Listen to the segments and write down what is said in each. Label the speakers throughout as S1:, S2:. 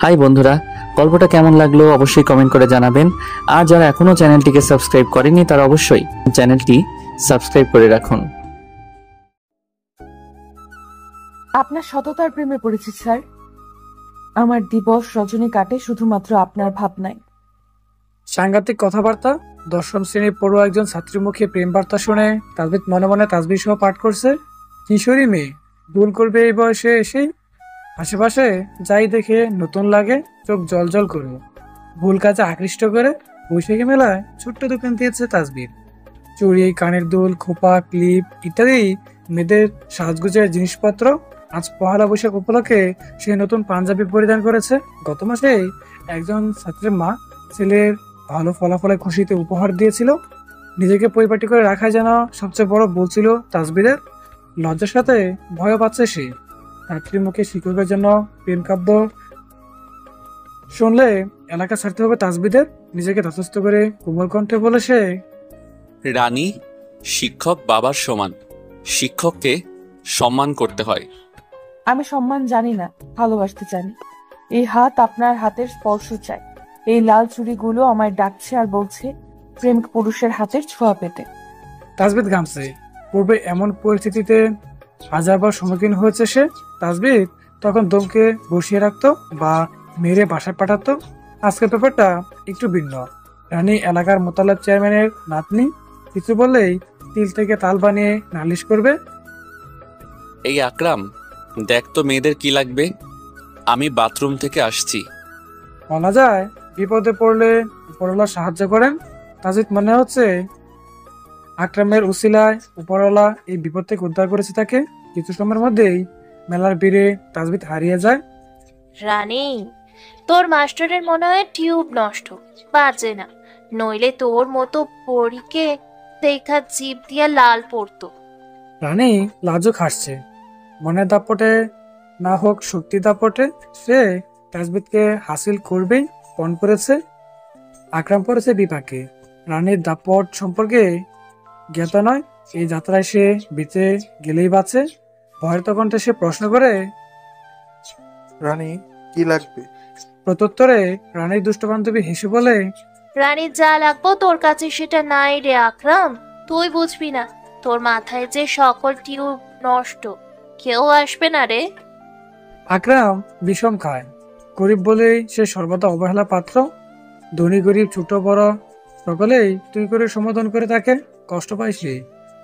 S1: High বন্ধুরা, গল্পটা কেমন লাগলো অবশ্যই কমেন্ট করে জানাবেন। আর যারা এখনো চ্যানেলটিকে সাবস্ক্রাইব করেনি তারা অবশ্যই চ্যানেলটি সাবস্ক্রাইব করে রাখুন।
S2: আপনার সততার প্রেমে পড়েছি স্যার। আমার দিবস রজনী কাটে শুধুমাত্র আপনার ভাবনায়।
S3: সাংঘাতিক কথাবার্তা। দশম শ্রেণীর পড়ুয়া একজন ছাত্রীর মুখে প্রেম বার্তা শুনে তাসবিদ মনে মনে তাসবিহ সহ পাঠ করছে। কিশোরী মেয়ে ভুল করবে এই বয়সে এসেই। আশেপাশে যাই দেখে নতুন লাগে, চোখ জল করে, ভুল কাজে আকৃষ্ট করে। বৈশাখী মেলায় ছোট্ট দোকান দিয়েছে তাসবির। চুড়ি, কানের দুল, খোপা, ক্লিপ ইত্যাদি মেয়েদের সাজগোজের জিনিসপত্র। আজ পহেলা বৈশাখ উপলক্ষে সে নতুন পাঞ্জাবি পরিধান করেছে। গত মাসেই একজন ছাত্রের মা ছেলের ভালো ফলাফলে খুশিতে উপহার দিয়েছিল। নিজেকে পরিপাটি করে রাখা যেন সবচেয়ে বড় বলছিল তাসবিরের। লজ্জার সাথে ভয় পাচ্ছে সে। ছাত্রীর মুখে শিক্ষকের জন্য প্রেম কাব্য শুনলে এলাকা ছাড়তে হবে তাসবিদের। নিজেকে তথস্থ করে কোমল কণ্ঠে বলে সে,
S4: রানী, শিক্ষক বাবার সমান, শিক্ষককে সম্মান করতে হয়।
S2: আমি সম্মান জানি না, ভালোবাসতে জানি। এই হাত আপনার হাতের স্পর্শ চাই। এই লাল চুড়িগুলো আমায় ডাকছে আর বলছে প্রেম পুরুষের হাতের ছোঁয়া পেতে।
S3: তাসবিদ ঘামছে। পূর্বে এমন পরিস্থিতিতে হাজারবার সম্মুখীন হয়েছে সে। তাসবিদ তখন দমকে বসিয়ে রাখতো বা মেরে বাসায় পাঠাতো। আজকের ব্যাপারটা একটু ভিন্ন। রানী এলাকার মোতালেব চেয়ারম্যানের নাতনি, কিছু বললেই তিল থেকে তাল বানিয়ে নালিশ করবে।
S4: এই আকরাম, দেখ তো মেয়েদের কি লাগবে, আমি বাথরুম থেকে আসছি।
S3: বলা যায় বিপদে পড়লে উপরওয়ালা সাহায্য করেন। তাসবিদ মনে হচ্ছে আকরামের উসিলায় উপরওয়ালা এই বিপদ থেকে উদ্ধার করেছে তাকে। কিছু সময়ের মধ্যেই মেলার ভিড়ে তাসবিদ হারিয়ে যায়।
S5: রানী, তোর মাস্টারের মনে হয় টিউব নষ্ট, বাজে না, নইলে তোর মতো পরীকে দেখা জিভ দিয়া লাল পড়তো।
S3: রানী লাজুক হাসছে। মনের দাপটে না হোক শক্তি দাপটে সে তাসবিদকে হাসিল করবেই পণ করেছে। আকরাম পড়েছে বিপাকে। রানীর দাপট সম্পর্কে জ্ঞাত নয়। এই যাত্রায় সে বেঁচে গেলেই বাঁচে। ভয়ের কণ্ঠে সে প্রশ্ন করে,
S6: রানী, কি লাগবে?
S3: প্রত্যুত্তরে রানীর দুষ্ট বান্ধবী হেসে বলে,
S5: রানীর যা লাগবো তোর কাছে সেটা নাই রে আকরাম, তুই বুঝবি না। তোর মাথায় যে সকল টিউব নষ্ট, কেউ আসবে না রে।
S3: আকরাম বিষম খায়। গরিব বলেই সে সর্বদা অবহেলা পাত্র। ধনী গরিব ছোট বড় সকলেই তুই করে সম্বোধন করে তাকে। কষ্ট পায় সে।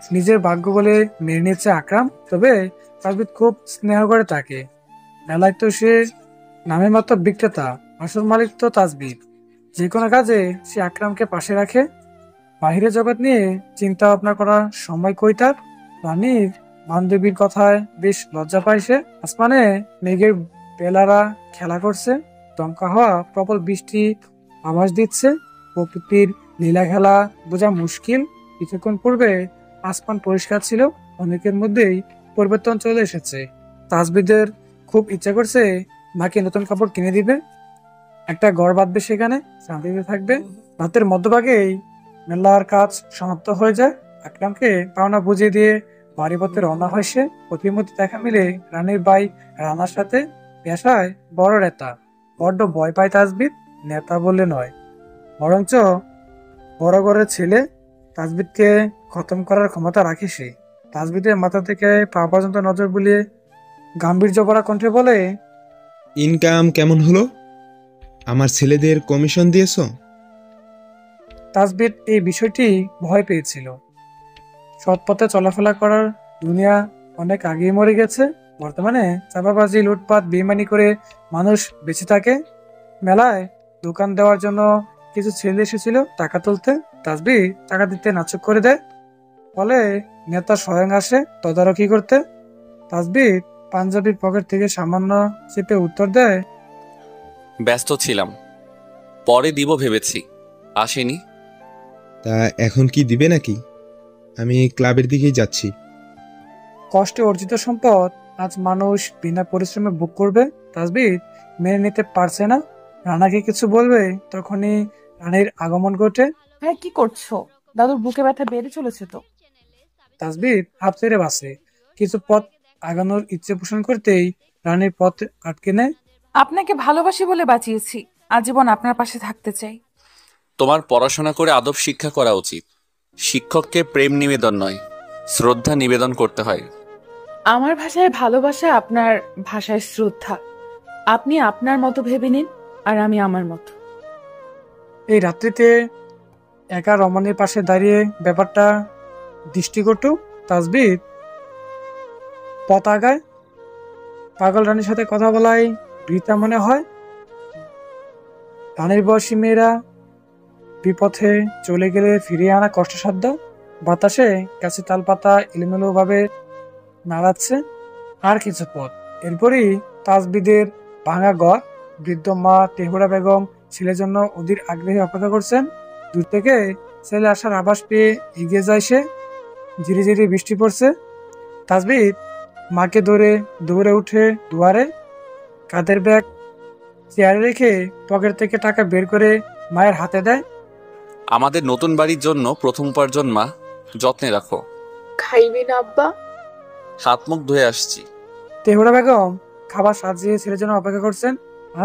S3: নিজের ভাগ্য বলে মেনে নিচ্ছে আকরাম। তবে তাসবিদ খুব স্নেহ করে তাকে। মেলায় তো সে নামে মাত্র বিক্রেতা, আসল মালিক তো তাসবিদ। যে কোনো কাজে সে আকরামকে পাশে রাখে। বাহিরের জগৎ নিয়ে চিন্তা ভাবনা করার সময় কই তার। রানীর বান্ধবীর কথায় বেশ লজ্জা পায় সে। আসমানে মেঘের বেলারা খেলা করছে। দমকা হওয়া প্রবল বৃষ্টি আভাস দিচ্ছে। প্রকৃতির লীলা খেলা বোঝা মুশকিল। কিছুক্ষণ পূর্বে আসমান পরিষ্কার ছিল, অনেকের মধ্যেই পরিবর্তন চলে এসেছে। তাসবিদের খুব ইচ্ছা করছে মাকে নতুন কাপড় কিনে দিবে, একটা ঘর বাঁধবে, সেখানে শান্তিতে থাকবে। রাতের মধ্যভাগেই মেলার কাজ সমাপ্ত হয়ে যায়। আকরামকে পাওনা বুঝিয়ে দিয়ে বাড়ি পথে রওনা হয় সে। প্রতিমধ্যে দেখা মিলে রানীর ভাই রানার সাথে। পেশায় বড় নেতা। বড্ড ভয় পায় তাসবিদ। নেতা বললে নয়, বরঞ্চ বড় ঘরের ছেলে। তাসবিদকে খতম করার ক্ষমতা রাখে সে। তাসবিদের মাথা থেকে পা পর্যন্ত নজর বুলিয়ে গাম্ভীর্য ভরা কণ্ঠে বলে,
S7: ইনকাম কেমন হলো? আমার ছেলেদের কমিশন দিয়েছ?
S3: তাসবিদ এই বিষয়টি ভয় পেয়েছিল। সৎ পথে চলাফেরা করার দুনিয়া অনেক আগেই মরে গেছে। বর্তমানে চাপাবাজি, লুটপাট, বেইমানি করে মানুষ বেঁচে থাকে। মেলায় দোকান দেওয়ার জন্য কিছু ছেলে এসেছিল টাকা তুলতে। তাসবিদ টাকা দিতে নাচক করে দেয়। ফলে নেতা স্বয়ং আসে তদারকি করতে। তাসবিদ পাঞ্জাবির পকেট থেকে সামান্য চেপে উত্তর দেয়,
S4: ব্যস্ত ছিলাম, পরে দিব ভেবেছি, আসেনি।
S7: তা এখন কি দিবে নাকি? আমি ক্লাবের দিকেই যাচ্ছি।
S3: কষ্টে অর্জিত সম্পদ আজ মানুষ বিনা পরিশ্রমে ভোগ করবে। তাসবিদ মেনে নিতে পারছে না। রানাকে কিছু বলবে, তখনই রানীর আগমন ঘটে।
S2: ভাই কি করছো? দাদুর বুকে ব্যথা বেড়ে চলেছে তো।
S3: তাসবিদ হাফ ছেড়ে বাসে। কিছু পথ আগানোর ইচ্ছে পোষণ করতেই রানীর পথ আটকে নেয়।
S2: আপনাকে ভালোবাসি বলে বাঁচিয়েছি, আজীবন আপনার পাশে থাকতে চাই।
S4: তোমার পড়াশোনা করে আদব শিক্ষা করা উচিত। শিক্ষককে প্রেম নিবেদন নয়, শ্রদ্ধা নিবেদন করতে হয়।
S2: আমার ভাষায় ভালোবাসা, আপনার ভাষায় শ্রদ্ধা। আপনি আপনার মতো ভেবে নিন, আর আমি আমার মতো।
S3: এই রাত্রিতে একা রমণীর পাশে দাঁড়িয়ে ব্যাপারটা দৃষ্টিকটু। তাসবিদ পথ আগায়। পাগল রানীর সাথে কথা বলাই বৃথা মনে হয়। রানীর বয়সী মেয়েরা বিপথে চলে গেলে ফিরিয়ে আনা কষ্টসাধ্য। বাতাসে গাছে তালপাতা এলোমেলো ভাবে নাড়াচ্ছে। আর কিছু পথ, এরপরই তাসবিদের ভাঙা ঘর। বৃদ্ধ মা তেহুরা বেগম ছেলের জন্য অধীর আগ্রহে অপেক্ষা করছেন। দূর থেকে ছেলে আসার আভাস পেয়ে এগিয়ে যায় সে। ধীরে ধীরে বৃষ্টি পড়ছে। তাসবিদ মাকে ধরে দৌড়ে উঠে দুয়ারে। কাঁধের ব্যাগ চেয়ারে রেখে পকেট থেকে টাকা বের করে মায়ের হাতে দেয়।
S4: আমাদের নতুন বাড়ির জন্য প্রথম উপার্জন মা, যত্নে রাখো।
S2: খাইবি না আব্বা?
S4: হাত মুখ ধুয়ে আসছি।
S3: তেহুরা বেগম খাবার সাজিয়ে ছেলের জন্য অপেক্ষা করছেন।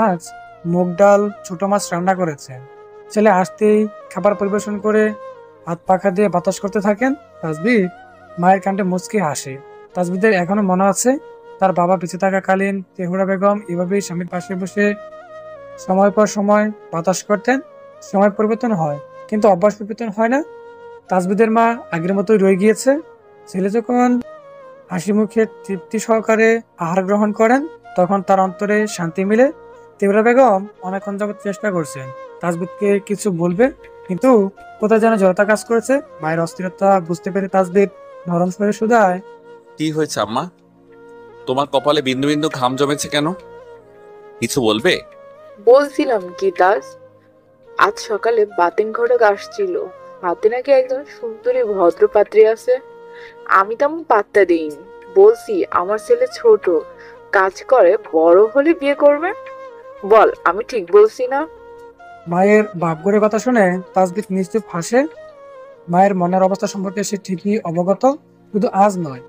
S3: আজ মুগ ডাল ছোট মাছ রান্না করেছেন। ছেলে আসতেই খাবার পরিবেশন করে হাত পাখা দিয়ে বাতাস করতে থাকেন। তাসবিদ মায়ের কাণ্ডে মুচকি হাসে। তাসবিদের এখনো মনে আছে তার বাবা বেঁচে থাকাকালীন তেহুরা বেগম এভাবেই স্বামীর পাশে বসে সময় পর সময় বাতাস করতেন। সময় পরিবর্তন হয়, কিন্তু অভ্যাস পরিবর্তন হয় না। তাসবিদের মা আগের মতোই রয়ে গিয়েছে। ছেলে যখন হাসি মুখে তৃপ্তি সহকারে আহার গ্রহণ করেন, তখন তার অন্তরে শান্তি মিলে। তেহুরা বেগম অনেকক্ষণ যাবত চেষ্টা করছেন তাসবিদকে কিছু বলবে, কিন্তু কোথায় যেন জড়তা কাজ করেছে। মায়ের অস্থিরতা বুঝতে পেরে তাসবিদ নরম স্বরে শুধায়,
S4: কি হয়েছে আম্মা? তোমার কপালে বিন্দু বিন্দু ঘাম জমেছে কেন? কিছু বলবে?
S8: বলছিলাম কি দাস, আজ সকালে বাতেন ঘটক আসছিল। হাতে নাকি একজন সুন্দরী ভদ্রপাত্রী আছে। আমি তেমন পাত্তা দিইনি। বলছি আমার ছেলে ছোট, কাজ করে, বড় হলে বিয়ে করবে। বল আমি ঠিক বলছি না?
S3: মায়ের বাপগড়ের কথা শুনে তাসবিদ নিশ্চুপ হাসে। মায়ের মনের অবস্থা সম্পর্কে সে ঠিকই অবগত, শুধু আজ নয়,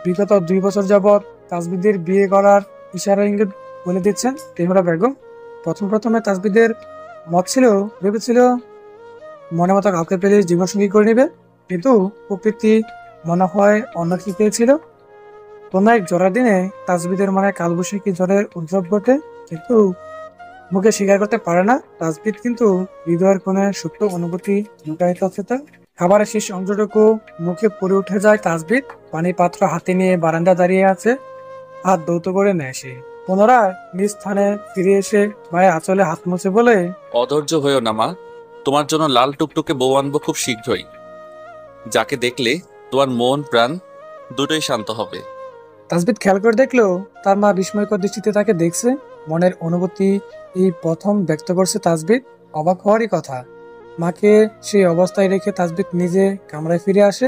S3: বিগত 2 বছর যাবৎ তাসবিদের বিয়ে করার ইশারা ইঙ্গিত বলে দিচ্ছেন তেহুরা বেগম। প্রথমে তাসবিদের মত ছিল, ভেবেছিল মনে মতো কাউকে পেলে জীবনসঙ্গী করে নেবে, কিন্তু প্রকৃতি মনে হয় অন্য কি পেয়েছিল। কোনো এক ঝড়ের দিনে তাসবিদের মনে কালবৈশাখী ঝড়ের উদ্ভব ঘটে, কিন্তু মুখে স্বীকার করতে পারে না। তাসবিদ কিন্তু হৃদয়ের কোণে সুপ্ত অনুভূতি লুকায়িত আছে তার। খাবারের শেষ অংশটুকু মুখে পড়ে উঠে যায় তাসবিদ। পানির পাত্র হাতে নিয়ে বারান্দা দাঁড়িয়ে আছে, হাত দৌত করে নেয় সে। পুনরায় নিজ স্থানে ফিরে এসে মায়ের আঁচলে হাত মুছে বলে,
S4: অধৈর্য হয়েও না মা, তোমার জন্য লাল টুকটুকে বউ আনবো খুব শীঘ্রই, যাকে দেখলে তোমার মন প্রাণ দুটোই শান্ত হবে।
S3: তাসবিদ খেয়াল করে দেখলো তার মা বিস্ময়কর দৃষ্টিতে তাকে দেখছে। মনের অনুভূতি এই প্রথম ব্যক্ত করছে তাসবিদ। অবাক হওয়ারই কথা। মাকে সেই অবস্থায় রেখে তাসবিদ নিজে কামরায় ফিরে আসে।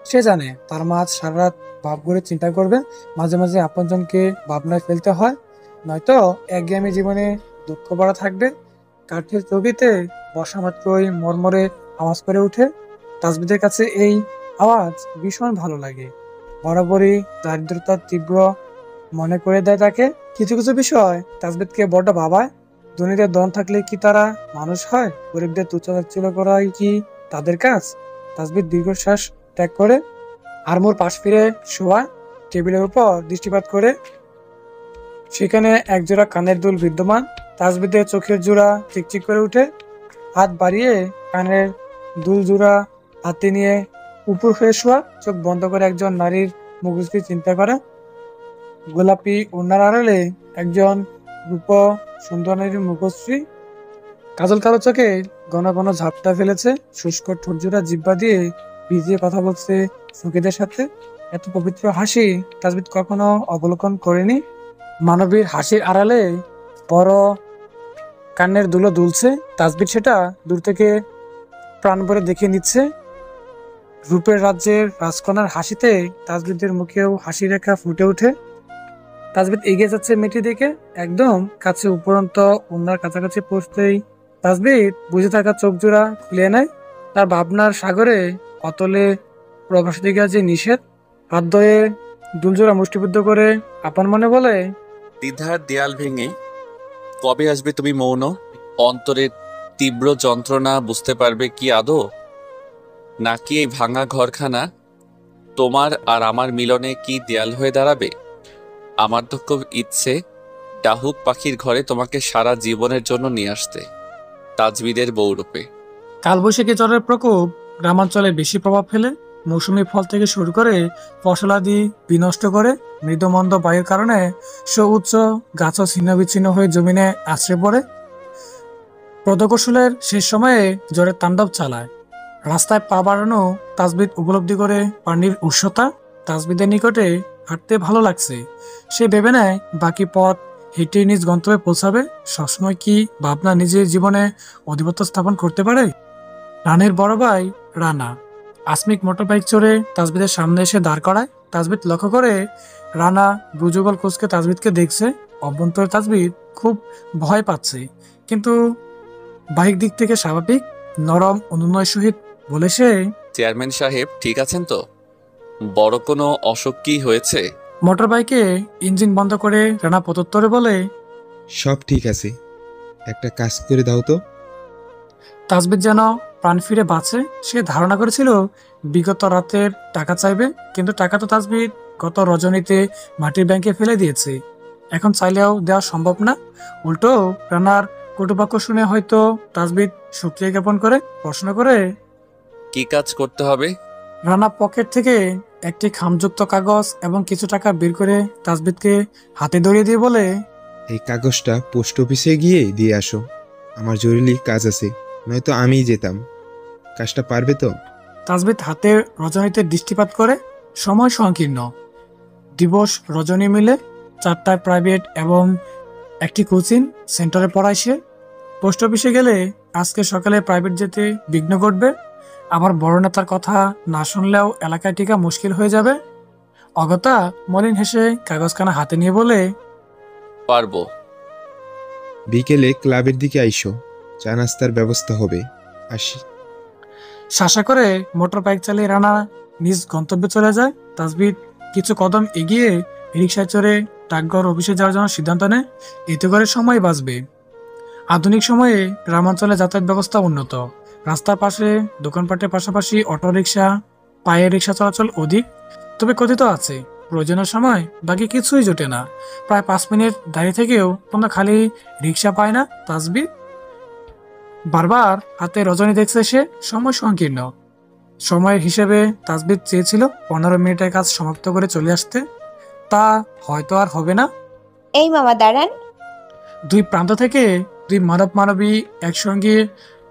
S3: সে জানে তার মা আজ সারা রাত ভাব করে চিন্তা করবে। মাঝে মাঝে আপনজনকে ভাবনায় ফেলতে হয়, নয়তো একঘেয়েমি জীবনে দুঃখ ভরা থাকবে। কাঠের চৌকিতে বসা মাত্রই মরমরে আওয়াজ করে ওঠে। তাসবিদের কাছে এই আওয়াজ ভীষণ ভালো লাগে। বরাবরই দারিদ্রতার তীব্র মনে করে দেয় তাকে। কিছু কিছু বিষয় তাসবিদকে বড্ড ভাবায়। ধনীদের ধন থাকলে কি তারা মানুষ হয়? গরিবদের তুচ্ছতাচ্ছিল্য করাই কি তাদের কাজ? তাসবিদ দীর্ঘশ্বাস ত্যাগ করে আরমোর পাশ ফিরে শোয়া। টেবিলের উপর দৃষ্টিপাত করে সেখানে একজোড়া কানের দুল বিদ্যমান। তাসবিদের চোখের জোড়া চিকচিক করে উঠে। হাত বাড়িয়ে কানের দুল জোড়া হাতে নিয়ে উপর হয়ে শোয়া, চোখ বন্ধ করে একজন নারীর মুখশ্রী চিন্তা করে। গোলাপি ওড়নার আড়ালে একজন রূপ সুন্দর নারীর মুখশ্রী। কাজল কালো চোখে ঘন ঘন ঝাপটা ফেলেছে। শুষ্ক ঠোঁটজোড়া জিহ্বা দিয়ে ভিজিয়ে কথা বলছে সখীদের সাথে। এত পবিত্র হাসি তাসবিদ কখনো অবলোকন করেনি। মানবীর হাসির আড়ালে বড় কানের দুলো দুলছে। তাসবিদ সেটা দূর থেকে প্রাণ ভরে দেখে নিচ্ছে। রূপের রাজ্যের রাজকন্যার হাসিতে তাসবিদের মুখেও হাসি রেখা ফুটে ওঠে। তাসবিদ এগিয়ে যাচ্ছে মেয়েটি দিকে, একদম কাছে। উপরন্ত ওনার কাছাকাছি পৌঁছতেই তাসবিদ বুঝে থাকা চোখ জোড়া খুলে নেয়। তার ভাবনার সাগরে অতলে প্রকাশ দিকে যে নিষেধ। হাত ধয়ে দুলজোড়া মুষ্টিবদ্ধ করে আপন মনে বলে,
S4: দ্বিধার দেয়াল ভেঙে কবে আসবে তুমি মৌন? অন্তরের তীব্র যন্ত্রণা বুঝতে পারবে কি আদৌ? নাকি এই ভাঙা ঘরখানা তোমার আর আমার মিলনে কি দেয়াল হয়ে দাঁড়াবে? আমার তো খুব ইচ্ছে ডাহুক পাখির ঘরে তোমাকে সারা জীবনের জন্য নিয়ে আসতে, তাজবিদের বউরূপে।
S3: কালবৈশাখী ঝড়ের প্রকোপ গ্রামাঞ্চলে বেশি প্রভাব ফেলে। মৌসুমি ফল থেকে শুরু করে ফসলাদি বিনষ্ট করে। মৃদুমন্দ বায়ুর কারণে সুউচ্চ গাছও ছিন্ন বিচ্ছিন্ন হয়ে জমিনে আছড়ে পড়ে। প্রদকৌশলের শেষ সময়ে ঝড়ের তাণ্ডব চালায়। রাস্তায় পা বাড়ানো তাজবিদ উপলব্ধি করে পানির উৎসতা। তাজবিদের নিকটে হাঁটতে ভালো লাগছে। সে ভেবে নেয় বাকি পথ হেঁটে নিজ গন্তব্যে পৌঁছাবে। সবসময় কি ভাবনা নিজের জীবনে আধিপত্য স্থাপন করতে পারে? রানের বড় ভাই রানা আসমিক মোটরবাইক চড়ে তাজবিদের সামনে এসে দাঁড় করায়। তাজবিদ লক্ষ্য করে রানা ব্রুজুগল কুচকে তাজবিদকে দেখছে। অভ্যন্তরে তাজবিদ খুব ভয় পাচ্ছে, কিন্তু বাহিক দিক থেকে স্বাভাবিক, নরম অনুনয় সহিত বলে সে,
S4: চেয়ারম্যান সাহেব ঠিক আছেন তো? বড় কোনো অসুখ কি হয়েছে?
S3: মোটরবাইকে ইঞ্জিন বন্ধ করে রানা প্রত্যুত্তরে বলে,
S7: সব ঠিক আছে, একটা কাজ করে দাও তো।
S3: তাজবিদ যেন প্রাণ ফিরে বাঁচে। সে ধারণা করেছিল বিগত রাতের টাকা চাইবে, কিন্তু টাকা তো তাজবিদ গত রজনীতে মাটির ব্যাংকে ফেলে দিয়েছে। এখন চাইলেও দেওয়া সম্ভব না। উল্টো রানার কটুবাক্য শুনে হয়তো তাজবিদ শুক্রিয়া জ্ঞাপন করে প্রশ্ন করে,
S4: কি কাজ করতে হবে?
S3: রানা পকেট থেকে একটি খামযুক্ত কাগজ এবং কিছু টাকা বের করে তাজবিদকে হাতে ধরিয়ে দিয়ে বলে,
S7: এই কাগজটা পোস্ট অফিসে গিয়ে দিয়ে আসো, আমার জরুরি কাজ আছে, নয়তো আমিই যেতাম। কাজটা পারবে তো?
S3: তাজবিদ হাতের রজনীতে দৃষ্টিপাত করে। সময় সংকীর্ণ। দিবস রজনী মিলে 4টায় প্রাইভেট এবং একটি কোচিং সেন্টারে পড়ায় সে। পোস্ট অফিসে গেলে আজকে সকালে প্রাইভেট যেতে বিঘ্ন ঘটবে। আবার বড় নেতার কথা না শুনলেও এলাকায় টিকা মুশকিল হয়ে যাবে। অগতা মলিন হেসে কাগজখানা হাতে নিয়ে বলে,
S4: পারবো।
S7: বিকেলে ক্লাবের দিকে আইসো, চা নাস্তার ব্যবস্থা হবে, আসি।
S3: শাসা করে মোটর বাইক চালিয়ে রানা নিজ গন্তব্যে চলে যায়। তাজবিদ কিছু কদম এগিয়ে রিক্সায় চড়ে ডাকঘর অফিসে যাওয়ার জন্য সিদ্ধান্ত নেয়। এতে করে সময় বাঁচবে। আধুনিক সময়ে গ্রামাঞ্চলে যাতায়াত ব্যবস্থা উন্নত। রাস্তার পাশে দোকানপাটের পাশাপাশি অটোরিকশা, পায়ে রিক্সা চলাচল অধিক। তবে কথিত আছে প্রয়োজনের সময় বাকি কিছুই জোটে না। প্রায় 5 মিনিট দাঁড়িয়ে থেকেও কোনো খালি রিক্সা পায় না তাজবিদ। বারবার হাতে রজনী দেখছে সে। সময় সংকীর্ণ। সময়ের হিসেবে তাজবিদ চেয়েছিল 15 মিনিটের কাজ সমাপ্ত করে চলে আসতে। তা হয়তো আর হবে না।
S9: এই মামা দাঁড়ান।
S3: দুই প্রান্ত থেকে দুই মানব মানবী একসঙ্গে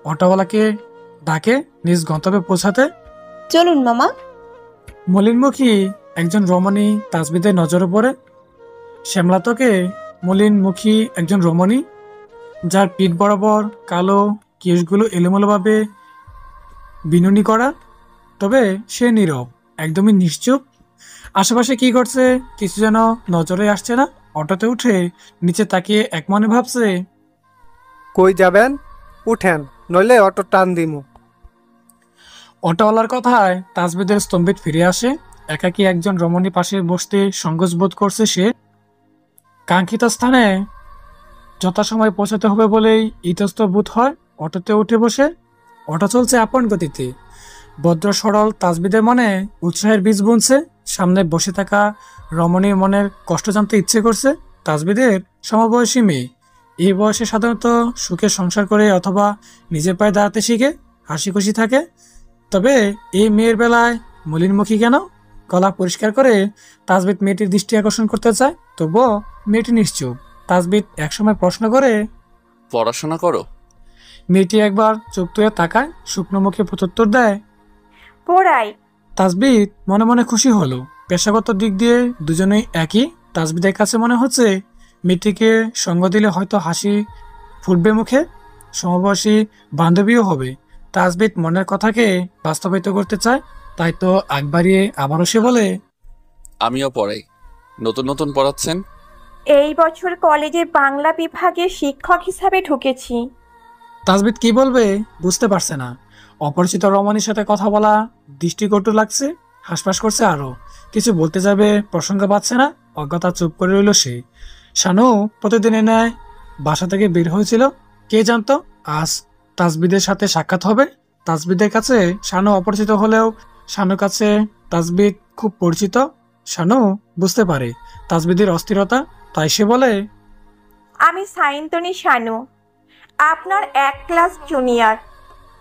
S3: অটোওয়ালাকে ডাকে নিজ গন্তব্যে পৌঁছাতে।
S9: চলুন মামা।
S3: মলিনমুখী একজন রমণী তাজবিদের নজরে পড়ে। শ্যামলাতকে মলিনমুখী একজন রমণী, যার পিঠ বরাবর কালো কেশগুলো এলোমেলোভাবে বিনুনি করা। তবে সে নীরব, একদমই নিশ্চুপ। আশেপাশে কি ঘটছে কিছু যেন নজরে আসছে না। অটোতে উঠে নিচে তাকিয়ে একমনে ভাবছে,
S10: কই যাবেন? উঠেন, নইলে অটো টান দিমু।
S3: অটোওয়ালার কথায় তাজবিদের স্তম্ভিত ফিরে আসে। একাকী একজন রমণী পাশে বসতে সংকোচ বোধ করছে সে। কাঙ্ক্ষিত স্থানে যথাসময় পৌঁছাতে হবে বলেই ইতস্তত বোধ হয়। অটোতে উঠে বসে। অটো চলছে আপন গতিতে। ভদ্র সরল তাজবিদের মনে উৎসাহের বীজ বুনছে। সামনে বসে থাকা রমণীর মনের কষ্ট জানতে ইচ্ছে করছে। তাজবিদের সমবয়সী মেয়ে। এই বয়সে সাধারণত সুখে সংসার করে অথবা নিজের পায়ে দাঁড়াতে শিখে হাসি খুশি থাকে। তবে এই মেয়ের বেলায় মলিনমুখী কেন? গলা পরিষ্কার করে তাজবিদ মেয়েটির দৃষ্টি আকর্ষণ করতে চায়, তবুও মেয়েটি নিশ্চুপ। তাজবিদ একসময় প্রশ্ন করে,
S4: পড়াশোনা করো?
S3: মেয়েটি একবার চোখ তুলে তাকায়, শুকনো মুখে প্রত্যুত্তর দেয়,
S9: পড়াই।
S3: তাজবিদ মনে মনে খুশি হলো। পেশাগত দিক দিয়ে দুজনেই একই। তাজবিদের কাছে মনে হচ্ছে মেয়েটিকে সঙ্গ দিলে হয়তো হাসি ফুটবে মুখে, সমবয়সী বান্ধবীও হবে। তাজবিদ মনের কথাকে বাস্তবায়িত করতে চায়, তাই তো আগ বাড়িয়ে আবারও সে বলে,
S4: আমিও পড়াই। নতুন নতুন পড়াচ্ছেন?
S9: এই বছর কলেজের বাংলা বিভাগে শিক্ষক হিসাবে ঢুকেছি।
S3: তাজবিদ কি বলবে বুঝতে পারছে না। অপরিচিত রমণীর সাথে কথা বলা দৃষ্টিকটু লাগছে। হাসপাস করছে আরো। কিছু বলতে যাবে প্রসঙ্গ পাচ্ছে না। অজ্ঞতা চুপ করে রইল সে। শানু প্রতিদিনের ন্যায় বাসা থেকে বের হয়েছিল, কে জানতো আজ তাসবিদের সাথে সাক্ষাৎ হবে। তাসবিদের কাছে শানু অপরিচিত হলেও শানুর কাছে তাসবিদ খুব পরিচিত। শানু বুঝতে পারে তাসবিদের অস্থিরতা, তাই সে বলে,
S9: আমি সাইন্তনী শানু, আপনার 1 ক্লাস জুনিয়র।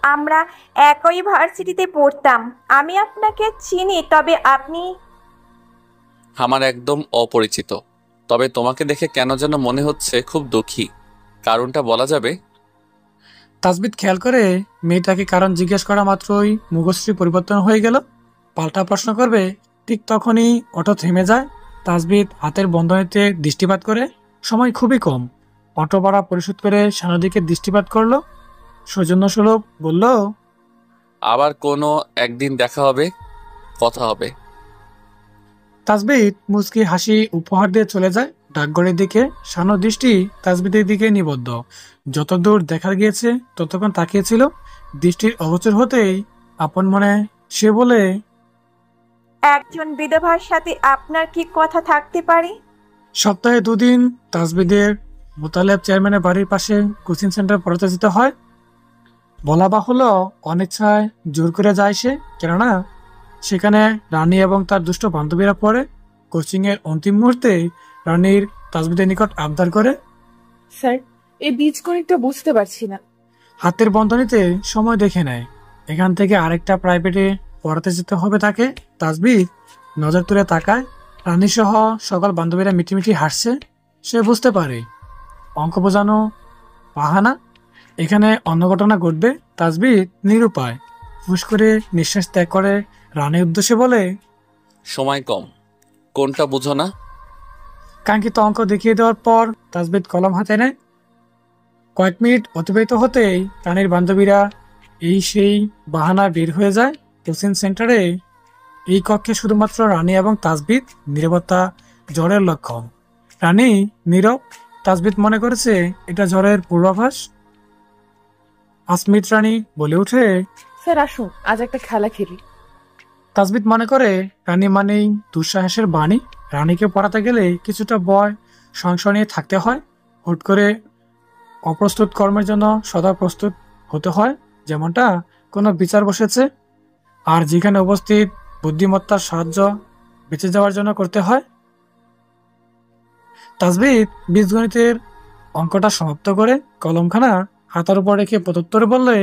S9: আমরা একই ভার্সিটিতে পড়তাম। আমি আপনাকে চিনি, তবে আপনি?
S4: আমার একদম অপরিচিত, তবে তোমাকে দেখে কেন যেন মনে হচ্ছে খুব দুঃখী। কারণটা বলা যাবে?
S3: তাসবিদ খেয়াল করে মেয়েটাকে কারণ জিজ্ঞেস করা মাত্রই মুখশ্রী পরিবর্তন হয়ে গেল। পাল্টা প্রশ্ন করবে ঠিক তখনই অটো থেমে যায়। তাসবিদ হাতের বন্ধনীতে দৃষ্টিপাত করে। সময় খুবই কম। অটো ভাড়া পরিশোধ করে শানুর দিকে দৃষ্টিপাত করলো, সৌজন্যসুলভ বলল,
S4: আবার কোনো একদিন দেখা হবে, কথা হবে।
S3: তাসবিদ মুচকি হাসি উপহার দিয়ে চলে যায় ডাকঘরের দিকে। শানুর দৃষ্টি তাসবিদের দিকে নিবদ্ধ। যতদূর দেখা গিয়েছে ততক্ষণ তাকিয়েছিল। দৃষ্টির অগোচর হতেই আপন মনে সে বলে,
S9: একজন বিধবার সাথে আপনার কি কথা থাকতে পারে?
S3: সপ্তাহে 2 দিন তাসবিদের মোতালেব চেয়ারম্যানের বাড়ির পাশে কোচিং সেন্টার পড়াতে যেতে হয়। বলা বাহুল্য অনিচ্ছায় জোর করে যায় সে, কেননা সেখানে রানী এবং তার দুষ্ট বান্ধবীরা পড়ে। কোচিং এর অন্তিম মুহূর্তে রানীর তাসবিদের নিকট আবদার করে,
S2: স্যার, এই বীজগণিতটা বুঝতে পারছি না।
S3: হাতের বন্ধনীতে সময় দেখে নেয়। এখান থেকে আরেকটা প্রাইভেটে পড়াতে যেতে হবে তাকে। তাসবিদ নজর তুলে তাকায়। রানী সহ সকল বান্ধবীরা মিটিমিটি হাসছে। সে বুঝতে পারে অঙ্ক বোঝানো বাহানা, এখানে অন্য ঘটনা ঘটবে। তাসবিদ নিরুপায় ফুস করে নিঃশ্বাস ত্যাগ করে রানীর উদ্দেশ্যে বলে,
S4: সময় কম, কোনটা বুঝো না?
S3: কাঙ্ক্ষিত অঙ্ক দেখিয়ে দেওয়ার পর তাসবিদ কলম হাতে নেয়। কয়েক মিনিট অতিবাহিত হতেই রানীর বান্ধবীরা এই সেই বাহানা বের হয়ে যায়। কোচিং সেন্টারে এই কক্ষে শুধুমাত্র রানী এবং তাসবিদ। নীরবতা ঝড়ের লক্ষণ। রানী নীরব। তাসবিদ মনে করেছে এটা ঝড়ের পূর্বাভাস। আসমিত রানী বলে উঠে,
S2: স্যার আসুন, আজ একটা খেলা খেলি।
S3: তাসবিদ মনে করে রানী মানেই দুঃসাহসের বাণী। রানীকে পড়াতে গেলে কিছুটা ভয় সংশয় নিয়ে থাকতে হয়। হুট করে অপ্রস্তুত কর্মের জন্য সদা প্রস্তুত হতে হয়, যেমনটা কোনো বিচার বসেছে আর যেখানে উপস্থিত বুদ্ধিমত্তার সাহায্য বেঁচে যাওয়ার জন্য করতে হয়। তাসবিদ বীজগণিতের অঙ্কটা সমাপ্ত করে কলমখানা হাতার উপর রেখে প্রত্যুত্তরে বললে,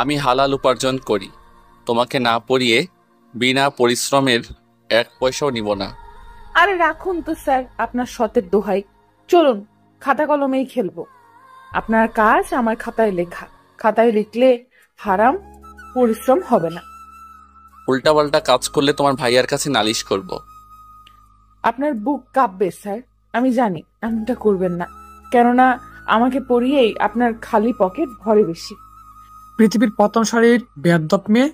S4: আমি হালাল উপার্জন করি, তোমাকে না পড়িয়ে বিনা পরিশ্রমের 1 পয়সাও নিব না।
S2: আরে রাখুন তো স্যার, আপনার সতের দোহাই। চলুন, খাতা কলমেই খেলবো। আপনার কাজ আমার খাতায় লেখা। খাতায় লিখলে হারাম, পরিশ্রম হবে না।
S4: উল্টাপাল্টা কাজ করলে তোমার ভাইয়ার কাছে নালিশ করব।
S2: আপনার বুক কাঁপবে স্যার, আমি জানি। এমনটা করবেন না, কেননা আমাকে পড়িয়েই আপনার খালি পকেট ভরে বেশি।
S3: পৃথিবীর প্রথম সারির বেয়াদ্দপ মেয়ে,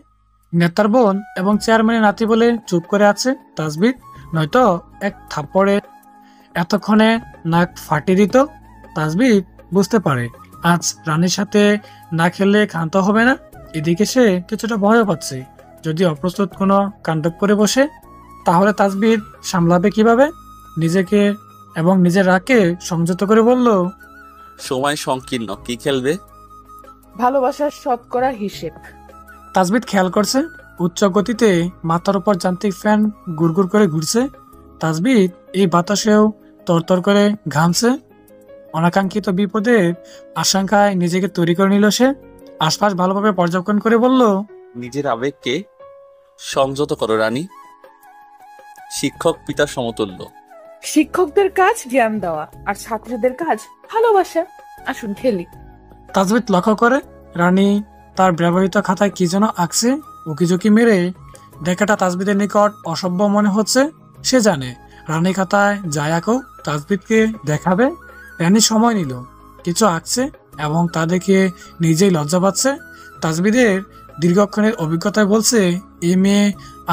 S3: নেতার বোন এবং চেয়ারম্যানের নাতি বলে চুপ করে আছে তাসবিদ, নয়তো এক থাপ্পড়ে এতক্ষণে নাক ফাটিয়ে দিত। তাসবিদ বুঝতে পারে আজ রানীর সাথে না খেললে ক্ষান্ত হবে না। এদিকে সে কিছুটা ভয় পাচ্ছে, যদি অপ্রস্তুত কোনো কাণ্ড করে বসে তাহলে তাসবিদ সামলাবে কিভাবে নিজেকে এবং নিজের রাগকে সংযত করে বলল,
S4: সময় সংকীর্ণ, কি খেলবে?
S2: ভালোবাসার শতকরা হিসেব।
S3: তাসবিদ খেয়াল করছে উচ্চ গতিতে মাথার উপর যান্ত্রিক ফ্যান গুড়গুড় করে ঘুরছে। তাসবিদ এই বাতাসেও তরতর করে ঘামছে। অনাকাঙ্ক্ষিত বিপদের আশঙ্কায় নিজেকে তৈরি করে নিল সে। আশপাশ ভালোভাবে পর্যবেক্ষণ করে বলল,
S4: নিজের আবেগকে সংযত করো রানী, শিক্ষক পিতার সমতুল্য।
S2: শিক্ষকদের কাজ জ্ঞান দেওয়া আর ছাত্রদের কাজ ভালোবাসা। আসুন খেলি।
S3: তাসবিদ লক্ষ্য করে রানী তার ব্যবহৃত খাতায় কি যেন আঁকছে। উকিঝুঁকি মেরে দেখাটা তাসবিদের নিকট অসভ্য মনে হচ্ছে। সে জানে রানী খাতায় যাই আঁকুক তাসবিদকে দেখাবে। রানী সময় নিল, কিছু আঁকছে এবং তা দেখে নিজেই লজ্জা পাচ্ছে। তাসবিদের দীর্ঘক্ষণের অভিজ্ঞতায় বলছে এই মেয়ে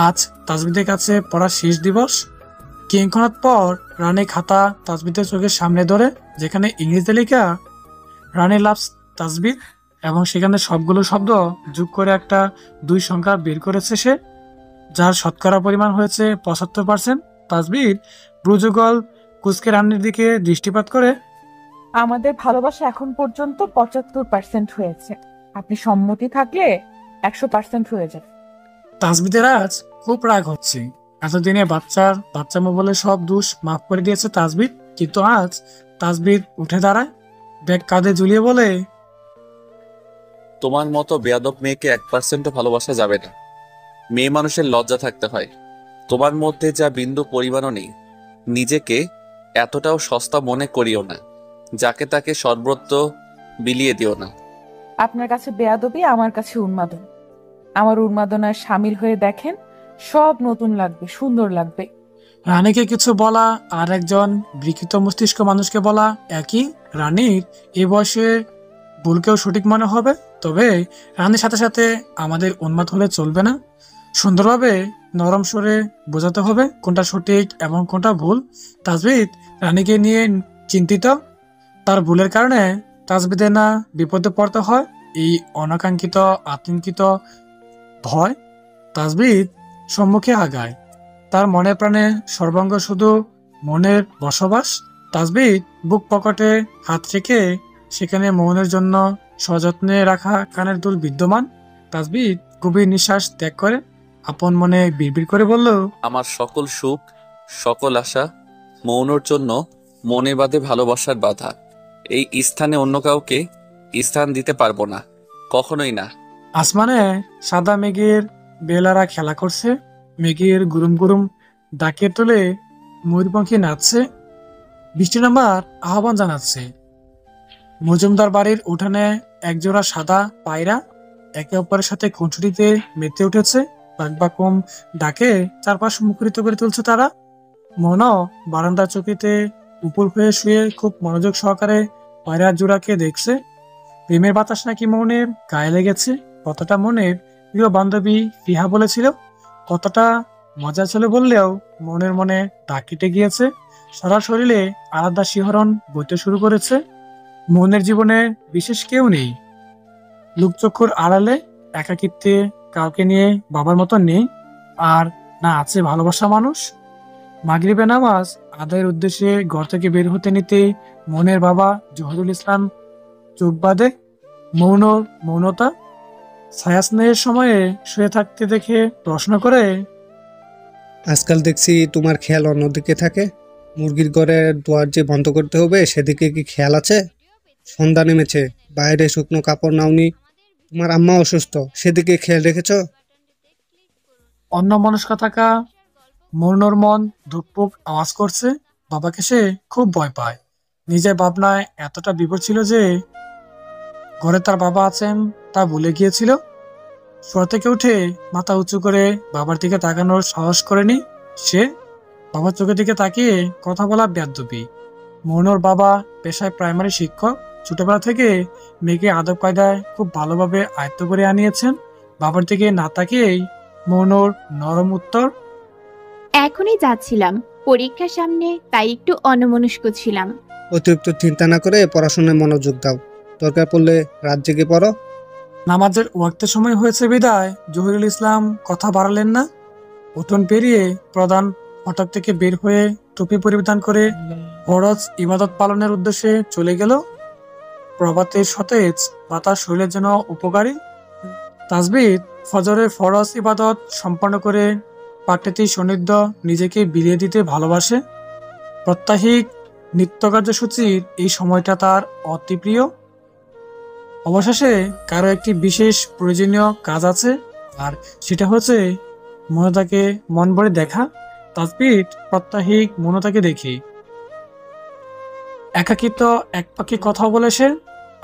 S3: আজ তাসবিদের কাছে পড়ার শেষ দিবস। কিয়ৎক্ষণ পর রানী খাতা তাসবিদের চোখের সামনে ধরে, যেখানে ইংরেজিতে লেখা রানী লাভস তাসবিদ, এবং সেখানে সবগুলো শব্দ যোগ করে একটা 2 সংখ্যা বের করেছে সে, যার শতকরা পরিমাণ হয়েছে 75%। তাসবিদ ব্রুযুগল কুচকে রানীর দিকে দৃষ্টিপাত করে
S2: আমাদের ভালোবাসা এখন পর্যন্ত 75% হয়েছে। আপনি সম্মতি থাকলে 100% হয়ে যাবে।
S3: তাসবিদের আজ খুব রাগ হচ্ছে। এতদিনে বাচ্চামো বলে সব দোষ মাফ করে দিয়েছে তাসবিদ, কিন্তু আজ তাসবিদ উঠে দাঁড়ায়, ব্যাগ কাঁধে ঝুলিয়ে বলে,
S4: তোমার মতো বেয়াদব মেয়েকে 1%ও ভালোবাসা যাবে না। মেয়ে মানুষের লজ্জা থাকতে হয়। তোমার মধ্যে যা বিন্দু পরিমাণও নেই। নিজেকে এতটাও সস্তা মনে করিও না। যাকে তাকে সর্বত্র বিলিয়ে দিও না।
S2: আপনার কাছে বেয়াদবি, আমার কাছে উন্মাদন। আমার উন্মাদনায় সামিল হয়ে দেখেন, সব নতুন লাগবে, সুন্দর লাগবে।
S3: রানীকে কিছু বলা আর একজন বিকৃত মস্তিষ্ক মানুষকে বলা একই। রানীর এই বয়সে ভুলকেও সঠিক মনে হবে, তবে রানীর সাথে সাথে আমাদের উন্মাদ হলে চলবে না। সুন্দরভাবে নরম সুরে বোঝাতে হবে কোনটা সঠিক এবং কোনটা ভুল। তাসবিদ রানীকে নিয়ে চিন্তিত। তার ভুলের কারণে তাসবিদের না বিপদে পড়তে হয়, এই অনাকাঙ্ক্ষিত আতঙ্কিত ভয়। তাসবিদ সম্মুখে আগায়। তার মনে প্রাণে সর্বাঙ্গ শুধু মনের বসবাস। তাসবিদ বুক পকেটে হাত রেখে সেখানে মৌনের জন্য সযত্নে রাখা কানের দুল বিদ্যমান। তাসবিদ গভীর নিঃশ্বাস ত্যাগ করে আপন মনে বিড়বিড় করে বলল,
S4: আমার সকল সুখ, সকল আশা মৌনর জন্য মনে বাঁধে ভালোবাসার বাধা। এই স্থানে অন্য কাউকে স্থান দিতে পারবো না, কখনোই না।
S3: আসমানে সাদা মেঘের বেলারা খেলা করছে। মেঘের গুরুম গুরুম ডাকে তুলে ময়ূরপঙ্খী নাচছে, বৃষ্টি নামার আহ্বান জানাচ্ছে। মজুমদার বাড়ির উঠানে একজোড়া সাদা পায়রা একে অপরের সাথে খুনসুটিতে মেতে উঠেছে। বাকবাকুম ডাকে চারপাশ মুখরিত করে তুলছে তারা। মনও বারান্দার চকিতে উপর হয়ে শুয়ে খুব মনোযোগ সহকারে পায়রার জোড়াকে দেখছে। প্রেমের বাতাস নাকি মনের গায়ে লেগেছে। কতটা মনের প্রিয় বান্ধবী ফিহা বলেছিল, কতটা মজা ছিল বললেও মনের মনে দাগ কেটে গিয়েছে। সারা শরীরে আলাদা শিহরণ বইতে শুরু করেছে। মনের জীবনে বিশেষ কেউ নেই। লুকচক্ষুর আড়ালে একাকিত্বে কাউকে নিয়ে বাবার মতো নেই, আর না আছে ভালোবাসা মানুষ। মাগরিবে নামাজ আদায়ের উদ্দেশ্যে ঘর থেকে বের হতে নিতে মনের বাবা জহিরুল ইসলাম চোখ বাঁধে। মৌনতা ছায়া স্নেহের সময়ে শুয়ে থাকতে দেখে প্রশ্ন করে,
S10: আজকাল দেখছি তোমার খেয়াল অন্যদিকে থাকে। মুরগির ঘরের দুয়ার যে বন্ধ করতে হবে সেদিকে কি খেয়াল আছে? সন্ধ্যা নেমেছে, বাইরে শুকনো কাপড় নাওনি, তোমার আম্মা অসুস্থ, সেদিকে খেয়াল রেখেছ?
S3: অন্য মনস্ক থাকা মৌনর মন ধুকপুক আওয়াজ করছে। বাবাকে সে খুব ভয় পায়। নিজের ভাবনায় এতটা বিভোর ছিল যে ঘরে তার বাবা আছেন তা ভুলে গিয়েছিল। শোয়া থেকে উঠে মাথা উঁচু করে বাবার দিকে তাকানোর সাহস করেনি সে। বাবার চোখের দিকে তাকিয়ে কথা বলা বেয়াদ্দপি। মৌনর বাবা পেশায় প্রাইমারি শিক্ষক। ছোটবেলা থেকে মেয়েকে আদব কায়দায় খুব ভালোভাবে আয়ত্ত করে আনিয়েছেন। বাবার দিকে না তাকিয়েই মৌনর নরম উত্তর,
S11: এখনই যাচ্ছিলাম, পরীক্ষার সামনে, তাই একটু অন্যমনস্ক ছিলাম।
S10: অতিরিক্ত চিন্তা না করে পড়াশোনায় মনোযোগ দাও, দরকার পড়লে রাত জেগে পড়ো।
S3: নামাজের ওয়াক্তের সময় হয়েছে বিদায় জহিরুল ইসলাম কথা বাড়ালেন না। উঠোন পেরিয়ে প্রধান ফটক থেকে বের হয়ে টুপি পরিধান করে ফরজ ইবাদত পালনের উদ্দেশ্যে চলে গেল। প্রভাতের সতেজ বাতাস শরীরের জন্য উপকারী। তাসবিদ ফজরের ফরজ ইবাদত সম্পন্ন করে পাঠ্যেতি সন্নিধ্য নিজেকে বিলিয়ে দিতে ভালোবাসে। প্রত্যাহিক নিত্য কার্যসূচির এই সময়টা তার অতি প্রিয়। অবশেষে কারো একটি বিশেষ প্রয়োজনীয় কাজ আছে, আর সেটা হচ্ছে মনতাকে মন ভরে দেখা। তাসবিদ প্রত্যাহিক মনতাকে দেখি। একাকিত্ব এক পাখি কথা বলে সে।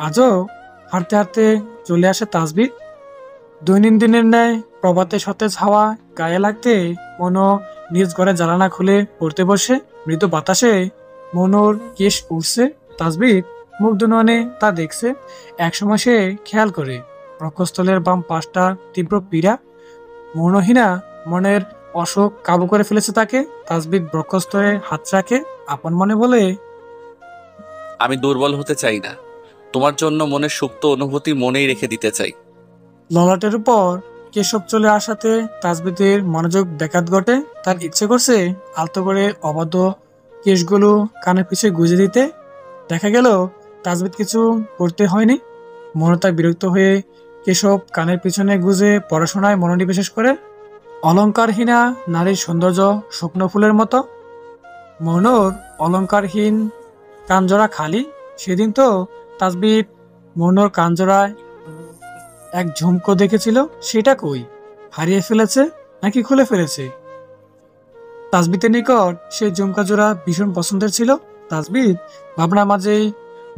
S3: আজও হাঁটতে হাঁটতে চলে আসে তাসবিদ। দৈনন্দিনের ন্যায় প্রভাতে সতেজ হাওয়া গায়ে লাগতে মনো নিজ ঘরে জানালা খুলে পড়তে বসে। মৃদু বাতাসে মনোর কেশ উঠছে। তাসবিদ মুখ দুনয়নে তা দেখছে। একসময় সে খেয়াল করে প্রক্ষস্থলের বাম পাশটা তীব্র পীড়া। মনোহীনা মনের অসুখ কাবু করে ফেলেছে তাকে। তাসবিদ বক্ষস্থলে হাত রাখে, আপন মনে বলে,
S4: আমি দুর্বল হতে চাই না। তোমার জন্য মনের সুপ্ত অনুভূতি মনেই রেখে দিতে চাই।
S3: ললাটের উপর কেশব চলে আসাতে তাসবিদের মনোযোগ ব্যাঘাত ঘটে। তার ইচ্ছে করছে আলতো করে অবাধ্য কেশগুলো কানের পিছে গুঁজে দিতে। দেখা গেল তাজবিদ কিছু করতে হয়নি। মনতা বিরক্ত হয়ে কেশব কানের পিছনে গুজে পড়াশোনায় মনোনিবেশ করে। অলংকারহীনা নারীর সৌন্দর্য শুকনো ফুলের মতো। মনোর অলংকারহীন কানজোড়া খালি। সেদিন তো তাজবিদ মনোর কানজোড়ায় এক ঝুমকো দেখেছিল, সেটা কই? হারিয়ে ফেলেছে নাকি খুলে ফেলেছে? তাজবিদের নিকট সেই ঝুমকা জোড়া ভীষণ পছন্দের ছিল। তাজবিদ ভাবনার মাঝেই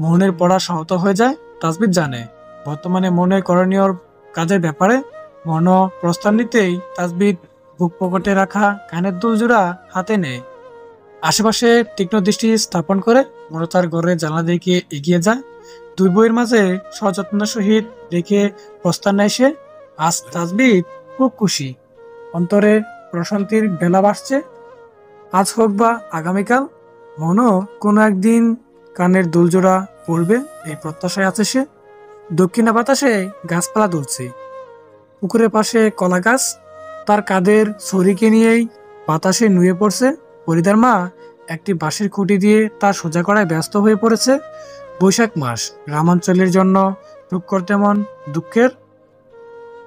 S3: মোহনের পড়া সহত হয়ে যায়। তাজবিদ জানে বর্তমানে মনের করণীয় কাজের ব্যাপারে। মন প্রস্তাব নিতেই তাজবিদ বুক পকেটে রাখা কানের দুল জোড়া হাতে নেয়। আশেপাশে তীক্ষ্ণ দৃষ্টি স্থাপন করে মনতার ঘরের জানলা দিকে এগিয়ে যায়। দুই বইয়ের মাঝে সযত্নের সহিত রেখে প্রস্থান নেয় সে। আজ তাজবিদ খুব খুশি, অন্তরে প্রশান্তির বেলা বাসছে। আজ হোক বা আগামীকাল মনও কোনো একদিন কানের দুলজোড়া পড়বে, এই প্রত্যাশায় আছে সে। দক্ষিণা বাতাসে গাছপালা দুলছে। পুকুরের পাশে কলা গাছ, তার কাঁধের ছড়িকে নিয়েই বাতাসে নুয়ে পড়ছে। ফরিদার মা একটি বাঁশের খুঁটি দিয়ে তার সোজা করায় ব্যস্ত হয়ে পড়েছে। বৈশাখ মাস গ্রামাঞ্চলের জন্য টুক্কর তেমন দুঃখের।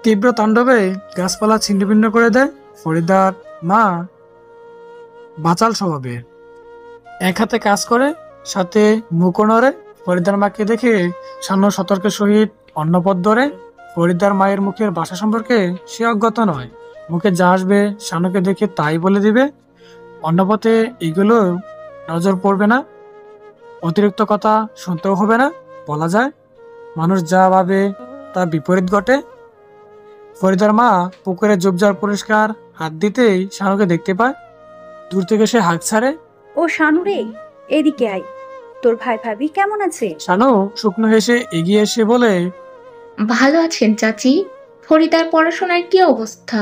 S3: তীব্র তাণ্ডবে গাছপালা ছিন্নভিন্ন করে দেয়। ফরিদার মা বাচাল স্বভাবের, এক হাতে কাজ করে, সাথে মুখও নড়ে। ফরিদার মাকে দেখে সান্য সতর্কের সহিত অন্নপদ ধরে। ফরিদার মায়ের মুখের ভাষা সম্পর্কে সে অজ্ঞাত নয়। মুখে যা আসবে শানুকে দেখে তাই বলে দিবে। অন্নপথে এগুলো নজর পড়বে না, অতিরিক্ত কথা শুনতেও হবে না। বলা যায় মানুষ যা ভাবে তা বিপরীত ঘটে। ফরিদার মা পুকুরে জুবজার পরিষ্কার হাত দিতেই শানুকে দেখতে পায়। দূর থেকে সে হাঁক ছাড়ে,
S12: ও শানু রে, এদিকে আয়, তোর ভাই ভাবি কেমন আছে?
S3: শানু শুকনো হেসে এগিয়ে এসে বলে,
S13: ভালো আছেন চাচি। ফরিদার পড়াশোনার কি অবস্থা?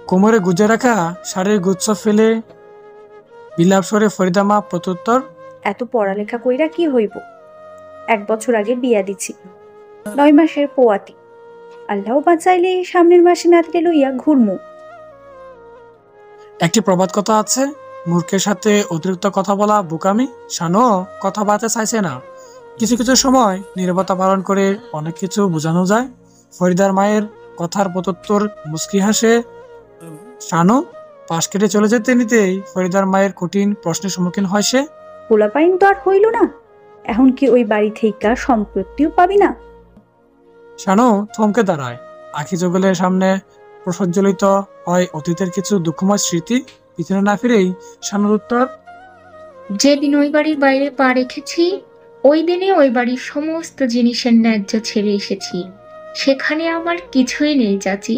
S3: কোমরে গুজে রাখা শাড়ির গুচ্ছ ফেলে বিলাপ স্বরে ফরিদা মা প্রত্যুত্তর,
S12: এত পড়ালেখা কইরা কি হইব? 1 বছর আগে বিয়া দিছি, 9 মাসের পোয়াতি। আল্লাহ বাঁচাইলে সামনের মাসে নাতিরে লইয়া ঘুরমু।
S3: একটি প্রবাদ কথা আছে, মূর্খের সাথে অতিরিক্ত কথা বলা বোকামি। শানু কথা বাড়তে চাইছে না। কিছু কিছু সময় নীরবতা পালন করে অনেক কিছু বোঝানো যায়। ফরিদার মায়ের কথার প্রত্যুত্তর মুচকি হাসে শানু। পাশ কেটে চলে যেতে নিতেই ফরিদার মায়ের কঠিন প্রশ্নের সম্মুখীন হয় সে।
S12: পোলাপাইন তো আর হইল না, এখন কি ওই বাড়ি থেকে সম্পত্তিও পাবি না?
S3: শানু থমকে দাঁড়ায়। আখি জগলের সামনে প্রসজ্জলিত হয় অতীতের কিছু দুঃখময় স্মৃতি। পিছনে না ফিরেই শানুর উত্তর,
S13: যেদিন ওই বাড়ির বাইরে পা রেখেছি ওই দিনে ওই বাড়ির সমস্ত জিনিসের ন্যায্য ছেড়ে এসেছি। সেখানে আমার কিছুই নেই চাচি।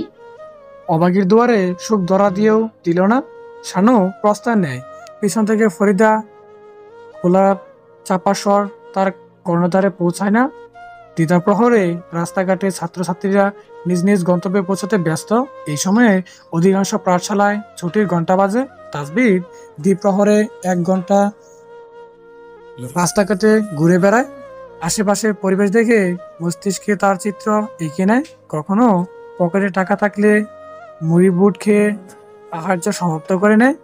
S3: অবাগির দুয়ারে সুখ ধরা দিয়েও দিল না। শানু প্রস্থান নেয়। পিছন থেকে ফরিদা খোলা চাপা স্বর তার কর্ণধারে পৌঁছায় না। দ্বিতীয় প্রহরে রাস্তাঘাটে ছাত্রছাত্রীরা নিজ নিজ গন্তব্যে পৌঁছাতে ব্যস্ত। এই সময়ে অধিকাংশ পাঠশালায় ছুটির ঘন্টা বাজে। তাজবিদ দ্বিপ্রহরে 1 ঘন্টা রাস্তাঘাটে ঘুরে বেড়ায়। আশেপাশের পরিবেশ দেখে মস্তিষ্কে তার চিত্র এঁকে নেয়। কখনো পকেটে টাকা থাকলে মুড়ি বুট খেয়ে আহার্য সমাপ্ত করে নেয়।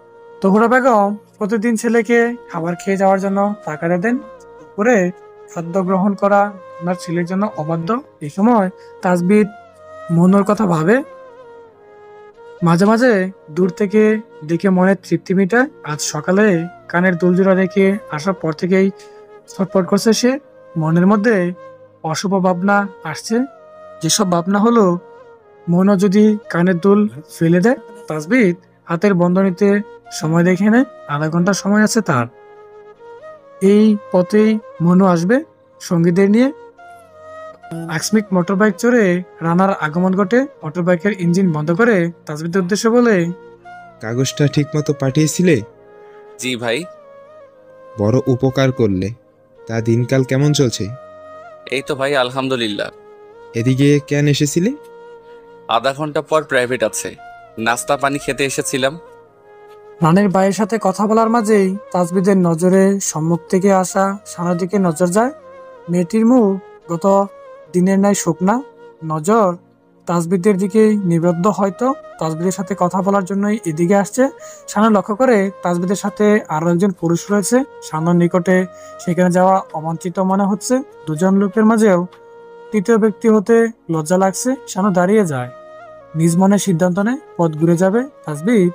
S3: তহুরা বেগম প্রতিদিন ছেলেকে খাবার খেয়ে যাওয়ার জন্য টাকা দেন। করে খাদ্য গ্রহণ করা ওনার ছেলের জন্য অবাধ্য। এই সময় তাজবিদ মনোর কথা ভাবে। মাঝে মাঝে দূর থেকে দেখে মনে তৃপ্তি মিটায়। আজ সকালে কানের দুলজোড়া রেখে আসার পর থেকেই ছটফট করছে সে। মনের মধ্যে অশুভ ভাবনা আসছে। যেসব ভাবনা হলো, মনও যদি কানের দুল ফেলে দেয়। তাজবিদ হাতের বন্ধনীতে সময় দেখে নেয়। আধা ঘন্টা সময় আছে তার। এই পথেই মনও আসবে সঙ্গীদের নিয়ে। আকস্মিক মোটরবাইক চড়ে রানার আগমন ঘটে। মোটরবাইকের ইঞ্জিন বন্ধ করে তাজবিদের উদ্দেশ্যে বলে,
S7: কাগজটা ঠিক মতো পাঠিয়েছিলে?
S4: জি ভাই।
S7: বড় উপকার করলে। তা দিনকাল কেমন চলছে?
S4: এই তো ভাই আলহামদুলিল্লাহ।
S7: এদিকে কেন এসেছিলে?
S4: আধা ঘন্টা পর প্রাইভেট আছে, নাস্তা পানি খেতে এসেছিলাম।
S3: রানের ভাইয়ের সাথে কথা বলার মাঝেই তাজবিদের নজরে সম্মুখ থেকে আসা সামনের দিকে নজর যায়। মেয়েটির মুখ গত দিনের ন্যায় শুকনা। নজর তাসবিদের দিকে নিবদ্ধ, হয়তো তাসবিদের সাথে কথা বলার জন্যই এদিকে আসছে। শানু লক্ষ্য করে তাসবিদের সাথে আরো একজন পুরুষ রয়েছে। শানুর নিকটে সেখানে যাওয়া অবাঞ্ছিত মনে হচ্ছে। দুজন লোকের মাঝেও তৃতীয় ব্যক্তি হতে লজ্জা লাগছে। শানু দাঁড়িয়ে যায়, নিজ মনে সিদ্ধান্ত নেয় পথ ঘুরে যাবে। তাসবিদ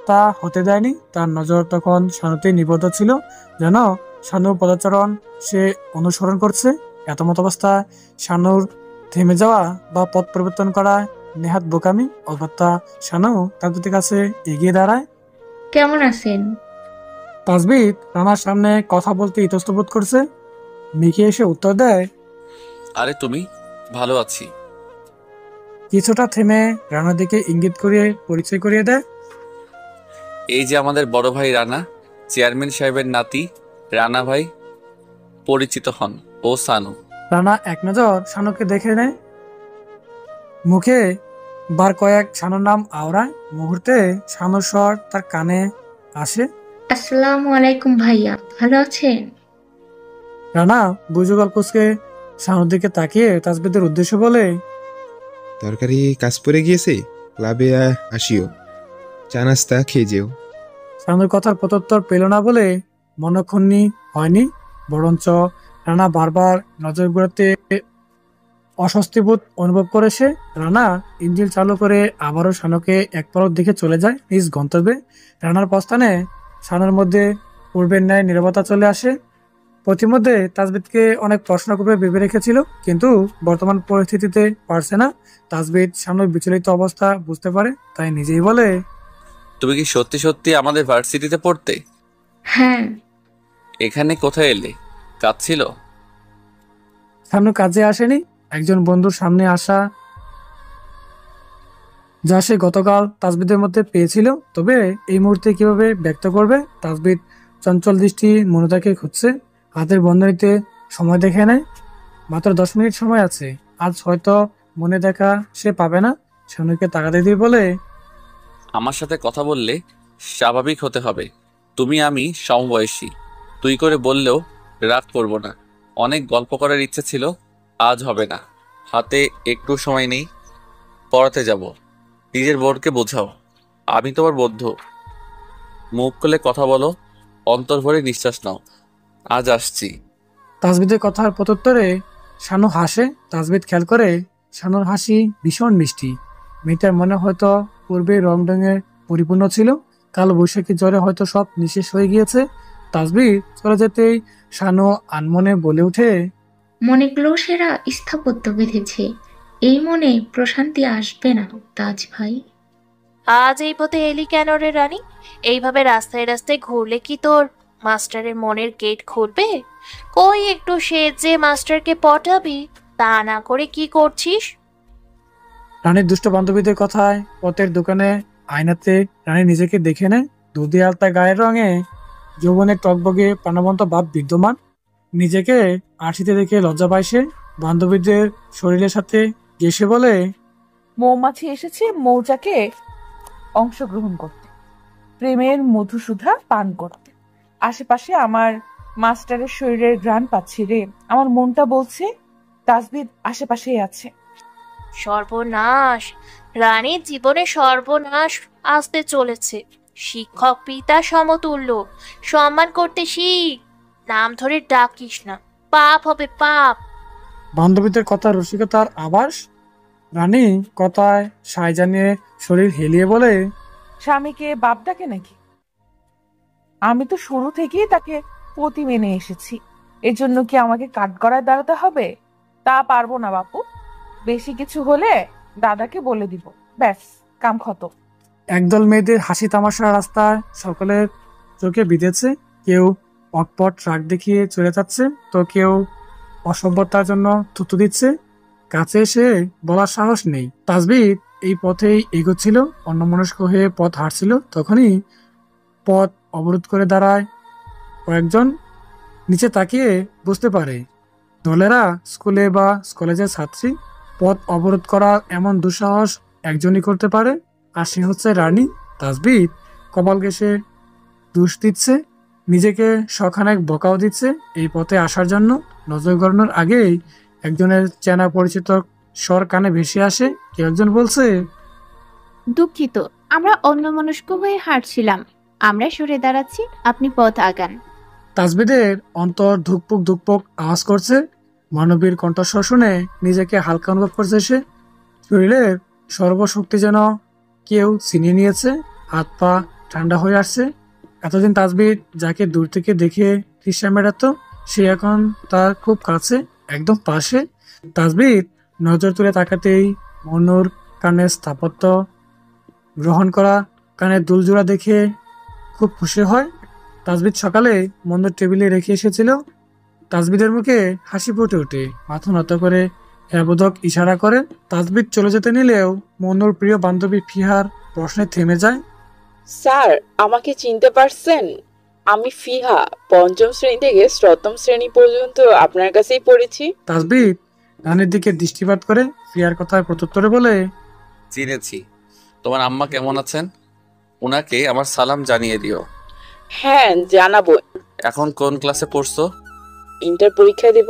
S3: তা হতে দেয়নি। তার নজর তখন শানুতেই নিবদ্ধ ছিল, যেন শানুর পদচারণ সে অনুসরণ করছে। এতমত অবস্থায় শানুর থেমে যাওয়া বা পথ পরিবর্তন করা নেহাত বোকামি। অগত্যা শানু তাসবিদের কাছে এগিয়ে দাঁড়ায়।
S13: কেমন আছেন?
S3: তাসবিদ রানার সামনে কথা বলতে ইতস্তত করছে। মিকি এসে উত্তর দেয়,
S4: আরে তুমি? ভালো আছি।
S3: কিছুটা থেমে রানার দিকে ইঙ্গিত করিয়ে পরিচয় করিয়ে দেয়।
S4: এই যে আমাদের বড় ভাই রানা, চেয়ারম্যান সাহেবের নাতি। রানা ভাই, পরিচিত হন, ও সানু।
S3: রানা এক নজর শানুকে দেখে নেয়, মুখে বার কয়েক শানুর নাম আওড়ায়। মুহূর্তে শানুর স্বর তার কানে আসে।
S13: আসসালামু আলাইকুম ভাইয়া, ভালো আছেন?
S3: রানা বুঝুগল কুচকে শানুর দিকে তাকিয়ে তাসবিদের উদ্দেশ্য বলে,
S7: তরকারি কাজ পড়ে গিয়েছে, ক্লাবে আসিও, চা নাস্তা খেয়ে যেও।
S3: শানুর কথার প্রত্যুত্তর পেল না বলে মনক্ষুণ্ণি হয়নি, বরঞ্চ রানা বারবার নজর ঘুরাতে অস্বস্তিবোধ অনুভব করেছে। রানা ইঞ্জিন চালু করে আবারও শানুকে এক পলক দেখে চলে যায় নিজ গন্তব্যে। রানার প্রস্থানে শানুর মধ্যে পূর্বের ন্যায় নীরবতা চলে আসে। প্রতিমধ্যে তাসবিদকে অনেক প্রশ্ন করে ভেবে রেখেছিল, কিন্তু বর্তমান পরিস্থিতিতে পারছে না। তাসবিদ শানুর বিচলিত অবস্থা বুঝতে পারে, তাই নিজেই বলে,
S4: তুমি কি সত্যি সত্যি আমাদের ভার্সিটিতে পড়তে?
S13: হ্যাঁ।
S4: এখানে কোথায় এলে? কাজ ছিল?
S3: শানু কাজে আসেনি, একজন বন্ধুর সামনে আসা যা সে গতকাল তাসবিদের মধ্যে পেয়েছিল। তবে এই মুহূর্তে কিভাবে ব্যক্ত করবে? তাসবিদ চঞ্চল দৃষ্টি মনুদাকে খুঁজছে, হাতের বন্ধনীতে সময় দেখে নেয়। মাত্র 10 মিনিট সময় আছে, আজ হয়তো মনে দেখা সে পাবে না। শানুকে তাকাতে দিয়ে বলে,
S4: আমার সাথে কথা বললে স্বাভাবিক হতে হবে। তুমি আমি সমবয়সী, তুই করে বললেও রাগ করব না। অনেক গল্প করার ইচ্ছে ছিল, আজ হবে না। হাতে একটু সময় নেই, পড়াতে যাব। নিজের বোর্ডকে বোঝাও, আমি তোমার বন্ধু। মুখ খুলে কথা বলো, অন্তর ভরে নিঃশ্বাস নাও। আজ আসছি।
S3: তাসবিদের কথার প্রত্যুত্তরে শানু হাসে। তাসবিদ খেয়াল করে শানুর হাসি ভীষণ মিষ্টি। মেয়েটার মনে হয়তো পূর্বে রং ঢঙে পরিপূর্ণ ছিল, কাল বৈশাখী জ্বরে হয়তো সব নিঃশেষ হয়ে গিয়েছে। তাসবিদ চলে যেতেই শানু আনমনে বলে ওঠে,
S13: মনে ক্লোসেরা স্থাপত্য বেঁধেছে, এই মনে প্রশান্তি আসবে না তাজ ভাই।
S5: আজ এই পথে এলি কেন রে রানী? এইভাবে রাস্তায় রাস্তায় ঘুরলে কি তোর মাস্টারের মনের গেট খুলবে? কই একটু সেজে মাস্টারকে পটাবি, তা না করে কি করছিস?
S3: রানীর দুষ্ট বান্ধবীদের কথায় পথের দোকানে আয়নাতে রানী নিজেকে দেখে নেয়। দুধি আলতা গায়ের রঙে যৌবনের টকবগে প্রাণবন্ত ভাব বিদ্যমান। নিজেকে আরশিতে দেখে লজ্জা পায় সে। বান্ধবীদের শরীরের সাথে ঘেঁষে বলে,
S2: মৌমাছি এসেছে মৌচাকে অংশগ্রহণ করতে, প্রেমের মধুসূধা পান করতে। আশেপাশে আমার মাস্টারের শরীরের ঘ্রাণ পাচ্ছি রে। আমার মনটা বলছে তাসবিদ আশেপাশেই আছে।
S5: সর্বনাশ, রানীর জীবনে সর্বনাশ আসতে চলেছে। শিক্ষক পিতা সমতুল্য, সম্মান করতে শিখ। নাম ধরে ডাকিস না, পাপ হবে পাপ।
S3: বান্ধবীদের কথা রসিকতার আভাস। রানী কথায় সায় জানিয়ে শরীর হেলিয়ে বলে,
S2: স্বামীকে বাপ ডাকে নাকি? আমি তো শুরু থেকেই তাকে পতি মেনে এসেছি, এজন্য কি আমাকে কাঠগড়ায় দাঁড়াতে হবে? তা পারবো না বাপু। বেশি কিছু হলে দাদাকে বলে দিব, ব্যাস কাম খতম।
S3: একদল মেয়েদের হাসি তামাশা রাস্তায় সকলের চোখে বিঁধেছে। কেউ অটপট রাগ দেখিয়ে চলে যাচ্ছে, তো কেউ অসভ্যতার জন্য থুতু দিচ্ছে। কাছে এসে বলার সাহস নেই। তাসবিদ এই পথেই এগোচ্ছিল, অন্যমনস্ক হয়ে পথ হাঁটছিল। তখনই পথ অবরোধ করে দাঁড়ায় কয়েকজন। নিচে তাকিয়ে বুঝতে পারে দলেরা স্কুলে বা কলেজের ছাত্রী। পথ অবরোধ করার এমন দুঃসাহস একজনই করতে পারে, আর সে হচ্ছে রানী। তাসবিদ কপাল ঘেঁষে দোষ দিচ্ছে, নিজেকে শখানেক বকাও দিচ্ছে এই পথে আসার জন্য। নজর গড়ানোর আগেই একজনের চেনা পরিচিত স্বর কানে ভেসে আসে। কেউ একজন বলছে,
S11: দুঃখিত, আমরা অন্যমনস্ক হয়ে হাঁটছিলাম। আমরা সরে দাঁড়াচ্ছি, আপনি পথ আগান।
S3: তাসবিদের অন্তর ধুকপুক ধুকপুক আওয়াজ করছে। মানবীর কণ্ঠস্বর শুনে নিজেকে হালকা অনুভব করছে সে। শরীরের সর্বশক্তি যেন কেউ ছিনিয়ে নিয়েছে। হাত পা ঠান্ডা হয়ে আসছে। এতদিন তাসবির যাকে দূর থেকে দেখে তৃষ্ণা মেটাতো, সে এখন তার খুব কাছে, একদম পাশে। তাসবির নজর তুলে তাকাতেই মনুর কানের স্থাপত্য গ্রহণ করা, কানের দুলজোড়া দেখে খুব খুশি হয়। তাসবিদ সকালে মনুর টেবিলে রেখে এসেছিল। তাসবিদের মুখে হাসি ফুটে ওঠে, মাথা নত করে হ্যাবোধক ইশারা করে। তাসবিদ চলে যেতে নিলেও মনুর প্রিয় বান্ধবী ফিহার প্রশ্নে থেমে যায়।
S8: স্যার, আমাকে চিনতে পারছেন? আমি ফিহা, পঞ্চম শ্রেণী থেকে সপ্তম শ্রেণী পর্যন্ত আপনার কাছেই পড়েছি।
S3: তাসবিদ রানীর দিকে দৃষ্টিপাত করে ফিহার কথায় প্রত্যুত্তরে বলে,
S4: চিনেছি। তোমার আম্মা কেমন আছেন? ওনাকে আমার সালাম জানিয়ে দিও।
S8: হ্যাঁ, জানাবো।
S4: এখন কোন ক্লাসে পড়ছো?
S8: ইন্টার পরীক্ষা দেব।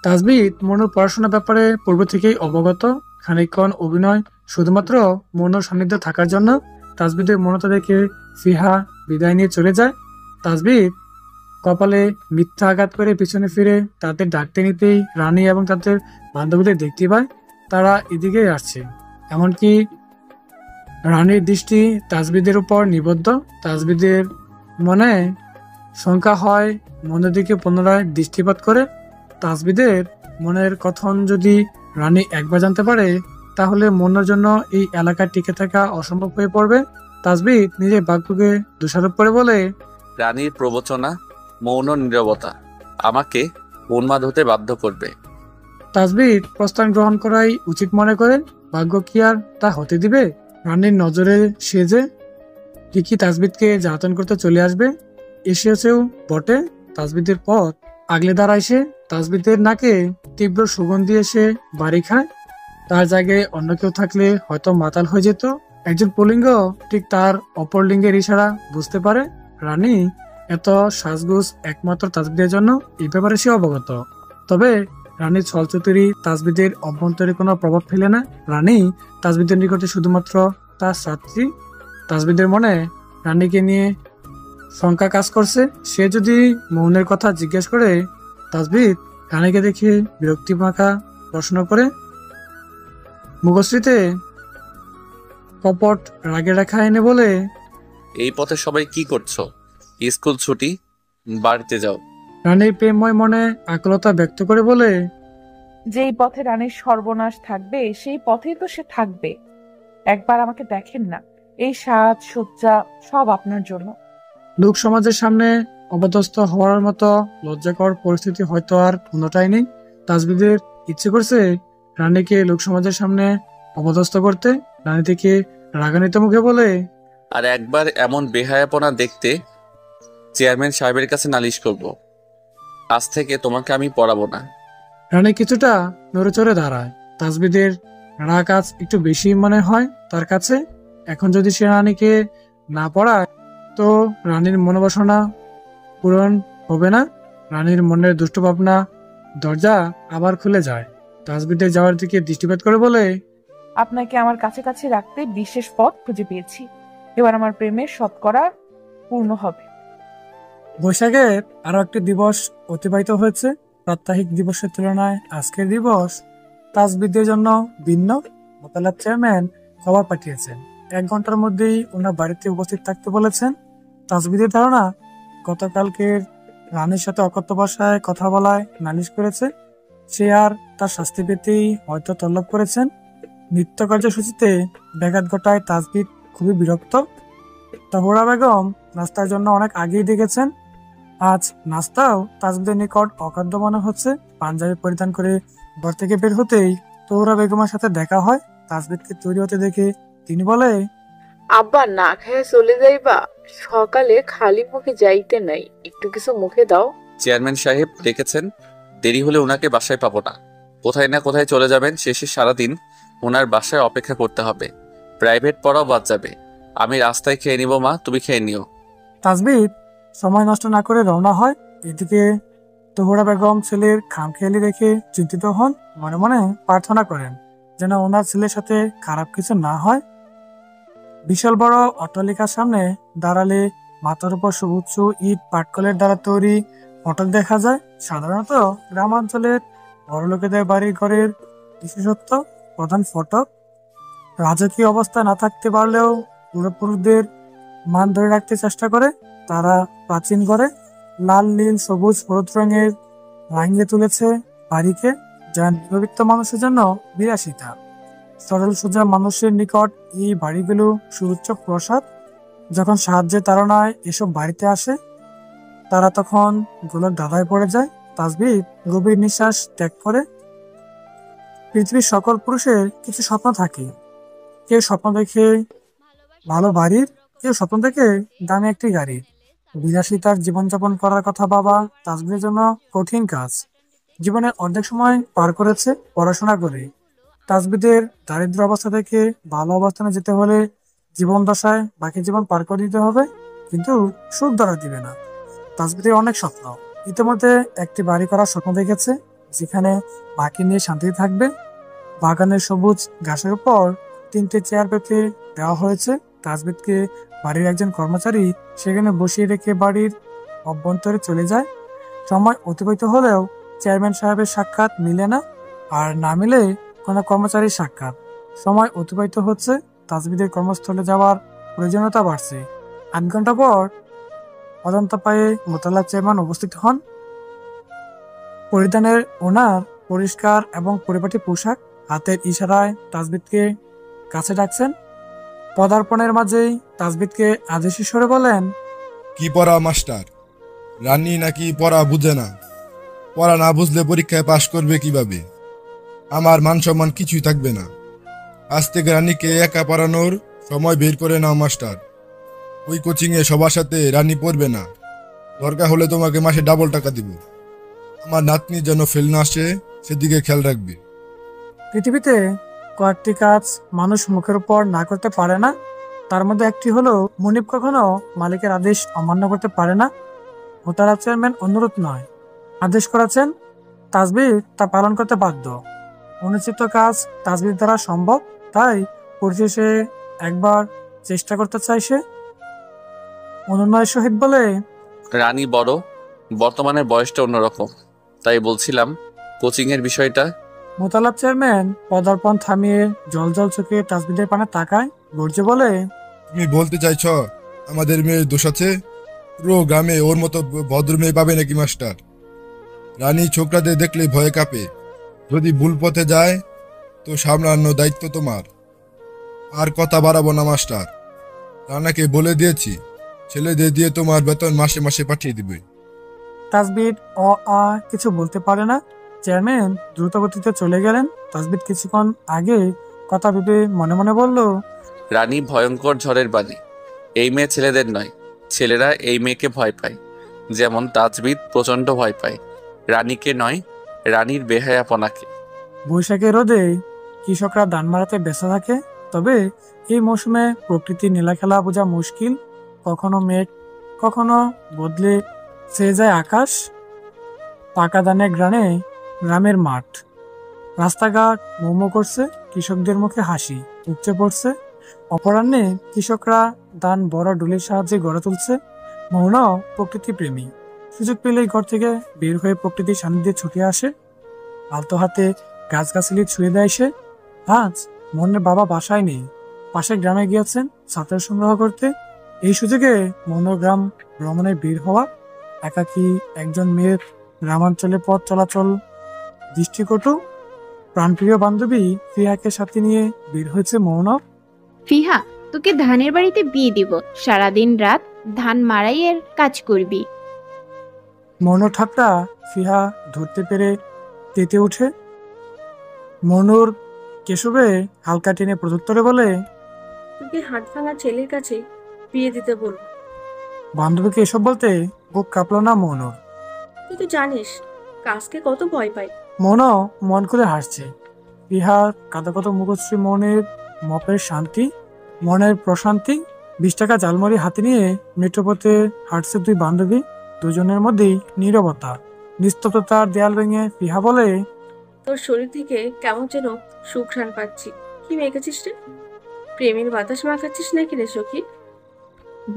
S3: তাসবিদ মনুর পড়াশোনার ব্যাপারে পূর্ব থেকেই অবগত। খানিকক্ষণ অভিনয় শুধুমাত্র মনুর সান্নিধ্যে থাকার জন্য। তাসবিদের মনতা দেখে ফিহা বিদায় নিয়ে চলে যায়। তাসবিদ কপালে মিথ্যা আঘাত করে পিছনে ফিরে তাদের ডাকতে নিতেই রানী এবং তাদের বান্ধবীদের দেখতে পায় তারা এদিকেই আসছে। এমনকি রানীর দৃষ্টি তাসবিদের উপর নিবদ্ধ। তাসবিদের মনে শঙ্কা হয়, মনের দিকে পুনরায় দৃষ্টিপাত করে। তাসবিদের মনের কথন যদি রানী একবার জানতে পারে, তাহলে মনের জন্য এই এলাকায় টিকে থাকা অসম্ভব হয়ে পড়বে। তাসবিদ নিজের বাক্যকে দোষারোপ করে বলে,
S4: রানীর প্রবচনা, মৌন নীরবতা আমাকে উন্মাদ হতে বাধ্য করবে।
S3: তাসবিদ প্রস্থান গ্রহণ করাই উচিত মনে করে। ভাগ্য কি আর তা হতে দিবে? রানীর নজরে সে যে ঠিকই তাসবিদকে জ্বালাতন করতে চলে আসবে, এসেছেও বটে। তাসবিদের পথ আগলে দাঁড়ায় সে। তাসবিদের নাকে তীব্র সুগন্ধি এসে বাড়ি খায়। তার জায়গায় অন্য কেউ থাকলে হয়তো মাতাল হয়ে যেত। একজন পুলিঙ্গ ঠিক তার অপর লিঙ্গের ইশারা বুঝতে পারে। রানী এত সাজগুজ একমাত্র তাসবিদের জন্য, এই ব্যাপারে সে অবগত। তবে রানীর ছলচতুরি তাসবিদের অভ্যন্তরে কোনো প্রভাব ফেলে না। রানী তাসবিদের নিকটে শুধুমাত্র তার ছাত্রী। তাসবিদের মনে রানীকে নিয়ে শঙ্কা কাজ করছে। সে যদি মৌনের কথা জিজ্ঞেস করে, তাসবিদ রানীকে দেখে বিরক্তি মাখা প্রশ্ন করে মুখশ্রীতে কপট রাগে রাখা এনে বলে,
S4: এই পথে সবাই কি করছো? স্কুল ছুটি, বাড়িতে যাও।
S3: রানীর প্রেমময় মনে আকুলতা ব্যক্ত করে বলে,
S2: যেই পথে রানীর সর্বনাশ থাকবে সেই পথেই তো সে থাকবে। একবার আমাকে দেখেন না, এই সাজ সজ্জা সব আপনার জন্য।
S3: লোক সমাজের সামনে অপদস্থ হওয়ার মতো লজ্জাকর পরিস্থিতি হয়তো আর কোনোটাই নেই। তাসবিদের ইচ্ছে করছে রানীকে লোক সমাজের সামনে অপদস্থ করতে। রানী থেকে রাগান্বিত মুখে বলে,
S4: আর একবার এমন বেহায়াপনা দেখতে চেয়ারম্যান সাহেবের কাছে নালিশ করব। আজ থেকে তোমাকে আমি পড়াবো না।
S3: রানী কিছুটা নড়েচড়ে দাঁড়ায়। তাসবিদের রাগ আজ একটু বেশি মনে হয় তার কাছে। এখন যদি সে রানীকে না পড়ায়, তো রানীর মনোবাসনা পূরণ হবে না। রানীর মনের দুষ্ট ভাবনা দরজা আবার খুলে যায়। তাসবিদের যাওয়ার দিকে দৃষ্টিপাত করে বলে,
S2: আপনাকে আমার কাছাকাছি রাখতে বিশেষ পথ খুঁজে পেয়েছি। এবার আমার প্রেমের শতকরা পূর্ণ হবে।
S3: বৈশাখের আরো একটি দিবস অতিবাহিত হয়েছে। প্রাত্যহিক দিবসের তুলনায় আজকের দিবস তাসবিদের জন্য ভিন্ন। মোতালাব চেয়ারম্যান খবর পাঠিয়েছেন, 1 ঘন্টার মধ্যেই ওনার বাড়িতে উপস্থিত থাকতে বলেছেন। তাসবিদের ধারণা গতকালকের রানীর সাথে অকথ্য ভাষায় কথা বলায় নালিশ করেছে। সে আর তার শাস্তি পেতেই হয়তো তলব করেছেন। নিত্য কার্যসূচিতে ব্যাঘাত ঘটায় তাসবিদ খুবই বিরক্ত। তহুরা বেগম নাস্তার জন্য অনেক আগেই ডেকেছেন। আজ নাস্তাও তাসবিদের নিকট অখাদ্য মনে হচ্ছে। পাঞ্জাবি পরিধান করে ঘর থেকে বের হতেই তহুরা বেগমের সাথে দেখা হয়। তাসবিদকে তৈরি হতে দেখে তিনি বলে,
S8: আব্বা, না খেয়ে চলে যাইবা? সকালে খালি মুখে যাইতে নাই, একটু কিছু মুখে দাও।
S4: চেয়ারম্যান সাহেব ডেকেছেন, দেরি হলে ওনাকে বাসায় পাবো না। কোথায় না কোথায় চলে যাবেন, শেষে সারাদিন ওনার বাসায় অপেক্ষা করতে হবে। প্রাইভেট পড়াও বাদ যাবে। আমি রাস্তায় খেয়ে নিব মা, তুমি খেয়ে নিও।
S3: তাসবিদ সময় নষ্ট না করে রওনা হয়। এদিকে তহুরা বেগম ছেলের খামখেয়ালি দেখে চিন্তিত হন, মনে মনে প্রার্থনা করেন যেন ওনার ছেলের সাথে খারাপ কিছু না হয়। বিশাল বড় অট্টালিকার সামনে দাঁড়ালে মাথার উপর সবুজ ইট পাটকলের দ্বারা তৈরি ফটক দেখা যায়। সাধারণত গ্রামাঞ্চলের বড় লোকেদের বাড়ি ঘরের বিশেষত্ব প্রধান ফটক। রাজকীয় অবস্থা না থাকতে পারলেও পূর্বপুরুষদের মান ধরে রাখতে চেষ্টা করে। তারা প্রাচীন ঘরে লাল নীল সবুজ হলুদ রঙের রাঙিয়ে তুলেছে বাড়িকে, যা নিম্নবিত্ত মানুষের জন্য বিলাসিতা। সরল সোজা মানুষের নিকট এই বাড়িগুলো সুউচ্চ প্রসাদ। যখন সাহায্যের তাড়নায় এসব বাড়িতে আসে তারা তখন গোলক দাদায় পড়ে যায়। তাসবিহ গভীর নিঃশ্বাস ত্যাগ করে। পৃথিবীর সকল পুরুষের কিছু স্বপ্ন থাকে। কেউ স্বপ্ন দেখে ভালো বাড়ির, কেউ স্বপ্ন দেখে দামি একটি গাড়ির। বিলাসিতার জীবনযাপন করার কথা ভাবা তাসবিহের জন্য কঠিন কাজ। জীবনের অর্ধেক সময় পার করেছে পড়াশোনা করে। তাসবিহের দারিদ্র অবস্থা থেকে ভালো অবস্থানে যেতে হলে জীবন দশায় বাকি জীবন পার করে দিতে হবে, কিন্তু সুখ ধরা দিবে না। তাসবিহের অনেক স্বপ্ন। ইতিমধ্যে একটি বাড়ি করার স্বপ্ন দেখেছে, যেখানে বাকি নিয়ে শান্তিতে থাকবে। বাগানের সবুজ ঘাসের উপর 3টে চেয়ার পেতে দেওয়া হয়েছে। তাসবিহকে বাড়ির একজন কর্মচারী সেখানে বসিয়ে রেখে বাড়ির অভ্যন্তরে চলে যায়। সময় অতিবাহিত হলেও চেয়ারম্যান সাহেবের সাক্ষাৎ মিলে না, আর না মিলে কোনো কর্মচারীর সাক্ষাৎ। সময় অতিবাহিত হচ্ছে, তাসবিহের কর্মস্থলে যাওয়ার প্রয়োজনীয়তা বাড়ছে। 8 ঘন্টা পর অজন্তা পায়ে মোতালা চেয়ারম্যান উপস্থিত হন। পরিধানের ওনার পরিষ্কার এবং পরিপাটি পোশাক, হাতের ইশারায় তাসবিহকে কাছে ডাকছেন। পদার্পণের মাঝেই তাসবিহকে আদেশী স্বরে বলেন,
S14: কি পড়া মাস্টার? রানী নাকি পড়া বুঝে না? পড়া না বুঝলে পরীক্ষায় পাশ করবে কিভাবে? আমার মান সম্মান কিছুই থাকবে না। আজ থেকে রানীকে একা পড়ানোর সময় বের করে নাও মাস্টার। ওই কোচিংয়ে সবার সাথে রানী পড়বে না। দরকার হলে তোমাকে মাসে ডাবল টাকা দিব। আমার নাতনি যেন ফেল না আসে সেদিকে খেয়াল রাখবে।
S3: পৃথিবীতে কয়েকটি কাজ মানুষ মুখের উপর না করতে পারে না, তার মধ্যে একটি হলো মুনিব কখনো মালিকের আদেশ অমান্য করতে পারে না। মোতালা চেয়ারম্যান অনুরোধ নয়, আদেশ করেছেন, তাসবিহ তা পালন করতে বাধ্য। অনুচিত কাজ তাসবিহ দ্বারা সম্ভব, তাই পরিশেষে একবার চেষ্টা করতে চাই সে। অনুনয়ের সহিত বলে,
S4: রানী বড়, বর্তমানে বয়সটা অন্যরকম, তাই বলছিলাম কোচিং এর বিষয়টা।
S3: মোতালাব চেয়ারম্যান পদার্পণ থামিয়ে জল জল চোখে তাসবিহের পানে তাকায়, গর্জে বলে,
S14: তুমি বলতে চাইছ আমাদের মেয়ের দোষ আছে? পুরো গ্রামে ওর মতো ভদ্র মেয়ে পাবে নাকি মাস্টার? রানী ছোকরাদের দেখলে ভয়ে কাঁপে। যদি ভুল পথে যায় তো সামলানোর দায়িত্ব তোমার। আর কথা বাড়াবো না মাস্টার। রানাকে বলে দিয়েছি ছেলেদের দিয়ে তোমার বেতন মাসে মাসে পাঠিয়ে দিবে।
S3: তাসবিহ কিছু বলতে পারে না। চেয়ারম্যান দ্রুত গতিতে চলে গেলেন। তাসবিহ কিছুক্ষণ আগে কথা ভেবে মনে মনে বলল,
S4: রানী ভয়ঙ্কর ঝড়ের বাণী। এই মেয়ে ছেলেদের নয়, ছেলেরা এই মেয়েকে ভয় পায়। যেমন তাসবিহ প্রচন্ড ভয় পায় রানীকে নয়, রানীর বেহায়াপনাকে।
S3: বৈশাখের রোদে কৃষকরা ধান মারাতে ব্যস্ত থাকে, তবে এই মৌসুমে প্রকৃতির নীলাখেলা বোঝা মুশকিল। কখনো মেঘ, কখনো বদলে ছেয়ে যায় আকাশ। পাকা ধানের গ্রানে গ্রামের মাঠ, রাস্তাঘাট মোমো করছে, কৃষকদের মুখে হাসি উপচে পড়ছে। অপরাহ্নে কৃষকরা ধান বড় ডুলির সাহায্যে গড়ে তুলছে। মৌন প্রকৃতি প্রেমী, সুযোগ পেলেই ঘর থেকে বের হয়ে প্রকৃতির সান্নিধ্যে ছুটে আসে। আলতো হাতে গাছগাছালি ছুঁয়ে দেয় সে। আজ মনের বাবা বাসায় নেই, পাশের গ্রামে গিয়েছেন ছাত্র সংগ্রহ করতে। এই সুযোগে মৌন গ্রাম ভ্রমণে বের হওয়া। একাকী একজন মেয়ের গ্রামাঞ্চলে পথ চলাচল দৃষ্টিকটু। প্রাণপ্রিয় বান্ধবী ফিহাকে সাথে নিয়ে বের হয়েছে মৌন।
S11: ফিহা, তোকে ধানের বাড়িতে বিয়ে দিব, সারাদিন রাত ধান মারাইয়ের কাজ করবি।
S3: মৌন ঠাট্টা ফিহা ধরতে পেরে তেতে ওঠে। মনুর কেশবে হালকা টেনে প্রত্যুত্তরে বলে,
S15: তোকে হাত ভাঙা ছেলের কাছে বিয়ে দিতে বলবো।
S3: বান্ধবীকে এসব বলতে বুক কাঁপল না মনুর।
S15: তুই তো জানিস কাজকে কত ভয় পাই।
S3: মন মন করে হাসছে। ইহার কাদা কত মুখশ্রী মনের মপের শান্তি, মনের প্রশান্তি। 20 টাকা জালমুড়ি হাতে নিয়ে মেট্রোপথে হাঁটছে দুই বান্ধবী। দুজনের মধ্যেই নীরবতা, নিস্তব্ধতার দেয়াল ভেঙে ফিহা বলে,
S15: তোর শরীর থেকে কেমন যেন সুঘ্রাণ পাচ্ছি। কি মেখেছিস রে? প্রেমের বাতাস মাখাচ্ছিস নাকি রে সখী?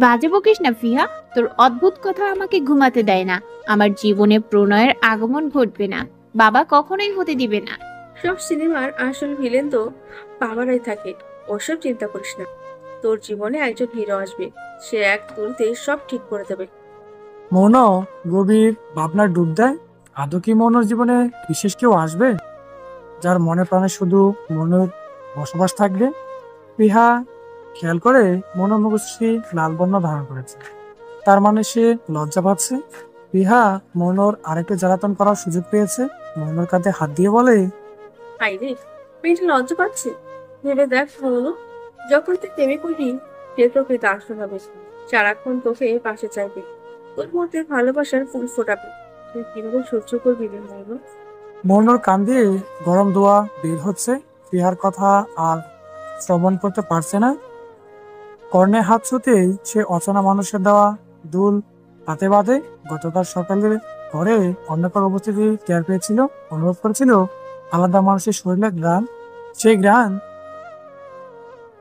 S11: বাজে বকিস না ফিহা, তোর অদ্ভুত কথা আমাকে ঘুমাতে দেয় না। আমার জীবনে প্রণয়ের আগমন ঘটবে না, বাবা কখনোই হতে দিবে না।
S15: সব সিনেমার আসল ভিলেন তো বাবারাই থাকে, ওসব চিন্তা করিস না। তোর জীবনে একজন হিরো আসবে, সে এক তুলতে সব ঠিক করে দেবে।
S3: মৌন গভীর ভাবনার ডুব দেয়। আদৌ কি মৌনর জীবনে বিশেষ কেউ আসবে, যার মনে প্রাণে শুধু মনের বসবাস থাকবে? প্রিহা খেয়াল করে মৌনর মুখশ্রী লাল বর্ণ ধারণ করেছে। তার মানে সে লজ্জা পাচ্ছে। প্রিহা মৌনর আরেকটু জ্বালাতন করার সুযোগ পেয়েছে। মৌনর কাঁধে হাত দিয়ে বলে,
S15: হাই রে, মেয়েটা লজ্জা পাচ্ছে। ভেবে দেখ মৌন, যখন তুই প্রেমে করবি সে তোকে দাস হবে, সারাক্ষণ তোকে পাশে চাইবে, তোর মধ্যে ভালোবাসার ফুল ফোটাবে। তুই কিভাবে সহ্য করবি রে মৌন?
S3: মৌনর কান দিয়ে গরম দোয়া বের হচ্ছে। প্রিহার কথা আর শ্রবণ করতে পারছে না। কর্ণে হাত ছুতেই সে অচেনা মানুষের দেওয়া দুল হাতে বাঁধে। গতকাল সকালে ঘরে অন্য কারো উপস্থিতি টের পেয়েছিল, অনুভব করেছিল আলাদা মানুষের শরীরে গ্রান। সেই গ্রান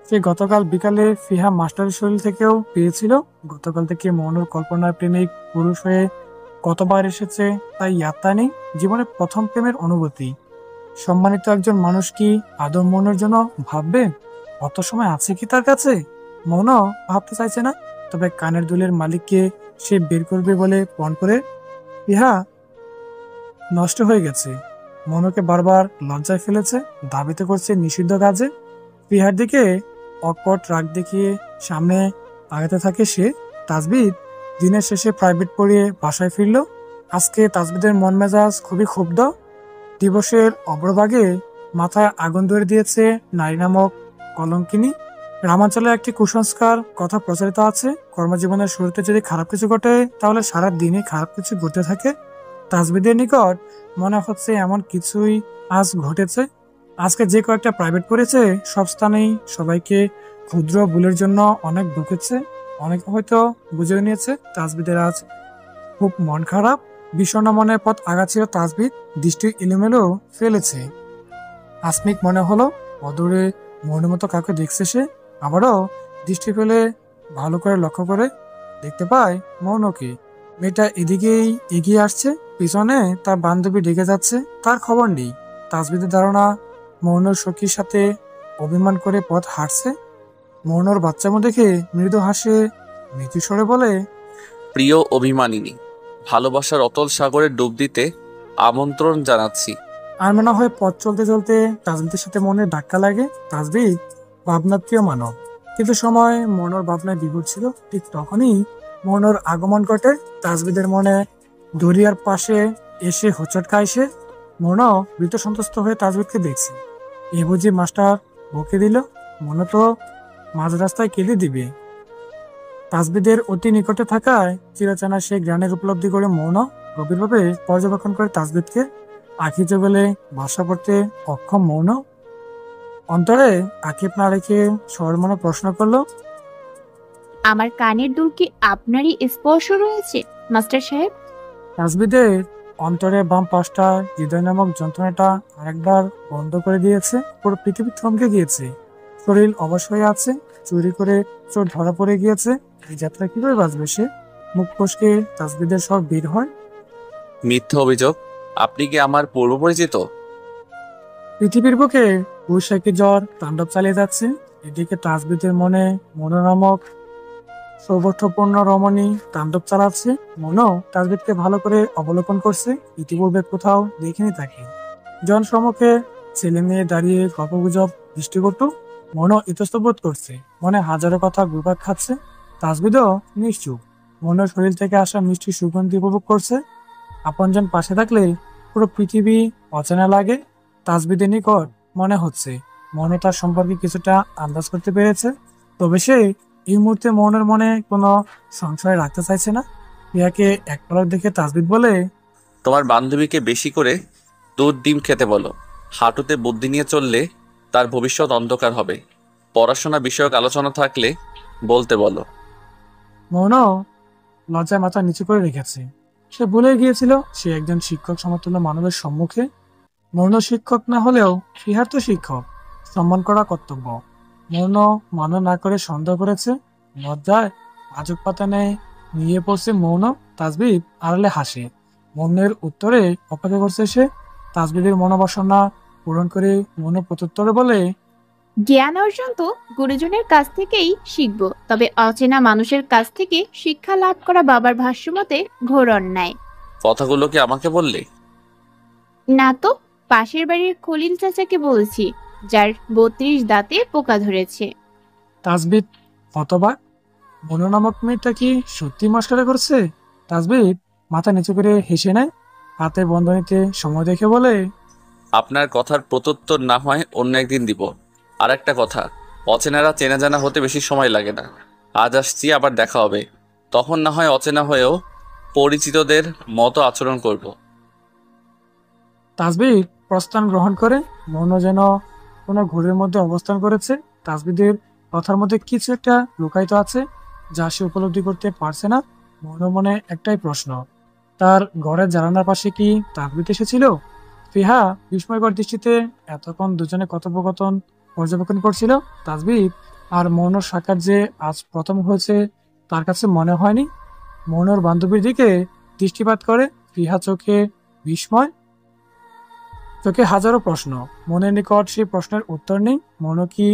S3: সে গতকাল বিকালে ফিহা মাস্টারের শরীর থেকেও পেয়েছিল। গতকাল থেকে মৌনর কল্পনার প্রেমিক পুরুষ হয়ে কতবার এসেছে তাই ইয়াত্তা নেই। জীবনে প্রথম প্রেমের অনুভূতি। সম্মানিত একজন মানুষ কি আদৌ মৌনের জন্য ভাববে? অত সময় আছে কি তার কাছে? মৌন ভাবতে চাইছে না, তবে কানের দুলের মালিককে সে বের করবে বলে পণ করে। ইহা নষ্ট হয়ে গেছে। মৌনকে বারবার লজ্জায় ফেলেছে, দাবিতে করছে নিষিদ্ধ কাজে। পিহার দিকে অকপট রাগ দেখিয়ে সামনে আগাতে থাকে সে। তাজবিদ দিনের শেষে প্রাইভেট পড়িয়ে বাসায় ফিরল। আজকে তাজবিদের মন মেজাজ খুবই ক্ষুব্ধ। দিবসের অগ্রভাগে মাথায় আগুন ধরে দিয়েছে নারী নামক কলঙ্কিনী। গ্রামাঞ্চলে একটি কুসংস্কার কথা প্রচারিত আছে, কর্মজীবনের শুরুতে যদি খারাপ কিছু ঘটে তাহলে সারা দিনই খারাপ কিছু ঘটতে থাকে। তাজবিদের নিকট মনে হচ্ছে এমন কিছুই আজ ঘটেছে। আজকে যে কয়েকটা প্রাইভেট পড়েছে সব স্থানেই সবাইকে ক্ষুদ্র ভুলের জন্য অনেক বকেছে, অনেকে হয়তো বুঝে নিয়েছে তাজবিদের আজ খুব মন খারাপ। বিষণ্ণ মনের পথ আগাচ্ছিল তাজবিদ, দৃষ্টি এলোমেলো ফেলেছে। আসমিক মনে হলো অদূরে মনের মতো কাউকে দেখছে সে। আবারও দৃষ্টি ফেলে ভালো করে লক্ষ্য করে দেখতে পায় মৌনকে। মেয়েটা এদিকেই এগিয়ে আসছে, পিছনে তার বান্ধবী ডেকে যাচ্ছে, তার খবর নেই। তাজবিদের ধারণা মৌনর সখীর সাথে অভিমান করে পথ হাঁটছে। মৌনর বাচ্চামো দেখে মৃদু হাসে, মৃদু স্বরে বলে,
S4: প্রিয় অভিমানিনী, ভালোবাসার অতল সাগরে ডুব দিতে আমন্ত্রণ জানাচ্ছি।
S3: আর মনে হয় পথ চলতে চলতে তাজবিদের সাথে মনের ধাক্কা লাগে। তাজবিদ ভাবনাপ্রিয় মানব, কিন্তু সময় মনোর ভাবনায় বিভোর ছিল। ঠিক তখনই মনোর আগমন ঘটে। তাজবিদের মনে দরিয়ার পাশে এসে হোঁচট খায় সে। মনো ভীত সন্তুষ্ট হয়ে তাজবিদকে দেখছে। এ বুঝি মাস্টার বকে দিল? মনে তো মাঝ রাস্তায় কেঁদে দিবে। তাজবিদের অতি নিকটে থাকায় চিরচেনা সে জ্ঞানের উপলব্ধি করে মৌন গভীরভাবে পর্যবেক্ষণ করে তাজবিদকে। আঁখি জগলে ভাষা পড়তে অক্ষম মৌন অন্তরে আঁকিপ না রেখে সর মনে প্রশ্ন করলো,
S11: আমার কানের দুল কি আপনারই স্পর্শ রয়েছে মাস্টার সাহেব?
S3: তাজবিদের অন্তরে বাম পাশটা হৃদয় নামক যন্ত্রণাটা আরেকবার বন্ধ করে দিয়েছে। পুরো পৃথিবী থমকে গিয়েছে। শরীর অবশ হয়ে আছে, চুরি করে চোর ধরা পড়ে গিয়েছে। এই যাত্রা কিভাবে বাঁচবে সে? মুখ ফসকে তাজবিদের সব বের হয়।
S4: মিথ্যা অভিযোগ, আপনি কি আমার পূর্ব পরিচিত?
S3: পৃথিবীর বুকে বৈশাখী জ্বর তাণ্ডব চালিয়ে যাচ্ছে। এদিকে তাজবিদের মনে মনোনামক সৌবর্ঠপূর্ণ রমণী তাণ্ডব চালাচ্ছে। মনো তাজবিদকে ভালো করে অবলোকন করছে, ইতিপূর্বে কোথাও দেখিনি তাকে। জনসমক্ষে ছেলে মেয়ে দাঁড়িয়ে গল্পগুজব দৃষ্টিকটু। মনো ইতস্তবোধ করছে, মনে হাজারো কথা ঘুরপাক খাচ্ছে। তাজবিদও নিশ্চুপ, মনের শরীর থেকে আসা মিষ্টি সুগন্ধি উপভোগ করছে। আপনজন পাশে থাকলে পুরো পৃথিবী অচেনা লাগে। তাজবিদের নিকট মনে হচ্ছে মনে তার সম্পর্কে কিছুটা আন্দাজ করতে পেরেছে, তবে সে এই মুহূর্তে মনের মনে কোনো সংশয় রাখতে চাইছে না। প্রিয়াকে এক পলক দেখে তাজবিদ বলে,
S4: তোমার বান্ধবীকে বেশি করে দুধ ডিম খেতে বলো। হাঁটুতে বুদ্ধি নিয়ে চললে তার ভবিষ্যৎ অন্ধকার হবে। পড়াশোনা বিষয়ক আলোচনা থাকলে বলতে বলো।
S3: মৌন লজ্জায় মাথা নিচু করে রেখেছে। সে ভুলে গিয়েছিল সে একজন শিক্ষক সমতুল্য মানবের সম্মুখে। মৌন শিক্ষক না হলেও ফিহার তো শিক্ষক, সম্মান করা কর্তব্য। মৌন মান্য না করে সন্দেহ করেছে, লজ্জায় আজব পাতা নেয় নিয়ে পড়ছে মৌন। তাসবিদ আড়ালে হাসে। মৌনের উত্তরে অপেক্ষা করছে সে। তাসবিদের মনোবাসনা পূরণ করে মৌন প্রত্যুত্তরে বলে,
S11: জ্ঞান অর্জন তো গুরুজনের কাছ থেকেই শিখব, তবে অচেনা মানুষের কাছ থেকে শিক্ষা লাভ করা বাবার ভাষ্যমতে ঘোর অন্যায়।
S4: কথাগুলো কি আমাকে বললে?
S11: না তো, পাশের বাড়ির খলিল চাচাকে বলছি, যার 32 দাঁতে পোকা ধরেছে।
S3: তাসবিদ হতবাক। মনু নামক মেয়েটা কি সত্যি মস্করা করছে? তাসবিদ মাথা নিচু করে হেসে নেয়, হাতে বন্ধনীতে সময় দেখে বলে,
S4: আপনার কথার প্রত্যুত্তর না হয় অন্য একদিন দিব। আর একটা কথা, অচেনারা চেনা জানা হতে বেশি সময় লাগে না। আজ আসছি, আবার দেখা হবে, তখন না হয় অচেনা হয়েও পরিচিতদের মতো আচরণ করব।
S3: তাসবিদ প্রস্থান গ্রহণ করে। মৌন যেন কোনো ঘোরের মধ্যে অবস্থান করেছে। তাসবিদের কথার মধ্যে কিছু একটা লুকায়িত আছে, যা সে উপলব্ধি করতে পারছে না। মৌন মনে একটাই প্রশ্ন, তার ঘরের জানালার পাশে কি তাসবিদ এসেছিল? ফিহা বিস্ময়কর দৃষ্টিতে এতক্ষণ দুজনে কথোপকথন পর্যবেক্ষণ করছিল। তাসবিদ আর মৌনর সাক্ষাৎ যে আজ প্রথম হয়েছে তার কাছে মনে হয়নি। মৌনর বান্ধবীর দিকে দৃষ্টিপাত করে ফিহা, চোখে বিস্ময়, চোখে হাজারো প্রশ্ন। মনের নিকট সেই প্রশ্নের উত্তর নেই। মৌন কি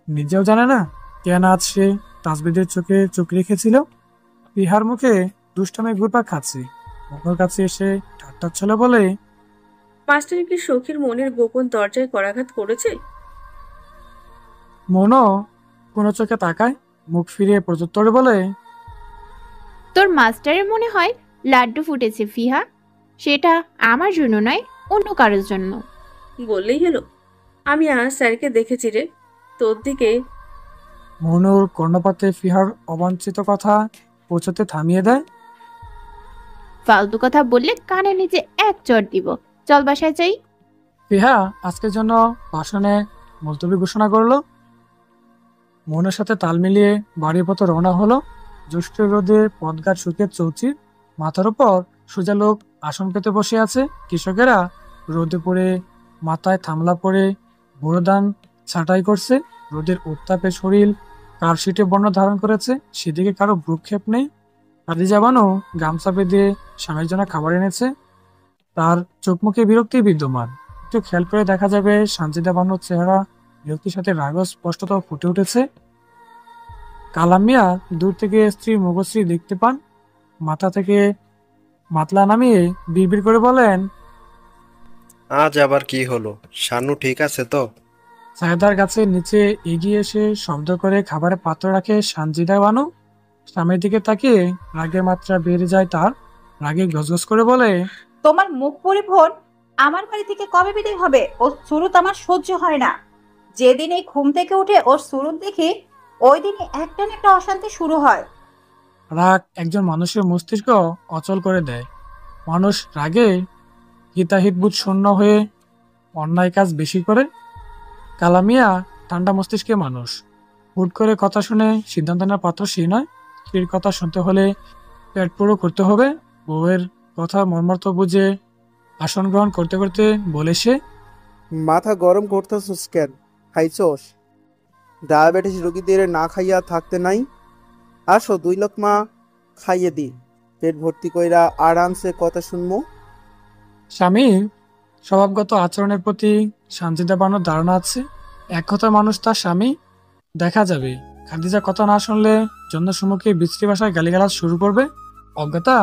S3: নিজেও জানে না কেন আজ সে তাসবিদের চোখে চোখ রেখেছিল? ফিহার মুখে দুষ্টামে ঘুরপাক খাচ্ছে। মৌনর কাছে এসে ঠাট্টা ছলে বলে,
S15: মাস্টার কি সখীর মনের গোপন দরজায় করাঘাত করেছে?
S3: মৌন কোনো চোখে তাকায়, মুখ ফিরিয়ে প্রত্যুত্তরে বলে,
S11: তোর মাস্টারের মনে হয় লাড্ডু ফুটেছে ফিহা, সেটা আমার জন্য নয়, অন্য কারোর জন্য।
S15: বললেই হলো, আমি আজ স্যারকে দেখেছি রে, তোর দিকে।
S3: মৌনর কর্ণপাতে ফিহার অবাঞ্ছিত কথা পৌঁছতে থামিয়ে দেয়।
S11: ফালতু কথা বললে কানে নিচে এক চড় দিব। চল বাসায় যাই।
S3: ফিহা আজকের জন্য ভাষণে মুলতবি ঘোষণা করলো। মৌনের সাথে তাল মিলিয়ে বাড়ির পথে রওনা হলো। জ্যৈষ্ঠ রোদে পথঘাট শুকিয়ে চৌচির। মাথার উপর সোজা লোক আসন পেতে বসে আছে। কৃষকেরা রোদে পড়ে মাথায় থামলা পরে বোরো ধান ছাঁটাই করছে। রোদের উত্তাপে শরীর কার্শিটে বর্ণ ধারণ করেছে, সেদিকে কারো ভ্রুক্ষেপ নেই। খাদিজা বানু গামছা বেঁধে স্বামীর জন্য খাবার এনেছে। তার চোখ মুখে বিরক্তি বিদ্যমান। একটু খেয়াল করে দেখা যাবে সানজিদা বানুর চেহারা বিরক্তির সাথে রাগও স্পষ্টত ফুটে উঠেছে। কালাম মিয়া দূর থেকে স্ত্রীর মুখশ্রী দেখতে পান। মাথা থেকে মাতলা নামিয়ে বিড়বিড় করে বলেন,
S16: আজ আবার কি হলো? শানু ঠিক আছে তো?
S3: সায়দার গাছের নিচে এগিয়ে এসে শব্দ করে খাবারের পাত্র রাখে সানজিদা বানু। স্বামীর দিকে তাকিয়ে রাগের মাত্রা বেড়ে যায় তার। রাগে গজগজ করে বলে,
S12: তোমার মুখ পরিভর আমার বাড়ি থেকে কবে বিদায় হবে? ওর সুরুত আমার সহ্য হয় না। যেদিন এই ঘুম থেকে উঠে ওর সুরুত দেখি, ওই দিনই একটা না একটা অশান্তি শুরু হয়।
S3: রাগ একজন মানুষের মস্তিষ্ক অচল করে দেয়। মানুষ রাগে হিতাহিতবোধ শূন্য হয়ে অন্যায় কাজ বেশি করে। কালামিয়া ঠান্ডা মস্তিষ্কের মানুষ। হুট করে কথা শুনে সিদ্ধান্ত নেওয়ার পাত্র সে নয়। স্ত্রীর কথা শুনতে হলে পেট পুরো করতে হবে। বউয়ের কথা মর্মার্থ বুঝে আসন গ্রহণ করতে করতে বলে সে,
S6: মাথা গরম করতেছস কেন? খাইছস? ডায়াবেটিস রোগীদের না খাইয়া থাকতে নাই। আসো 2 লোকমা খাইয়ে দি, পেট ভর্তি কইরা আরামসে কথা শুনমু।
S3: স্বামী স্বভাবগত আচরণের প্রতি সানজিদা বানুর ধারণা আছে। এক কথা মানুষ তার স্বামী। দেখা যাবে খাদিজা কথা না শুনলে জনসম্মুখে বিশ্রী ভাষায় গালিগালাজ শুরু করবে। অজ্ঞতা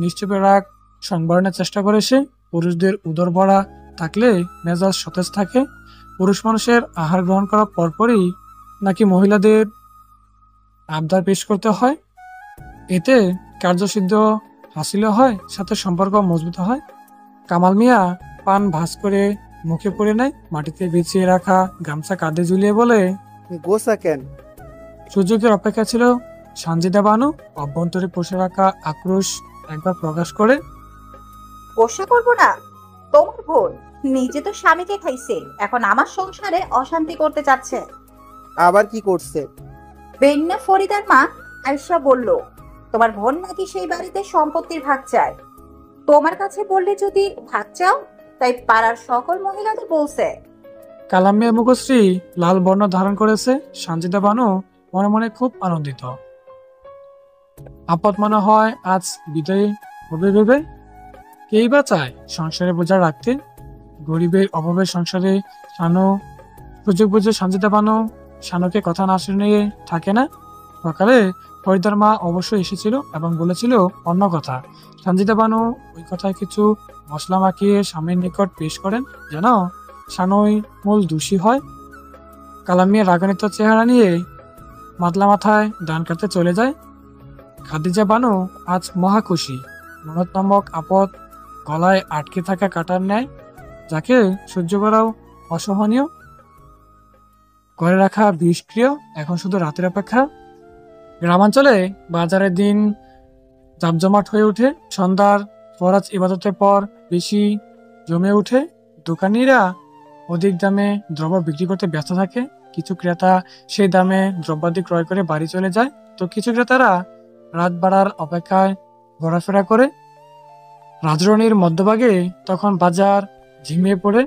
S3: নিশ্চুপে রাগ সংবরণের চেষ্টা করে সে। পুরুষদের উদর ভরা থাকলে মেজাজ সতেজ থাকে। পুরুষ মানুষের আহার গ্রহণ করার পরপরই নাকি মহিলাদের আবদার পেশ করতে হয়। এতে কার্যসিদ্ধ হাসিল হয়, সাথে সম্পর্ক মজবুত হয়। কামাল মিয়া পান ভাঁজ করে মুখে পড়ে নেয়। মাটিতে বিছিয়ে রাখা গামছা কাঁধে ঝুলিয়ে বলে,
S6: গোসা কেন?
S3: সুযোগের অপেক্ষা ছিল সানজিদা বানু অভ্যন্তরে পুষে রাখা আক্রোশ একবার প্রকাশ করে।
S12: গোসা করবো না? তোমার বোন নিজে তো স্বামীকে খাইছে, এখন আমার সংসারে অশান্তি করতে চাচ্ছে।
S6: আবার কি করছে?
S12: বেন্না ফরিদার মা আয়শা বলল, তোমার বোন নাকি সেই বাড়িতে সম্পত্তির ভাগ চায়। তোমার কাছে বললে যদি ভাগ চাও, তাই পাড়ার সকল মহিলাদের বলছে।
S3: কালাম মিয়া মুখশ্রী লাল বর্ণ ধারণ করেছে। সানজিদা বানু মনে মনে খুব আনন্দিত। আপদ মনে হয় আজ বিদায় হবে ভেবে। কেই বা চায় সংসারে বোঝা রাখতে। গরিবের অভাবের সংসারে শানু সুযোগ বুঝে সানজিদা বানু শানুকে কথা না শুনিয়ে থাকে না। সকালে ফরিদার মা অবশ্যই এসেছিল এবং বলেছিল অন্য কথা। সানজিদা বানু ওই কথায় কিছু মশলা মাখিয়ে স্বামীর নিকট পেশ করেন যেন শানুই মূল দোষী হয়। কালাম মিয়া রাগান্বিত চেহারা নিয়ে মাতলা মাথায় ডান কাটতে চলে যায়। খাদিজা বানু আজ মহা খুশি। ননদ নামক আপদ গলায় আটকে থাকা কাটার ন্যায়, যাকে সহ্য করাও অসহনীয়। ঘরে রাখা বিষক্রিয় এখন শুধু রাতের অপেক্ষা। গ্রামাঞ্চলে বাজারের দিন জামজমাট হয়ে ওঠে। সন্ধ্যার ফরজ ইবাদতের পর বেশি জমে ওঠে। দোকানিরা অধিক দামে দ্রব্য বিক্রি করতে ব্যস্ত থাকে। কিছু ক্রেতা সেই দামে দ্রব্যাদি ক্রয় করে বাড়ি চলে যায়, তো কিছু ক্রেতারা রাত বাড়ার অপেক্ষায় ঘোরাফেরা করে। রাজরানীর মধ্যভাগে তখন বাজার ঝিমিয়ে পড়ে,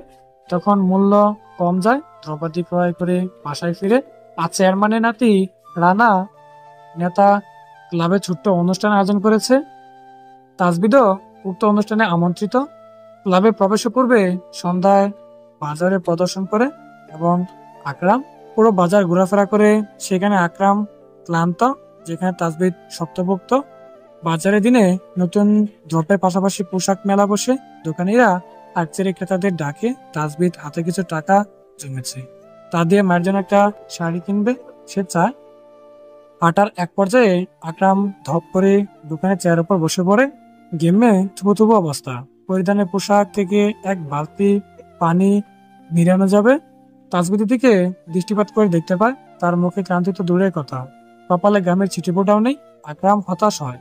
S3: তখন মূল্য কম যায়। দ্রব্যাদি ক্রয় করে বাসায় ফিরে। আর চেয়ারম্যানের নাতি রানা নেতা ক্লাবে ছোট্ট অনুষ্ঠান আয়োজন করেছে। তাজবিদও উক্ত অনুষ্ঠানে আমন্ত্রিত। ক্লাবে প্রবেশের পূর্বে সন্ধ্যায় বাজারে প্রদর্শন করে এবং আকরাম পুরো বাজার ঘোরাফেরা করে। সেখানে আকরাম ক্লান্ত, যেখানে তাজবিদ শক্তভুক্ত। বাজারে দিনে নতুন দ্রব্যের পাশাপাশি পোশাক মেলা বসে। দোকানিরা আকচেরি ক্রেতাদের ডাকে। তাজবিদ হাতে কিছু টাকা জমেছে, তা দিয়ে মায়ের জন্য একটা শাড়ি কিনবে সে চায়। হাঁটার এক পর্যায়ে আকরাম ধপ করে দোকানের চেয়ার উপর বসে পড়ে। গেমে থুবো অবস্থা। পরিধানের পোশাক থেকে এক বালতি পানি নিরানো যাবে। তাজবিদের দিকে দৃষ্টিপাত করে দেখতে পায় তার মুখে ক্লান্তি তো দূরের কথা, কপালে ঘামের ছিটিফোঁটাও নেই। আকরাম হতাশ হয়।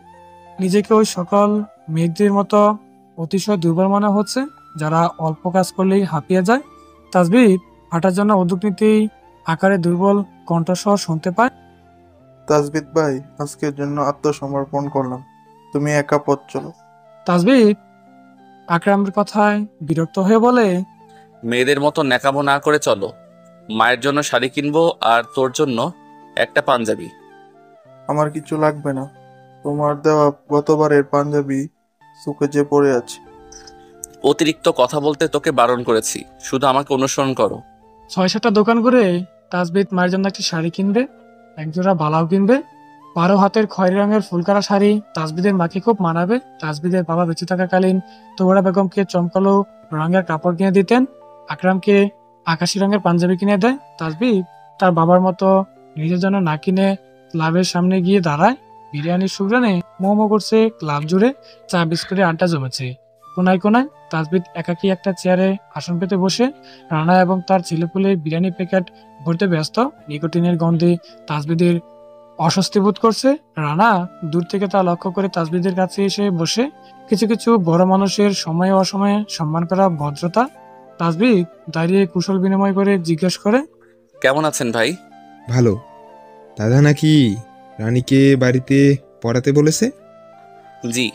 S3: নিজেকে ওই সকল মেয়েদের মতো অতিশয় দুর্বল মনে হচ্ছে যারা অল্প কাজ করলেই হাঁপিয়ে যায়। তাজবিদ হাঁটার জন্য উদ্যোগ নিতেই আকারে দুর্বল কণ্ঠস্বর শুনতে পায়।
S17: তাজবিদ ভাই, আজকের জন্য আত্মসমর্পণ করলাম, তুমি একা পথ চলো।
S3: তাজবিদ আকরামের কথায় বিরক্ত হয়ে বলে,
S4: মেয়েদের মতো ন্যাকামো না করে চলো। মায়ের জন্য শাড়ি কিনবো আর তোর জন্য একটা পাঞ্জাবি।
S17: আমার কিছু লাগবে না, তোমার দেওয়া গতবারের পাঞ্জাবি সুকেজে পড়ে আছে।
S4: অতিরিক্ত কথা বলতে তোকে বারণ করেছি, শুধু আমাকে অনুসরণ করো।
S3: ৬-৭টা দোকান করে তাজবিদ মায়ের জন্য একটি শাড়ি কিনবে, একজোড়া বালাও কিনবে। 12 হাতের খয়েরি রঙের ফুলকারা শাড়ি তাজবিদের মাকে খুব মানাবে। তাজবিদের বাবা বেঁচে থাকাকালীন তোবরা বেগমকে চমকালো রঙের কাপড় কিনে দিতেন। আকরামকে আকাশি রঙের পাঞ্জাবি কিনে দেয়। তাজবিদ তার বাবার মতো নিজের জন্য না কিনে ক্লাবের সামনে গিয়ে দাঁড়ায়। বিরিয়ানির সুগ্রানে মোমো করছে ক্লাব জুড়ে। চা বিস্কুটে আড্ডা জমেছে কোনায় কোনায়। তাজবিদ একাকী একটা চেয়ারে আসন পেতে বসে। রানা এবং তার ছেলেপুলে বিরিয়ানি প্যাকেট ভরতে ব্যস্ত। নিকোটিনের গন্ধে তাজবিদের অস্বস্তি বোধ করছে। রানা দূর থেকে তা লক্ষ্য করে তাজবিদের কাছে এসে বসে। কিছু কিছু বড় মানুষের সময়ে অসময়ে সম্মান করা ভদ্রতা। তাজবিদ দাঁড়িয়ে কুশল বিনিময় করে জিজ্ঞেস করে,
S4: কেমন আছেন ভাই?
S7: ভালো। দাদা নাকি রানীকে বাড়িতে পড়াতে বলেছে?
S4: জি।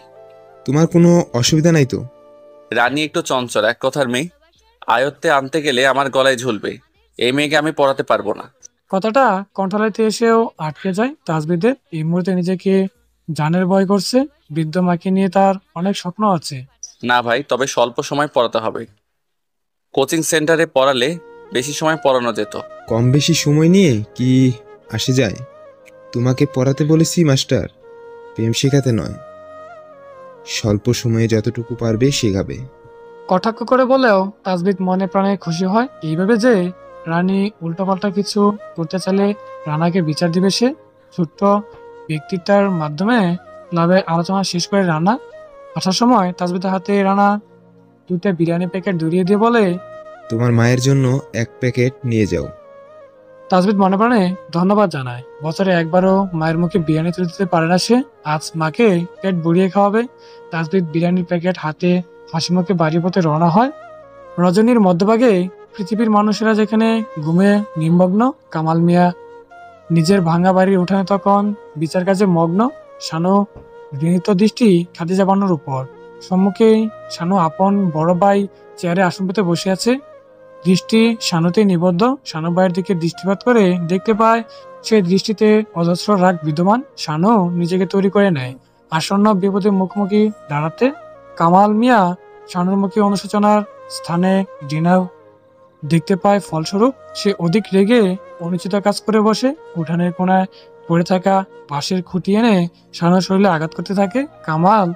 S7: তোমার কোনো অসুবিধা নাই তো?
S4: রানী একটু চঞ্চল, এক কথার মেয়ে। আয়ত্তে আনতে গেলে আমার গলায় ঝুলবে। এই মেয়েকে আমি পড়াতে পারবো না।
S3: কথাটা কণ্ঠালয়তে এসেও আটকে যায় তাজবিদের। এই মুহূর্তে নিজেকে জানের ভয় করছে। বৃদ্ধ মাকে নিয়ে তার অনেক স্বপ্ন আছে।
S4: না ভাই, তবে স্বল্প সময় পড়াতে হবে। কোচিং সেন্টারে পড়ালে বেশি সময় পড়ানো যেত।
S7: কম বেশি সময় নিয়ে কি আসে যায়? তোমাকে পড়াতে বলেছি মাস্টার, প্রেম শেখাতে নয়। স্বল্প সময়ে যতটুকু পারবে শেখাবে।
S3: কটাক্ষ করে বলেও তাজবিদ মনে প্রাণে খুশি হয় এইভাবে যে রানী উল্টোপাল্টা কিছু করতে চাইলে রানাকে বিচার দিবে সে। ছোট্ট ব্যক্তিত্বের মাধ্যমে ক্লাবের আলোচনা শেষ করে রানা আসার সময় তাজবিদের হাতে রানা 2টা বিরিয়ানি প্যাকেট ধরিয়ে দিয়ে বলে,
S7: তোমার মায়ের জন্য 1 প্যাকেট নিয়ে যাও।
S3: তাজবিদ মনে প্রাণে ধন্যবাদ জানায়। বছরে একবারও মায়ের মুখে বিরিয়ানি তুলে দিতে পারে না সে, আজ মাকে পেট ভরিয়ে খাওয়াবে। তাজবিদ বিরিয়ানির প্যাকেট হাতে হাসি মুখে বাড়ির পথে রওনা হয়। রজনীর মধ্যভাগে পৃথিবীর মানুষেরা যেখানে ঘুমে নিমগ্ন, কামাল মিয়া নিজের ভাঙা বাড়ির উঠানে তখন বিচার কাজে মগ্ন। শানু ঘৃণিত দৃষ্টি খাদিজা বানুর উপর। সম্মুখেই শানু আপন বড় ভাই চেয়ারে আসন পেতে বসে আছে। দৃষ্টি শানুতেই নিবদ্ধ। শানু ভাইয়ের দিকে দৃষ্টিপাত করে দেখতে পায় সেই দৃষ্টিতে অজস্র রাগ বিদ্যমান। শানু নিজেকে তৈরি করে নেয় আসন্ন বিপদের মুখোমুখি দাঁড়াতে। কামাল মিয়া শানুর মুখে অনুশোচনার স্থানে ডিনার দেখতে পায়, ফলস্বরূপ সে অধিক রেগে অনুচিত কাজ করে বসে। উঠানের কোনায় পড়ে থাকা বাঁশের খুঁটি এনে শানুর শরীরে আঘাত করতে থাকে। কামাল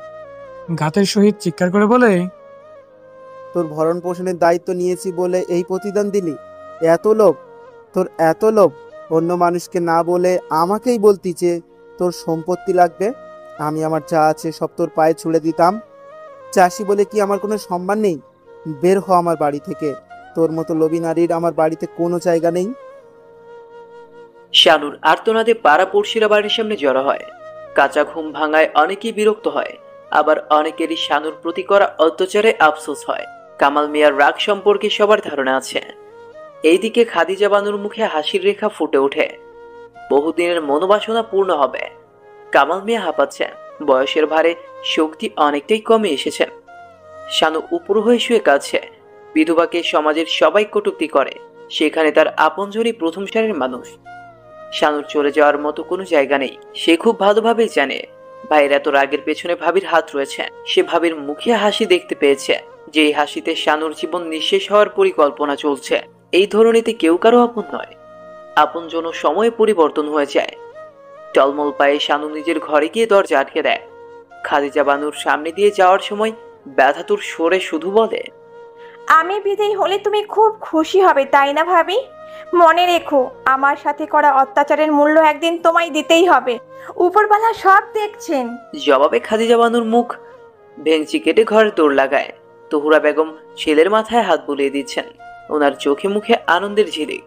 S3: ঘাতের সহিত চিৎকার করে বলে,
S6: তোর ভরণ পোষণের দায়িত্ব নিয়েছি বলে এই প্রতিদান দিলি? এত লোভ, তোর এত লোভ! অন্য মানুষকে না বলে আমাকেই বলতি যে তোর সম্পত্তি লাগবে। আমি আমার যা আছে সব তোর পায়ে ছুঁড়ে দিতাম। চাষি বলে কি আমার কোনো সম্মান নেই? বের হ আমার বাড়ি থেকে। তোর মতো লোভী নারীর আমার বাড়িতে কোনো জায়গা নেই।
S18: শানুর আর্তনাদে পাড়া পড়শিরা বাড়ির সামনে জড়ো হয়। কাঁচা ঘুম ভাঙায় অনেকেই বিরক্ত হয়, আবার অনেকেরই শানুর প্রতি করা অত্যাচারে আফসোস হয়। কামাল মিয়ার রাগ সম্পর্কে সবার ধারণা আছে। এইদিকে খাদিজা বানুর মুখে হাসির রেখা ফুটে ওঠে। বহুদিনের মনোবাসনা পূর্ণ হবে। কামাল মিয়া হাঁপাচ্ছে, বয়সের ভারে শক্তি অনেকটাই কমে এসেছে। শানু উপর হয়ে শুয়ে কাঁদছে। বিধবাকে সমাজের সবাই কটূক্তি করে, সেখানে তার আপনজনই প্রথম সারির মানুষ। শানুর চলে যাওয়ার মতো কোনো জায়গা নেই। সে খুব ভালোভাবেই জানে ভাইয়ের এত রাগের পেছনে ভাবির হাত রয়েছে। সে ভাবির মুখে হাসি দেখতে পেয়েছে, যে হাসিতে শানুর জীবন নিঃশেষ হওয়ার পরিকল্পনা চলছে। এই ধরনেতে কেউ কারো আপন নয়। আপন জন সময়ে পরিবর্তন হয়ে যায়। টলমল পায়ে শানু নিজের ঘরে গিয়ে দরজা আটকে দেয়। খাদিজা বানুর সামনে দিয়ে যাওয়ার সময় ব্যথাতুর সরে শুধু বলে,
S9: আমি বিদায় হলে তুমি খুব খুশি হবে, তাই না ভাবি? মনে রেখো, আমার সাথে করা অত্যাচারের মূল্য একদিন তোমায় দিতেই হবে। উপরওয়ালা সব দেখছেন।
S18: জবাবে খাদিজা বানুর মুখ ভেঙচি কেটে ঘরে দৌড় লাগায়। তহুরা বেগম ছেলের মাথায় হাত বুলিয়ে দিচ্ছেন। ওনার চোখে মুখে আনন্দের ঝিলিক।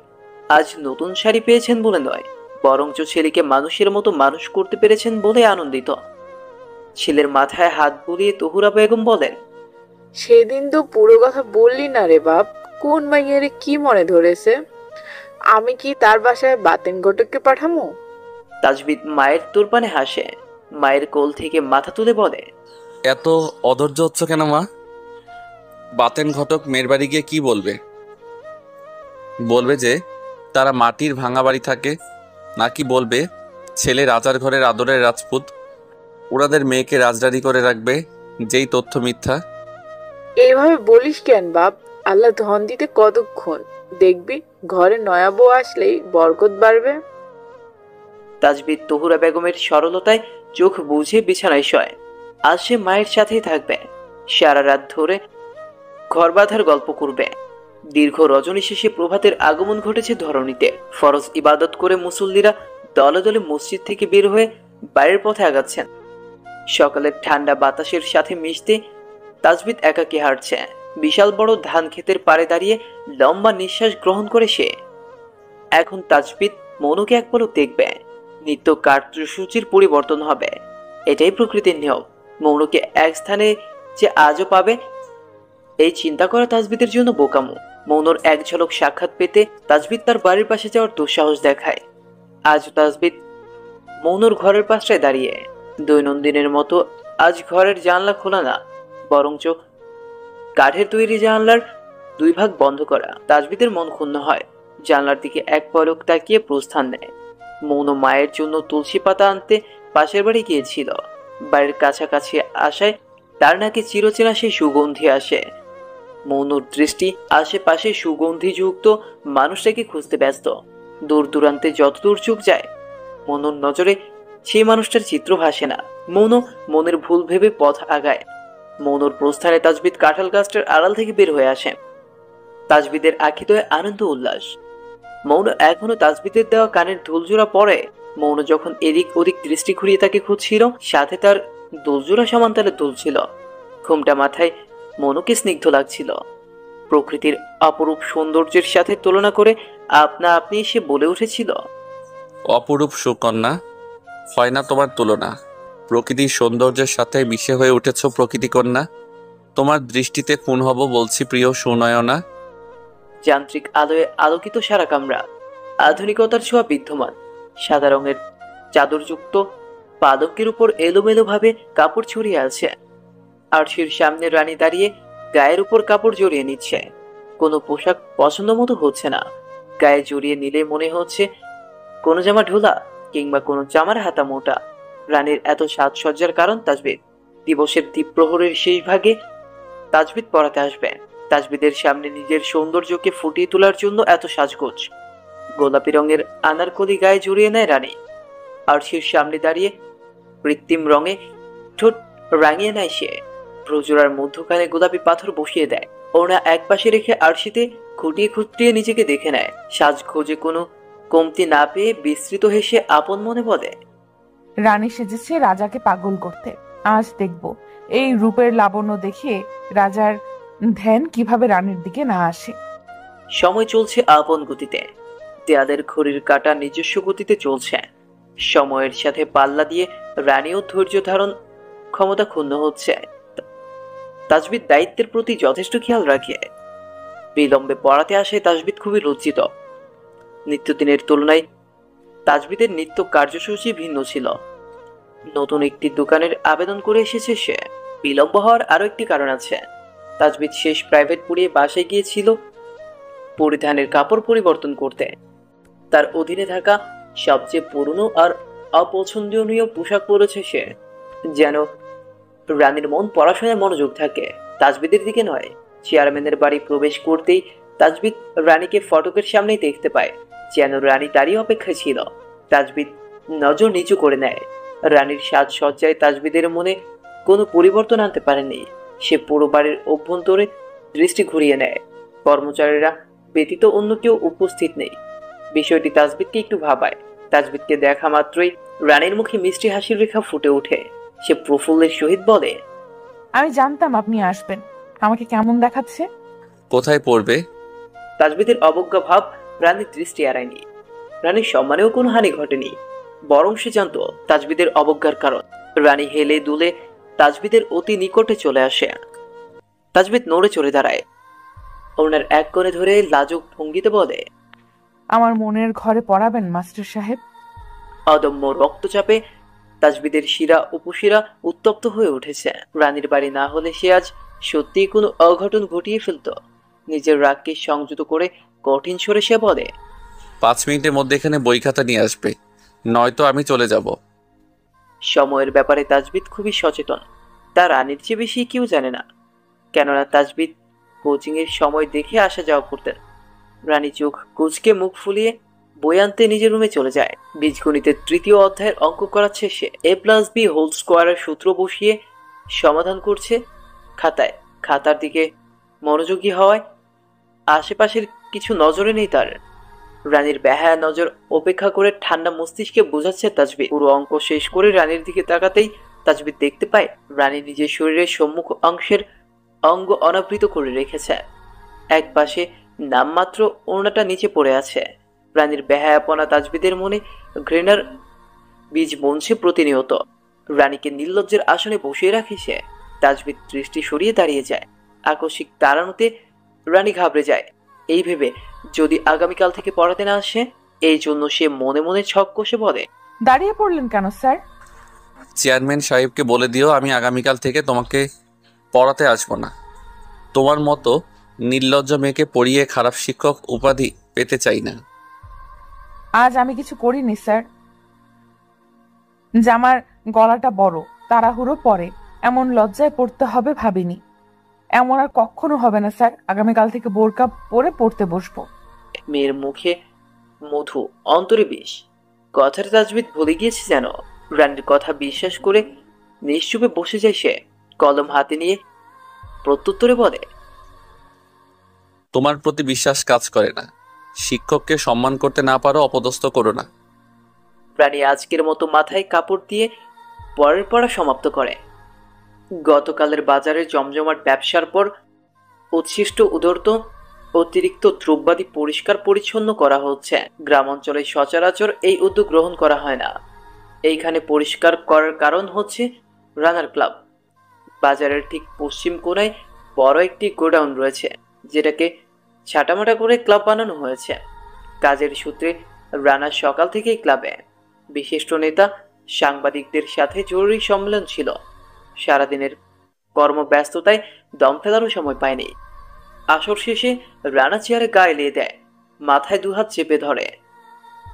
S18: আজ নতুন শাড়ি পেয়েছেন বলে নয়, বরঞ্চ ছেলেকে মানুষের মতো মানুষ করতে পেরেছেন বলে আনন্দিত। ছেলের মাথায় হাত বুলিয়ে তহুরা বেগম বলেন,
S8: সেদিন তো পুরো কথা বললি না রে বাপ। কোন মাইয়ের কি মনে ধরেছে? আমি কি তার বাসায় বাতেন ঘটককে পাঠামো?
S18: তাজবিদ মায়ের তোরপানে হাসে। মায়ের কোল থেকে মাথা তুলে বলে,
S4: এত অধৈর্য হচ্ছ কেন মা? বাতেন ঘটক মেয়ের বাড়ি গিয়ে কি বলবে? বলবে যে তারা মাটির ভাঙা বাড়ি থাকে, নাকি বলবে ছেলে রাজার ঘরের আদরের রাজপুত, ওনাদের মেয়েকে রাজরানি করে রাখবে? যেই তথ্য মিথ্যা।
S8: এইভাবে বলিস কেন বাপ? আল্লাহ ধন দিতে কতক্ষণ, দেখবি ঘরে নয়া বউ আসলেই বরকত বাড়বে।
S18: তাজবিদ তহুরা বেগমের সরলতায় চোখ বুঝে বিছানায় শয়। আজ সে মায়ের সাথেই থাকবে। সারা রাত ধরে ঘর বাঁধার গল্প করবে। দীর্ঘ রজনী শেষে প্রভাতের আগমন ঘটেছে ধরণীতে। ফরজ ইবাদত করে মুসল্লিরা দলে দলে মসজিদ থেকে বের হয়ে বাইরের পথে আগাচ্ছেন। সকালের ঠান্ডা বাতাসের সাথে মিশতে তাজবিদ একাকী হাঁটছে। বিশাল বড় ধান ক্ষেতের পাড়ে দাঁড়িয়ে লম্বা নিঃশ্বাস গ্রহণ করে সে। এখন তাজবিদ মনুকে এক পলক দেখবে। নিত্য কার্যসূচির পরিবর্তন হবে, এটাই প্রকৃতির নিয়ম। মৌনকে এক স্থানে যে আজও পাবে, এই চিন্তা করা তাজবিদের জন্য বোকামো। মৌনর এক ঝলক সাক্ষাৎ পেতে তাজবিদ তার বাড়ির পাশে যাওয়ার দুঃসাহস দেখায়। আজ তাজবিদ মৌনর ঘরের পাশটায় দাঁড়িয়ে। দৈনন্দিনের মতো আজ ঘরের জানলা খোলা না, বরঞ্চ কাঠের তৈরি জানলার দুই ভাগ বন্ধ করা। তাজবিদের মন ক্ষুণ্ণ হয়। জানলার দিকে এক পলক তাকিয়ে প্রস্থান নেয়। মৌন মায়ের জন্য তুলসী পাতা আনতে পাশের বাড়ি গিয়েছিল। বাড়ির কাছাকাছি আসায় তার নাকি চিরচেনা সেই সুগন্ধি আসে। মৌনুর দৃষ্টি আশেপাশে সুগন্ধিযুক্ত মানুষটাকে খুঁজতে ব্যস্ত। দূর দূরান্তে যতদূর চোখ যায়, মনুর নজরে সেই মানুষটার চিত্র ভাসে না। মৌন মনের ভুল ভেবে পথ আগায়। মৌনুর প্রস্থানে তাজবিদ কাঁঠাল গাছটার আড়াল থেকে বের হয়ে আসে। তাজবিদের আখিদয় আনন্দ উল্লাস। মৌন এখনো তাজবিদের দেওয়া কানের দুলজোড়া পরে। মৌন যখন এদিক ওদিক দৃষ্টি ঘুরিয়ে তাকে খুঁজছিল, সাথে তার দুলজোড়া সমান তালে দুলছিল। ঘুমটা মাথায় মনুকে স্নিগ্ধ লাগছিল। প্রকৃতির অপরূপ সৌন্দর্যের সাথে তুলনা করে আপনা আপনি সে বলে উঠেছিল,
S4: অপরূপ সুকন্যা, হয় না তোমার তুলনা। প্রকৃতির সৌন্দর্যের সাথে মিশে হয়ে উঠেছ প্রকৃতি কন্যা। তোমার দৃষ্টিতে খুন হব বলছি প্রিয় সুনয়না।
S18: যান্ত্রিক আলোয় আলোকিত সারা কামরা, আধুনিকতার ছোঁয়া বিদ্যমান। সাদা রঙের চাদরযুক্ত পালকের উপর এলোমেলো ভাবে কাপড় ছড়িয়ে আছে। আরশির সামনে রানী দাঁড়িয়ে গায়ের উপর কাপড় জড়িয়ে নিচ্ছে। কোনো পোশাক পছন্দ মতো হচ্ছে না। গায়ে জড়িয়ে নিলে মনে হচ্ছে কোনো জামা ঢোলা কিংবা কোনো জামার হাতা মোটা। রানীর এত সাজসজ্জার কারণ তাজবিদ। দিবসের দ্বীপ্রহরের শেষ ভাগে তাজবিদ পড়াতে আসবে। তাজবিদের সামনে নিজের সৌন্দর্যকে ফুটিয়ে তোলার জন্য এত সাজগোজ। গোলাপি রঙের আনারকলি গায়ে জড়িয়ে নেয় রানী। আরশির সামনে দাঁড়িয়ে কৃত্রিম রঙে ঠোঁট রাঙিয়ে নেয় সে। প্রজোরার মধ্যখানে গোলাপি পাথর বসিয়ে দেয়। ওড়না এক পাশে রেখে আরশিতে খুঁটিয়ে খুঁটিয়ে নিজেকে দেখে নেয়। সাজগোজে কোনো কমতি না পেয়ে বিস্তৃত হেসে আপন মনে বলে,
S2: রানী সেজেছে রাজাকে পাগল করতে। আজ দেখব এই রূপের লাবণ্য দেখে রাজার ধ্যান কিভাবে রানীর দিকে না আসে।
S18: সময় চলছে আপন গতিতে। দেয়ালের ঘড়ির কাঁটা নিজস্ব গতিতে চলছে। সময়ের সাথে পাল্লা দিয়ে রানীও ধৈর্য ধারণ ক্ষমতা ক্ষুণ্ণ হচ্ছে। তাজবিদ দায়িত্বের প্রতি যথেষ্ট খেয়াল রাখে। বিলম্বে পড়াতে আসে তাজবিদ খুবই লজ্জিত। নিত্যদিনের তুলনায় তাজবিদের নিত্য কার্যসূচি ভিন্ন ছিল। নতুন একটি দোকানের আবেদন করে এসেছে সে। বিলম্ব হওয়ার আরো একটি কারণ আছে। তাজবিদ শেষ প্রাইভেট পড়িয়ে বাসায় গিয়েছিল পরিধানের কাপড় পরিবর্তন করতে। তার অধীনে থাকা সবচেয়ে পুরনো আর অপছন্দনীয় পোশাক পরেছে সে, যেন রানীর মন পড়াশোনায় মনোযোগ থাকে, তাজবিদের দিকে নয়। চেয়ারম্যানের বাড়ি প্রবেশ করতেই তাজবিদ রানীকে ফটকের সামনেই দেখতে পায়, যেন রানী তারই অপেক্ষায় ছিল। তাজবিদ নজর নিচু করে নেয়। রানীর সাজসজ্জায় তাজবিদের মনে কোনো পরিবর্তন আনতে পারেনি। সে পুরো বাড়ির অভ্যন্তরে দৃষ্টি ঘুরিয়ে নেয়। কর্মচারীরা ব্যতীত অন্য কেউ উপস্থিত নেই। বিষয়টি তাজবিদকে একটু ভাবায়। তাজবিদকে দেখা মাত্রই রানীর মুখে মিষ্টি হাসির রেখা ফুটে ওঠে। সে প্রফুল্লের সহিত বলে,
S2: আমি জানতাম আপনি আসবেন। আমাকে কেমন দেখাচ্ছে?
S4: কোথায় পড়বে?
S18: তাজবিদের অবজ্ঞা ভাব রানীর দৃষ্টি এড়ায়নি। রানীর সম্মানেও কোনো হানি ঘটেনি, বরং সে জানত তাজবিদের অবজ্ঞার কারণ। রানী হেলে দুলে তাজবিদের অতি নিকটে চলে আসে। তাজবিদ নড়ে চড়ে দাঁড়ায়। ওনার এক কোণে ধরে লাজুক ভঙ্গিতে বলে,
S2: আমার মনের ঘরে পড়াবেন মাস্টার সাহেব।
S18: অদম্য রক্তচাপে তাজবিদের শিরা উপশিরা উত্তপ্ত হয়ে উঠেছে। রানীর বাড়ি না হলে সে আজ সত্যিই কোনো অঘটন ঘটিয়ে ফেলত। নিজের রাগকে সংযত করে কঠিন স্বরে সে বলে,
S4: 5 মিনিটের মধ্যে এখানে বই খাতা নিয়ে আসবে, নয়তো আমি চলে যাব।
S18: সময়ের ব্যাপারে তাজবিদ খুবই সচেতন। তা রানীর চেয়ে বেশি কেউ জানে না, কেননা তাজবিদ কোচিং এর সময় দেখে আসা যাওয়া করতেন। রানী চোখ কুচকে মুখ ফুলিয়ে বই আনতে নিজের রুমে চলে যায়। বীজগণিতের 3য় অধ্যায়ের অঙ্ক করাচ্ছে সে। a+b² সূত্র বসিয়ে সমাধান করছে খাতায়। খাতার দিকে মনোযোগী হওয়ায় আশেপাশের কিছু নজরে নেই তার। রানীর বেহায়া নজর উপেক্ষা করে ঠান্ডা মস্তিষ্কে বোঝাচ্ছে তাজবিদ। পুরো অঙ্ক শেষ করে রানীর দিকে তাকাতেই তাজবিদ দেখতে পায় রানী নিজের শরীরের সম্মুখ অংশের অঙ্গ অনাবৃত করে রেখেছে। এক পাশে নামমাত্র ওড়নাটা নিচে পড়ে আছে। রানীর বেহায়াপনা তাজবিদের মনে ঘৃণার বীজ বুনছে প্রতিনিয়ত। রানীকে নির্লজ্জের আসনে বসিয়ে রাখে সে। তাজবিদ দৃষ্টি সরিয়ে দাঁড়িয়ে যায়। আকস্মিক তাড়ানোতে রানী ঘাবড়ে যায়। এই ভেবে যদি আগামীকাল থেকে পড়াতে না আসে, এই জন্য সে মনে মনে ছক কষে বলে,
S2: দাঁড়িয়ে পড়লেন কেন স্যার?
S4: চেয়ারম্যান সাহেবকে বলে দিও আমি আগামীকাল থেকে তোমাকে পড়াতে আসবো না। তোমার মতো নির্লজ্জ মেয়েকে পড়িয়ে খারাপ শিক্ষক উপাধি পেতে চাই না।
S2: আজ আমি কিছু করিনি স্যার। জামার গলাটা বড়, তাড়াহুড়ো পরে এমন লজ্জায় পড়তে হবে ভাবিনি। এমন আর কখনো হবে না স্যার। আগামীকাল থেকে বোরকা পরে পড়তে বসবো।
S18: মেয়ের মুখে মধু, অন্তরে বিষ। কথাটা তাজবিদ ভুলে গিয়েছে যেন। রানীর কথা বিশ্বাস করে নিশ্চুপে বসে যায় সে। কলম হাতে নিয়ে প্রত্যুত্তরে বলে,
S4: তোমার প্রতি বিশ্বাস কাজ করে না। শিক্ষককে সম্মান করতে না পারো অপদস্থ করো না।
S18: রানী আজকের মতো মাথায় কাপড় দিয়ে পরের পড়া সমাপ্ত করে। গতকালের বাজারে জমজমাট ব্যবসার পর উচ্ছিষ্ট উদর্ত অতিরিক্ত দ্রব্যাদি পরিষ্কার পরিচ্ছন্ন করা হচ্ছে। গ্রাম অঞ্চলে সচরাচর এই উদ্যোগ গ্রহণ করা হয় না। এইখানে পরিষ্কার করার কারণ হচ্ছে রানার ক্লাব। বাজারের ঠিক পশ্চিম কোণায় বড় একটি গোডাউন রয়েছে, যেটাকে ছাটামাটা করে ক্লাব বানানো হয়েছে। কাজের সূত্রে রানা সকাল থেকেই ক্লাবে। বিশিষ্ট নেতা সাংবাদিকদের সাথে জরুরি সম্মেলন ছিল। সারাদিনের কর্মব্যস্ততায় দম ফেলারও সময় পায়নি। আসর শেষে রানা চেয়ারে গায়ে লিয়ে দেয়, মাথায় দুহাত চেপে ধরে।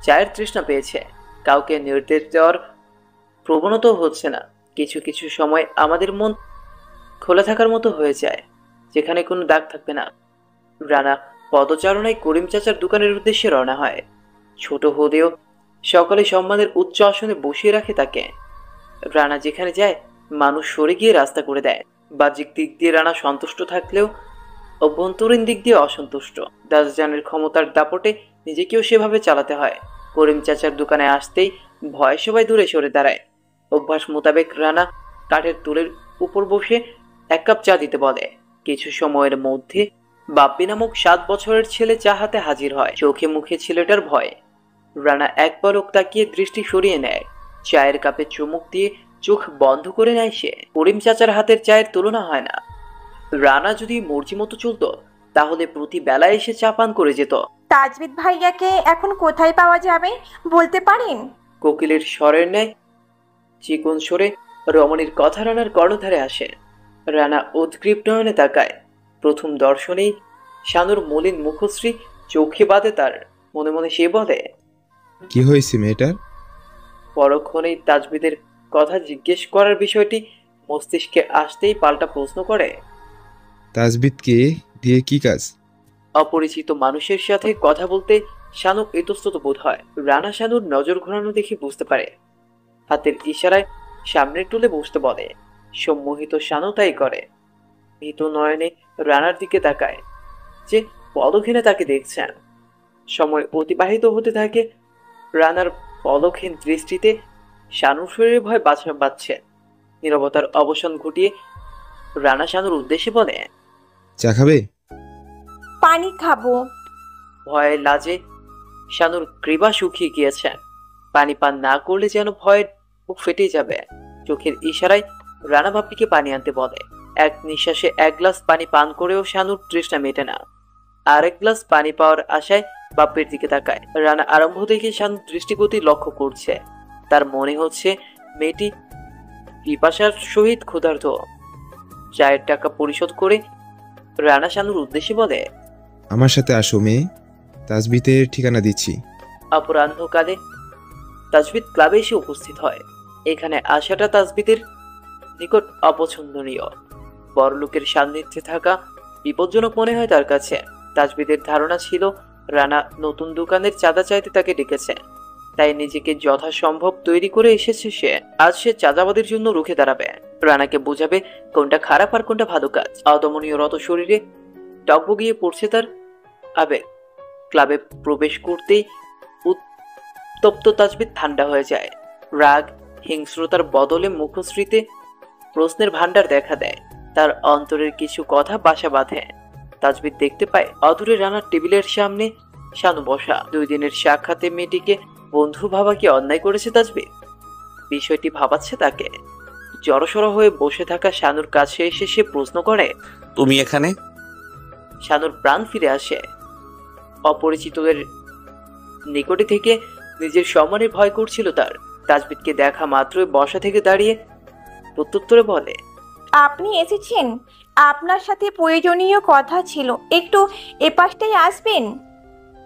S18: চায়ের তৃষ্ণা পেয়েছে, কাউকে নির্দেশ দেওয়ার প্রবণতাও হচ্ছে না। কিছু কিছু সময় আমাদের মন খোলা থাকার মতো হয়ে যায়, যেখানে কোনো দাগ থাকবে না। রানা পদচারণায় করিম চাচার দোকানের উদ্দেশ্যে রওনা হয়। ছোট হলেও সকালে সম্মানের উচ্চ আসনে বসিয়ে রাখে তাকে। রানা যেখানে যায় মানুষ সরে গিয়ে রাস্তা করে দেয়। বাহ্যিক দিক দিয়ে রানা সন্তুষ্ট থাকলেও অভ্যন্তরীণ দিক দিয়ে অসন্তুষ্ট। দাসজানের ক্ষমতার দাপটে নিজেকেও সেভাবে চালাতে হয়। করিম চাচার দোকানে আসতেই ভয়ে সবাই দূরে সরে দাঁড়ায়। অভ্যাস মোতাবেক রানা কাঠের টুলের উপর বসে 1 কাপ চা দিতে বলে। কিছু সময়ের মধ্যে বাপ্পি নামক 7 বছরের ছেলে চা হাতে হাজির হয়। চোখে মুখে ছেলেটার ভয়। রানা এক পলক তাকিয়ে দৃষ্টি সরিয়ে নেয়। চায়ের কাপে চুমুক দিয়ে চোখ বন্ধ করে নেয় সে। করিম চাচার হাতের চায়ের তুলনা হয় না। রানা যদি মর্জি মতো চলতো তাহলে প্রতি বেলায় এসে চা পান করে যেত।
S9: তাজবিদ ভাইয়াকে এখন কোথায় পাওয়া যাবে বলতে পারেন?
S18: কোকিলের স্বরের ন্যায় চিকন সরে রমণীর কথা রানার কর্ণধারে আসে। রানা উদ্গ্রীব নয়নে তাকায়। প্রথম দর্শনেই শানুর মলিন মুখশ্রী চোখে বাঁধে তার। মনে মনে সে বলে,
S7: কি হয়েছে মেয়েটার?
S18: পরক্ষণেই তাজবিদের কথা জিজ্ঞেস করার বিষয়টি মস্তিষ্কে আসতেই পাল্টা প্রশ্ন করে,
S7: তাজবিদকে দিয়ে কি কাজ?
S18: অপরিচিত মানুষের সাথে কথা বলতে শানু ইতস্তত বোধ হয়। রানা শানুর নজর ঘোরানো দেখে বুঝতে পারে। হাতের ইশারায় সামনের টুলে বসতে বলে। সম্মোহিত শানু তাই করে। ভীত নয়নে রানার দিকে তাকায়, যে পলকহীনে তাকে দেখছেন। সময় অতিবাহিত হতে থাকে। রানার পলকহীন দৃষ্টিতে শানুর শরীরে ভয় বাঁচছে। নীরবতার অবসান ঘটিয়ে রানা শানুর উদ্দেশ্যে বলে,
S7: চা খাবে?
S9: পানি খাবো।
S18: ভয়ের লাজে শানুর গ্রীবা শুকিয়ে গিয়েছে। পানি পান না করলে যেন ভয়ের বুক ফেটে যাবে। চোখের ইশারায় রানা বাপ্পিকে পানি আনতে বলে। এক নিঃশ্বাসে 1 গ্লাস পানি পান করেও শানুর তৃষ্ণা মেটে না। আরেক গ্লাস পানি পাওয়ার আশায় বাপ্পির দিকে তাকায়। রানা আরম্ভ থেকে শানুর দৃষ্টিগতি লক্ষ্য করছে। তার মনে হচ্ছে মেয়েটি পিপাসার সহিত ক্ষুধার্ত। চায়ের টাকা পরিশোধ করে রানা শানুর উদ্দেশ্যে বলে,
S7: আমার সাথে আসো মেয়ে, তাজবিদের ঠিকানা দিচ্ছি।
S18: অপরাহ্নকালে তাজবিদ ক্লাবে এসে উপস্থিত হয়। এখানে আসাটা তাজবিদের নিকট অপছন্দনীয়। বড়লোকের সান্নিধ্যে থাকা বিপজ্জনক মনে হয় তার কাছে। তাজবিদের ধারণা ছিল রানা নতুন দোকানের চাঁদা চাইতে তাকে ডেকেছে, তাই নিজেকে যথাসম্ভব তৈরি করে এসেছে সে। আজ সে চাঁদাবাদের জন্য রুখে দাঁড়াবে, রানাকে বোঝাবে কোনটা খারাপ আর কোনটা ভালো কাজ। অদমনীয় রত শরীরে টকবগিয়ে পড়ছে তার আবেগ। ক্লাবে প্রবেশ করতেই উত্তপ্ত তাজবিদ ঠান্ডা হয়ে যায়। রাগ হিংস্রতার বদলে মুখশ্রীতে প্রশ্নের ভান্ডার দেখা দেয়। তার অন্তরের কিছু কথা বাসা বাঁধে। তাজবিদ দেখতে পায় অদূরে রানার টেবিলের সামনে শানু বসা। 2 দিনের সাক্ষাতে মেয়েটিকে বন্ধু ভাবা কি অন্যায় করেছে তাজবিদ? বিষয়টি ভাবাচ্ছে তাকে। জড়সড় হয়ে বসে থাকা শানুর কাছে এসে সে প্রশ্ন করে,
S4: তুমি এখানে?
S18: শানুর প্রাণ ফিরে আসে। অপরিচিতদের নিকটে থেকে নিজের সম্মানের ভয় করছিল তার। তাজবিদকে দেখা মাত্রই বসা থেকে দাঁড়িয়ে প্রত্যুত্তরে বলে,
S9: আপনি এসেছেন, আপনার সাথে প্রয়োজনীয় কথা ছিল, একটু এপাশটাই আসবেন।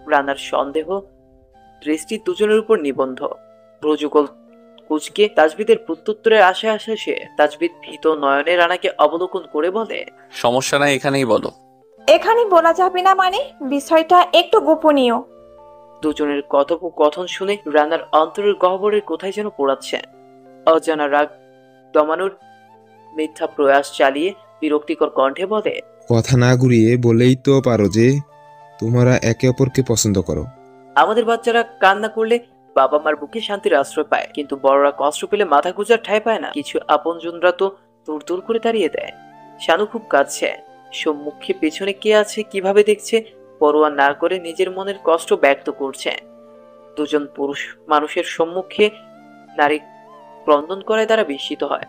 S18: রানার সন্দেহ দৃষ্টি দুজনের উপর নিবন্ধ। প্রযুগল কুচকে তাজবিদের প্রত্যুত্তরের আশা আসে সে। তাজবিদ ভীত নয়নে রানাকে অবলোকন করে বলে,
S4: সমস্যা নাই, এখানেই বলো।
S9: এখানে বলা যাবে না মানে? বিষয়টা একটু গোপনীয়।
S18: দুজনের কথোপকথন শুনে রানার অন্তরের গহ্বরের কোথায় যেন পোড়াচ্ছে। অজানা রাগ দমানোর মিথ্যা প্রয়াস চালিয়ে বিরক্তিকর কণ্ঠে বলে,
S7: কথা না ঘুরিয়ে বলেই তো পারো যে তোমরা একে অপরকে পছন্দ করো।
S18: আমাদের বাচ্চারা কান্না করলে বাবা মার বুকে শান্তির আশ্রয় পায়, কিন্তু বড়রা কষ্ট পেলে মাথা গুজার ঠাঁই পায় না। কিছু আপনজনরা তো দূর দূর করে দাঁড়িয়ে দেয়। শানু খুব কাঁদছে। সম্মুখে পেছনে কে আছে কিভাবে দেখছে পরোয়া না করে নিজের মনের কষ্ট ব্যক্ত করছে। দুজন পুরুষ মানুষের সম্মুখে নারী ক্রন্দন করায় তারা বিস্মিত হয়।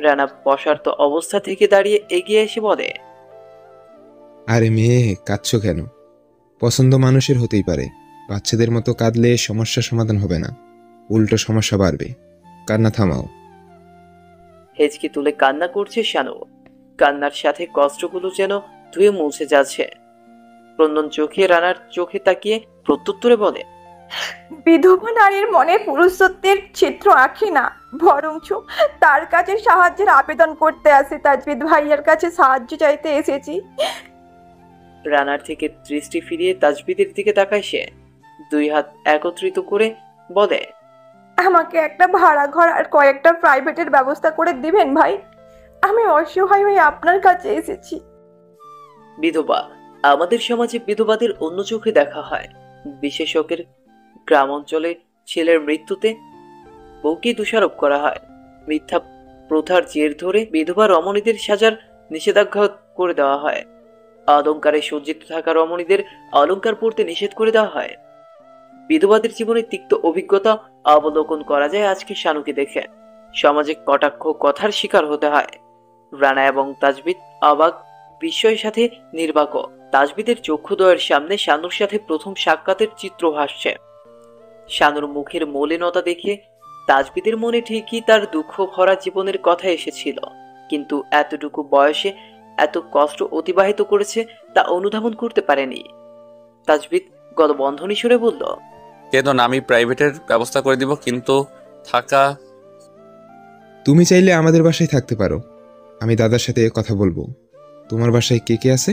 S18: রানা বসার্ত অবস্থা থেকে দাঁড়িয়ে এগিয়ে এসে বলে,
S7: আরে মেয়ে, কাঁদছো কেন? পছন্দ মানুষের হতেই পারে। বাচ্চাদের মতো কাঁদলে সমস্যা সমাধান হবে না, উল্টো সমস্যা বাড়বে। কান্না থামাও।
S18: হেঁচকি তুলে কান্না করছে শানু। কান্নার সাথে কষ্টগুলো যেন ধুয়ে মুছে যাচ্ছে। ক্রন্দন চোখে রানার চোখে তাকিয়ে প্রত্যুত্তরে বলে,
S9: বিধবা নারীর মনে পুরুষত্বের চিত্র আঁকি না, বরঞ্চ তার কাছে সাহায্যের আবেদন করতে আসে। তাজবিদ ভাইয়ার কাছে সাহায্য চাইতে এসেছি।
S18: রানার থেকে দৃষ্টি ফিরিয়ে তাজবিদের দিকে তাকায় সে। দুই হাত একত্রিত করে বলে,
S9: আমাকে একটা ভাড়া ঘর আর কয়েকটা প্রাইভেটের ব্যবস্থা করে দিবেন ভাই। আমি অসহায় হয়ে আপনার কাছে এসেছি।
S18: বিধবা, আমাদের সমাজে বিধবাদের অন্য চোখে দেখা হয়। বিশেষকের গ্রাম অঞ্চলে ছেলের মৃত্যুতে বউকে দোষারোপ করা হয়। মিথ্যা প্রথার জের ধরে বিধবা রমণীদের সাজার নিষেধাজ্ঞা করে দেওয়া হয়। অলঙ্কারে সজ্জিত থাকা রমণীদের অলঙ্কার পরতে নিষেধ করে দেওয়া হয়। বিধবাদের জীবনে তিক্ত অভিজ্ঞতা অবলোকন করা যায় আজকে শানুকে দেখে। সমাজে কটাক্ষ কথার শিকার হতে হয়। রানা এবং তাজবিদ অবাক বিস্ময়ের সাথে নির্বাক। তাজবিদের চক্ষুদ্বয়ের সামনে শানুর সাথে প্রথম সাক্ষাতের চিত্র ভাসছে। শানুর মুখের মলিনতা দেখে তাজবিদের মনে ঠিকই তার দুঃখ ভরা জীবনের কথা এসেছিল, কিন্তু এতটুকু বয়সে এত কষ্ট অতিবাহিত করেছে তা অনুধাবন করতে পারেনি। তাজবিদ গলবন্ধনী সুরে বলল,
S4: কেন আমি প্রাইভেটের ব্যবস্থা করে দিব, কিন্তু থাকা।
S7: তুমি চাইলে আমাদের বাসায় থাকতে পারো, আমি দাদার সাথে কথা বলবো। তোমার বাসায় কে কে আছে?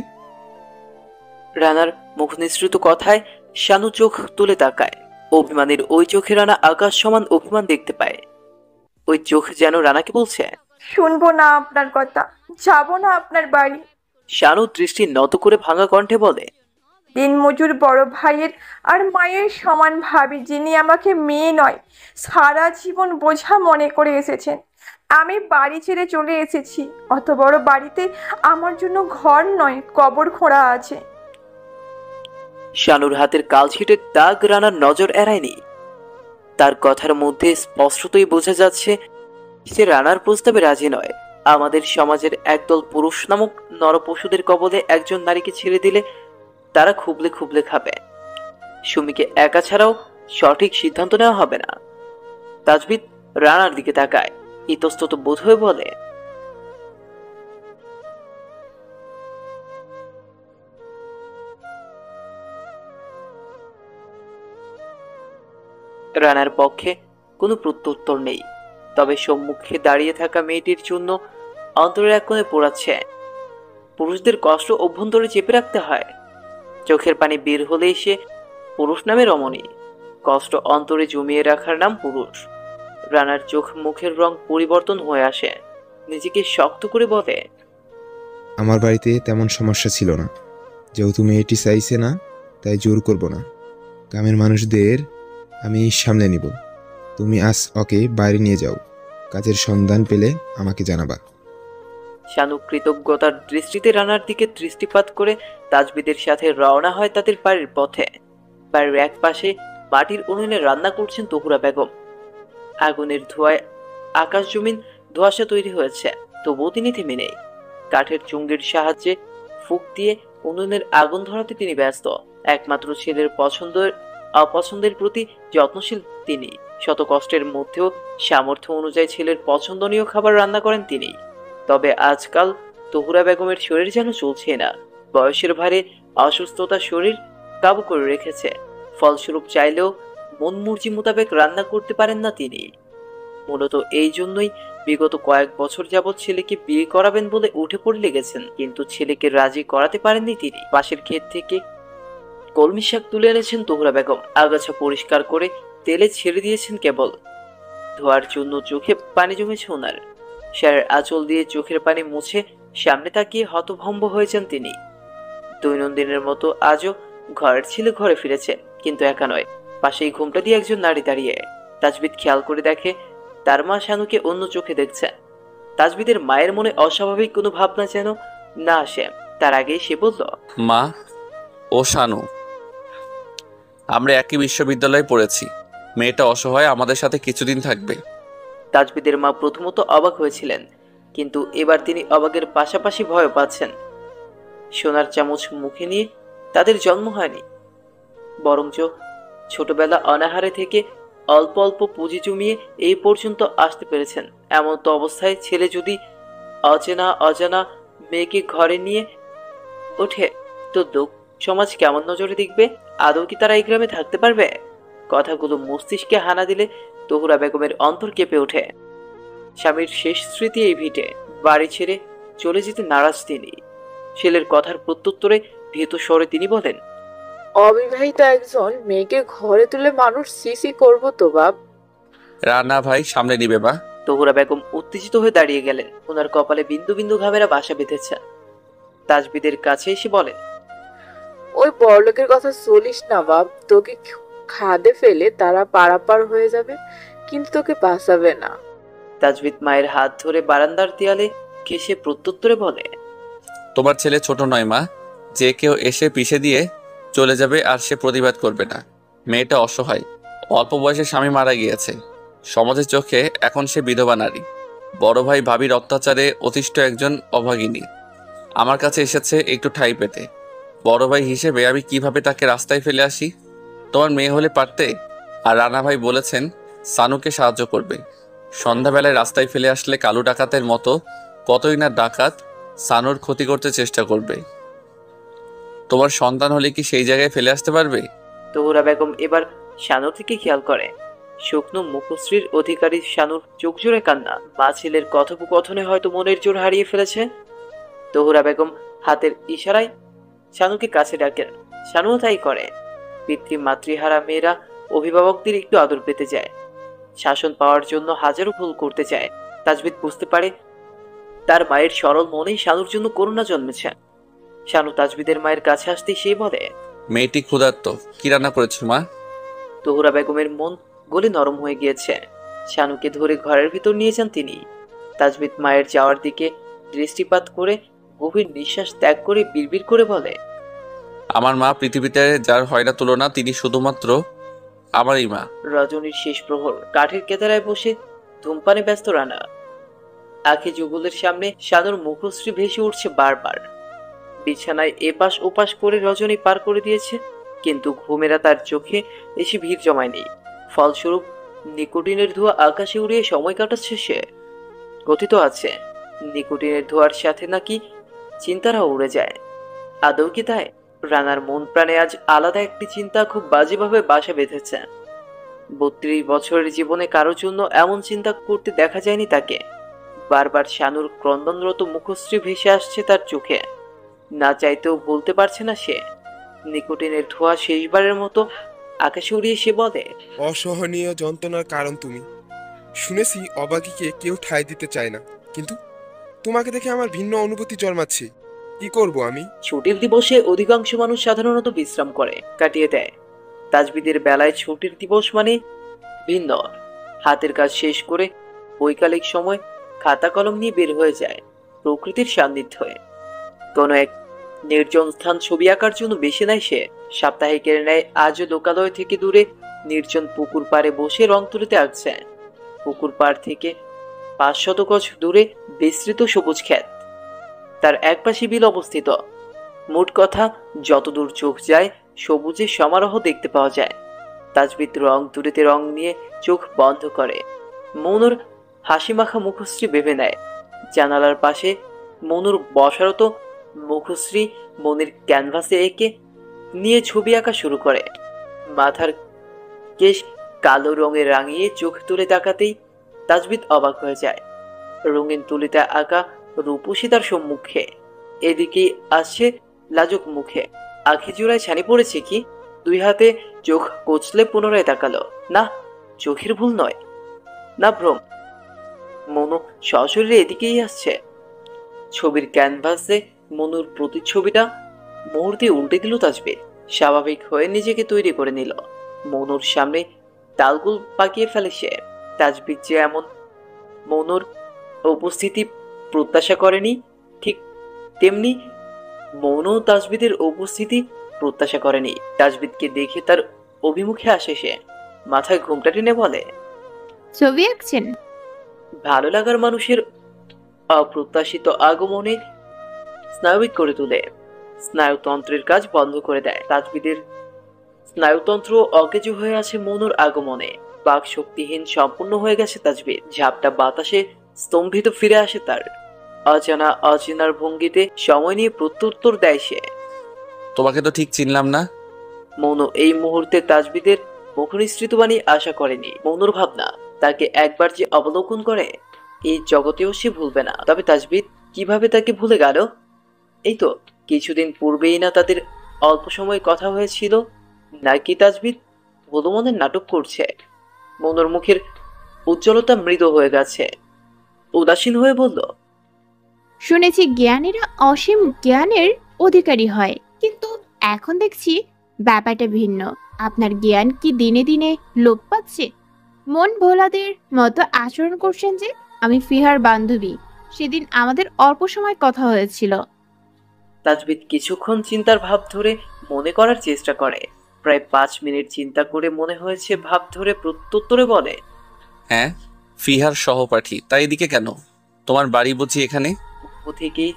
S18: রানার মুখ নিঃসৃত কথায় শানু চোখ তুলে তাকায়। অভিমানের ওই চোখে রানা আকাশ সমান অভিমান দেখতে পায়। ওই চোখ যেন রানাকে বলছে,
S9: শুনবো না আপনার কথা, যাবো না আপনার বাড়ি।
S18: শানু দৃষ্টি নত করে ভাঙা কণ্ঠে বলে,
S9: দিনমজুর বড় ভাইয়ের আর মায়ের সমান ভাবি, যিনি আমাকে মেয়ে নয় সারা জীবন বোঝা মনে করে এসেছেন। আমি বাড়ি ছেড়ে চলে এসেছি। অত বড় বাড়িতে আমার জন্য ঘর নয়, কবর খোঁড়া আছে।
S18: শানুর হাতের কালছিটের দাগ রানার নজর এড়ায়নি। তার কথার মধ্যে স্পষ্টতই বোঝা যাচ্ছে সে রানার প্রস্তাবে রাজি নয়। আমাদের সমাজের একদল পুরুষ নামক নরপশুদের কবলে একজন নারীকে ছেড়ে দিলে তারা খুবলে খুবলে খাবে। সুমিকে একা ছাড়াও সঠিক সিদ্ধান্ত নেওয়া হবে না। তাজবিদ রানার দিকে তাকায়, ইতস্তত বোধ হয়ে বলে, রানার পক্ষে কোনো প্রত্যুত্তর নেই। তবে সম্মুখে দাঁড়িয়ে থাকা মেয়েটির জন্য অন্তরের এক কোণে পোড়াচ্ছে। পুরুষদের কষ্ট অভ্যন্তরে চেপে রাখতে হয়। চোখের পানি বের হলেই সে পুরুষ নামে রমণী। কষ্ট অন্তরে জমিয়ে রাখার নাম পুরুষ। রানার চোখ মুখের রং পরিবর্তন হয়ে আসে। নিজেকে শক্ত করে বলে,
S7: আমার বাড়িতে তেমন সমস্যা ছিল না, যেহেতু মেয়েটি চাইছে না তাই জোর করব না। গ্রামের মানুষদের আমি সামলে নিব। তুমি আজ ওকে বাইরে নিয়ে যাও, কাজের সন্ধান পেলে আমাকে জানাবা।
S18: শানু কৃতজ্ঞতার দৃষ্টিতে রানার দিকে দৃষ্টিপাত করে তাজবিদের সাথে রওনা হয় তাদের বাড়ির পথে। বাড়ির এক পাশে মাটির উনুনে রান্না করছেন তহুরা বেগম। আগুনের ধোঁয়ায় আকাশ জমিন ধোঁয়াশা তৈরি হয়েছে, তবুও তিনি থেমে নেই। কাঠের চুঙ্গির সাহায্যে ফুঁক দিয়ে উনুনের আগুন ধরাতে তিনি ব্যস্ত। একমাত্র ছেলের পছন্দের অপছন্দের প্রতি যত্নশীল তিনি। শত কষ্টের মধ্যেও সামর্থ্য অনুযায়ী ছেলের পছন্দনীয় খাবার রান্না করেন তিনি। তবে আজকাল তহুরা বেগমের শরীর যেন চলছে না। বয়সের ভারে অসুস্থতা শরীর কাবু করে রেখেছে। ফলস্বরূপ চাইলেও মন মর্জি মোতাবেক রান্না করতে পারেন না তিনি। মূলত এই জন্যই বিগত কয়েক বছর যাবৎ ছেলেকে বিয়ে করাবেন বলে উঠে পড়ে লেগেছেন, কিন্তু ছেলেকে রাজি করাতে পারেননি তিনি। পাশের ক্ষেত থেকে কলমি শাক তুলে এনেছেন তহুরা বেগম। আগাছা পরিষ্কার করে তেলে ছেড়ে দিয়েছেন কেবল। ধোয়ার জন্য চোখে পানি জমেছে ওনার। শাড়ির আঁচল দিয়ে চোখের পানি মুছে সামনে তাকিয়ে হতভম্ব হয়েছেন তিনি। দৈনন্দিনের মতো আজও ঘরের ছেলে ঘরে ফিরেছে, কিন্তু একা নয়। পাশেই ঘুমটা দিয়ে একজন নারী দাঁড়িয়ে। তাজবিদ খেয়াল করে দেখে তার মা শানুকে অন্য চোখে দেখছে। তাজবিদের মায়ের মনে অস্বাভাবিক কোনো ভাবনা যেন না আসে তার আগেই সে বলল,
S4: মা, ও শানু, আমরা একই বিশ্ববিদ্যালয়ে পড়েছি। মেয়েটা অসহায়, আমাদের সাথে কিছুদিন থাকবে।
S18: তাজবিদের মা প্রথমত অবাক হয়েছিলেন, কিন্তু এবার তিনি অবাকের পাশাপাশি ভয় পাচ্ছেন। সোনার চামচ মুখে নিয়ে তাদের জন্ম হয়নি, বরঞ্চ ছোটবেলা অনাহারে থেকে অল্প অল্প পুঁজি জমিয়ে এই পর্যন্ত আসতে পেরেছেন। এমন তো অবস্থায় ছেলে যদি অজানা মেয়েকে ঘরে নিয়ে ওঠে তো লোক সমাজ কেমন নজরে দেখবে? আদৌ কি তারা এই গ্রামে থাকতে পারবে? কথাগুলো মস্তিষ্কে হানা দিলে তহুরা বেগমের অন্তর কেঁপে ওঠে। স্বামীর শেষ স্মৃতি এই ভিটে, বাড়ি ছেড়ে চলে যেতে নারাজ তিনি। ছেলের কথার প্রত্যুত্তরে ভীত স্বরে তিনি বলেন,
S8: অবিবাহিত একজন মেয়েকে ঘরে তুলে মানুষ সিসি করবো তো বাপ।
S4: রানা ভাই সামনে নিবে মা।
S18: তহুরা বেগম উত্তেজিত হয়ে দাঁড়িয়ে গেলেন। ওনার কপালে বিন্দু বিন্দু ঘামেরা বাসা বেঁধেছে। তাজবিদের কাছে এসে বলেন,
S8: ওই বড়লোকের কথা চলিস না বাপ, তোকে খাদে ফেলে তারা পারাপার হয়ে যাবে, কিন্তু তোকে বাঁচাবে না।
S18: তাজবিদ মায়ের হাত ধরে বারান্দার দেয়ালে ঘেঁষে প্রত্যুত্তরে বলে,
S4: তোমার ছেলে ছোট নয় মা, যে কেউ এসে পিষে দিয়ে চলে যাবে আর সে প্রতিবাদ করবে না। মেয়েটা অসহায়, অল্প বয়সে স্বামী মারা গিয়েছে, সমাজের চোখে এখন সে বিধবা নারী। বড় ভাই ভাবির অত্যাচারে অতিষ্ঠ একজন অভাগিনী আমার কাছে এসেছে একটু ঠাঁই পেতে। বড় ভাই হিসেবে আমি কিভাবে তাকে রাস্তায় ফেলে আসি? তোমার মেয়ে হলে পারতে। আর রানা ভাই বলেছেন সানুকে সাহায্য করবে। সন্ধ্যাবেলায় রাস্তায় ফেলে আসলে কালু ডাকাতের মতো কতই না ডাকাত সানুর ক্ষতি করতে চেষ্টা করবে। তোমার সন্তান হলে কি সেই জায়গায় ফেলে আসতে পারবে?
S18: তহুরা বেগম এবার শানুর দিকে খেয়াল করে। শুকনো মুখশ্রীর অধিকারী শানুর চোখ জোড়ে কান্না। মা ছেলের কথোপকথনে হয়তো মনের জোর হারিয়ে ফেলেছে। তহুরা বেগম হাতের ইশারায় শানুকে কাছে ডাকেন। শানুও তাই করে। পিতৃ মাতৃহারা মেয়েরা অভিভাবকদের একটু আদর পেতে যায়, শাসন পাওয়ার জন্য হাজারো ভুল করতে চায়। তাজবিদ বুঝতে পারে তার মায়ের সরল মনেই শানুর জন্য করুণা জন্মেছে। শানু তাজবিদের মায়ের কাছে আসতেই সে বলে,
S4: মেয়েটি ক্ষুধার্ত, কি রান্না করেছো মা?
S18: তহুরা বেগমের মন গলে নরম হয়ে গিয়েছে। শানুকে ধরে ঘরের ভিতর নিয়ে যান তিনি। তাজবিদ মায়ের যাওয়ার দিকে দৃষ্টিপাত করে গভীর নিঃশ্বাস ত্যাগ করে বিড়বিড় করে বলে,
S4: আমার মা পৃথিবীতে যার হয় না তুলনা, তিনি শুধুমাত্র আমারই মা।
S18: রজনীর শেষ প্রহর, কাঠের কেদারায় বসে ধূমপানে ব্যস্ত রানা। আখি যুগলের সামনে শানুর মুখশ্রী ভেসে উঠছে বারবার। বিছানায় এপাশ ওপাশ করে রজনী পার করে দিয়েছে, কিন্তু ঘুমেরা তার চোখে এসে ভিড় জমায়নি। ফলস্বরূপ নিকোটিনের ধোঁয়া আকাশে উড়িয়ে সময় কাটাচ্ছে সে। কথিত আছে নিকোটিনের ধোঁয়ার সাথে নাকি চিন্তারাও উড়ে যায়। আদৌ কি তাই? রানার মন প্রাণে আজ আলাদা একটি চিন্তা খুব বাজেভাবে বাসা বেঁধেছে। 32 বছরের জীবনে কারোর জন্য এমন চিন্তা করতে দেখা যায়নি তাকে। বারবার শানুর ক্রন্দনরত মুখশ্রী ভেসে আসছে তার চোখে। না চাইতেও বলতে পারছে না সে। নিকোটিনের ধোঁয়া শেষবারের মতো আকাশে উড়িয়ে সে বলে,
S19: অসহনীয় যন্ত্রণার কারণ তুমি। শুনেছি অবাগীকে কেউ ঠাঁই দিতে চায় না, কিন্তু তোমাকে দেখে আমার ভিন্ন অনুভূতি জন্মাচ্ছে। কি করব আমি?
S18: ছুটির দিবসে অধিকাংশ মানুষ সাধারণত বিশ্রাম করে, কাটিয়ে দেয়। তাজবিদের বেলায় ছুটির দিবস মানে ভিন্ন। হাতের কাজ শেষ করে বৈকালিক সময় খাতা কলম নিয়ে বের হয়ে যায় প্রকৃতির সান্নিধ্য হয়ে। কোনো এক নির্জন স্থান ছবি আঁকার জন্য বেছে নেয় সে। সাপ্তাহিকের ন্যায় আজও লোকালয় থেকে দূরে নির্জন পুকুর পাড়ে বসে রং তুলিতে আঁকছে। পুকুর পাড় থেকে 500 গজ দূরে বিস্তৃত সবুজ ক্ষেত, তার একপাশে বিল অবস্থিত। মোট কথা যতদূর চোখ যায় সবুজের সমারোহ দেখতে পাওয়া যায়। তাজবিদ রং তুলিতে রং নিয়ে চোখ বন্ধ করে। মনুর হাসি মাখা মুখশ্রী ভেবে নেয়। জানালার পাশে মনুর বসারত মুখশ্রী মনের ক্যানভাসে এঁকে নিয়ে ছবি আঁকা শুরু করে। মাথার কেশ কালো রঙে রাঙিয়ে চোখ তুলে তাকাতেই তাজবিদ অবাক হয়ে যায়। রঙিন তুলিতে আঁকা রূপসী তার সম্মুখে, এদিকে আসছে লাজুক মুখে। আখি জোড়ায় ছানি পড়েছে কি? 2 হাতে চোখ কচলে পুনরায় তাকালো। না, চোখের ভুল নয়, না ভ্রম। মনু সশরীরে এদিকেই আসছে। ছবির ক্যানভাসে মনুর প্রতিচ্ছবিটা মুহূর্তে উল্টে দিল তাজবিদ। স্বাভাবিক হয়ে নিজেকে তৈরি করে নিল। মনুর সামনে তালগুল পাকিয়ে ফেলে সে। তাজবিদ যে এমন মনুর উপস্থিতি প্রত্যাশা করেনি, ঠিক তেমনি মনু তাজবিদের উপস্থিতি প্রত্যাশা করেনি। তাজবিদকে দেখে তার অভিমুখে আসে সে। মাথায় ঘুমটা টেনে বলে,
S11: ছবি আঁকছেন?
S18: ভালো লাগার মানুষের অপ্রত্যাশিত আগমনে স্নায়বিক করে তোলে। স্নায়ুতন্ত্রের কাজ বন্ধ করে দেয়। তাজবিদের স্নায়ুতন্ত্র অকেজো হয়ে আছে মনুর আগমনে। বাক শক্তিহীন সম্পূর্ণ হয়ে গেছে তাজবিদ। ঝাপটা বাতাসে স্তম্ভিত ফিরে আসে তার। অজানা অচেনার ভঙ্গিতে সময় নিয়ে প্রত্যুত্তর দেয় সে।
S4: তোমাকে তো ঠিক চিনলাম না।
S18: মনু এই মুহূর্তে তাজবিদের মুখনিসৃত বাণী আশা করেনি। মনুর ভাবনা, তাকে একবার যে অবলোকন করে এই জগতেও সে ভুলবে না। তবে তাজবিদ কিভাবে তাকে ভুলে গেল? এই তো কিছুদিন পূর্বেই না তাদের অল্প সময় কথা হয়েছিল। নাকি তাজবিদ ভুলো মনের নাটক করছে? মনুর মুখের উজ্জ্বলতা মৃদু হয়ে গেছে, উদাসীন হয়ে বলল,
S11: শুনেছি জ্ঞানীরা অসীম জ্ঞানের অধিকারী হয়, কিন্তু এখন দেখছি ব্যাপারটা ভিন্ন। আপনার জ্ঞান কি দিনে দিনে লোপ পাচ্ছে? মন ভোলাদের মতো আচরণ করছেন যে। আমি ফিহার বান্ধবী, সেদিন আমাদের অল্প সময় কথা হয়েছিল।
S18: তাজবিদ কিছুক্ষণ চিন্তার ভাব ধরে মনে করার চেষ্টা করে। প্রায় 5 মিনিট চিন্তা করে মনে হয়েছে ভাব ধরে প্রত্যুত্তরে বলে,
S4: হ্যাঁ, ফিহার সহপাঠী। তাই এদিকে কেন? তোমার বাড়ি বুঝি এখানে?
S18: থেকেই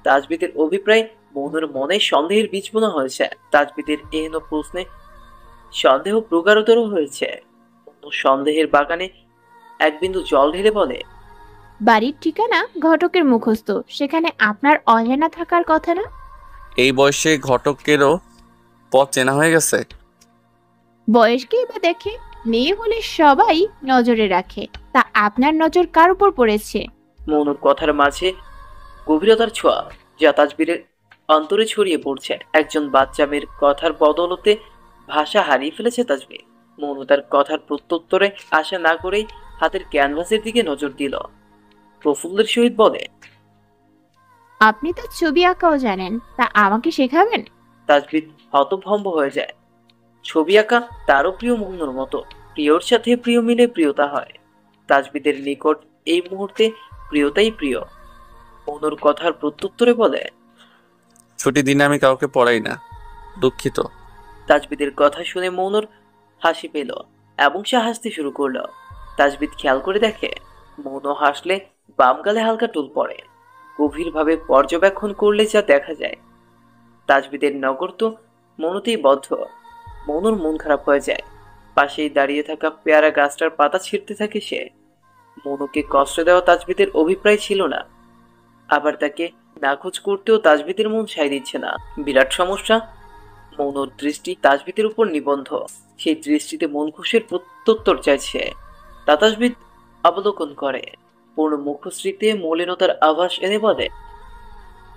S18: তাজবিদের অভিপ্রায় মনুর মনে সন্দেহের বীজ বোনা হয়েছে। তাজবিদের এহেন প্রশ্নে সন্দেহ প্রগাঢ়তর হয়েছে। সন্দেহের বাগানে এক বিন্দু জল ঢেলে বলে,
S11: বাড়ির ঠিকানা ঘটকের মুখস্থ, সেখানে আপনার অজানা থাকার কথা না?
S4: এই বয়সে ঘটকেরও পথ চেনা হয়ে গেছে?
S11: বয়সকেই বা দেখে, মেয়ে হলে সবাই নজরে রাখে, তা আপনার নজর কার উপর পড়েছে?
S18: মনুর কথার মাঝে গভীরতার ছোঁয়া, যা তাজবিরের অন্তরে ছড়িয়ে পড়ছে। একজন বাচ্চা মেয়ের কথার বদলতে ভাষা হারিয়ে ফেলেছে তাজবির। মনু তার কথার প্রত্যুত্তরে আশা না করেই হাতের ক্যানভাসের দিকে নজর দিল। প্রফুল্লের সহিত বলে,
S11: আপনি তো ছবি আঁকাও জানেন, তা আমাকে শেখাবেন?
S18: তাজবির হতভম্ব হয়ে যায়। ছবি আঁকা তারও প্রিয় মনুর মতো। প্রিয়র সাথে প্রিয় মিলে প্রিয়তা হয়। তাজবিদের নিকট এই মুহূর্তে প্রিয়তাই প্রিয়। মনুর কথার প্রত্যুত্তরে বলে,
S4: ছুটি দিনে আমি কাউকে পড়াই না, দুঃখিত।
S18: তাজবিদের কথা শুনে মনুর হাসি পেল এবং সে হাসতে শুরু করলো। তাজবিদ খেয়াল করে দেখে, মনু হাসলে বাম গালে হালকা টুল পড়ে। গভীরভাবে পর্যবেক্ষণ করলে যা দেখা যায়, তাজবিদের নগর তো মনুতেই বদ্ধ। মনুর মন খারাপ হয়ে যায়। পাশেই দাঁড়িয়ে থাকা পেয়ারা গাছটার পাতা ছিঁড়তে থাকে সে। মনুকে কষ্ট দেওয়া তাজবিদের অভিপ্রায় ছিল না, আবার তাকে নাকচ করতেও তাজবিদের মন সায় দিচ্ছে না। বিরাট সমস্যা। মনুর দৃষ্টি তাজবিদের উপর নিবন্ধ। সেই দৃষ্টিতে মন খুশির প্রত্যুত্তর চাইছে। তা তাজবিদ অবলোকন করে, পূর্ণ মুখশ্রীতে মলিনতার আভাস এনে বলে,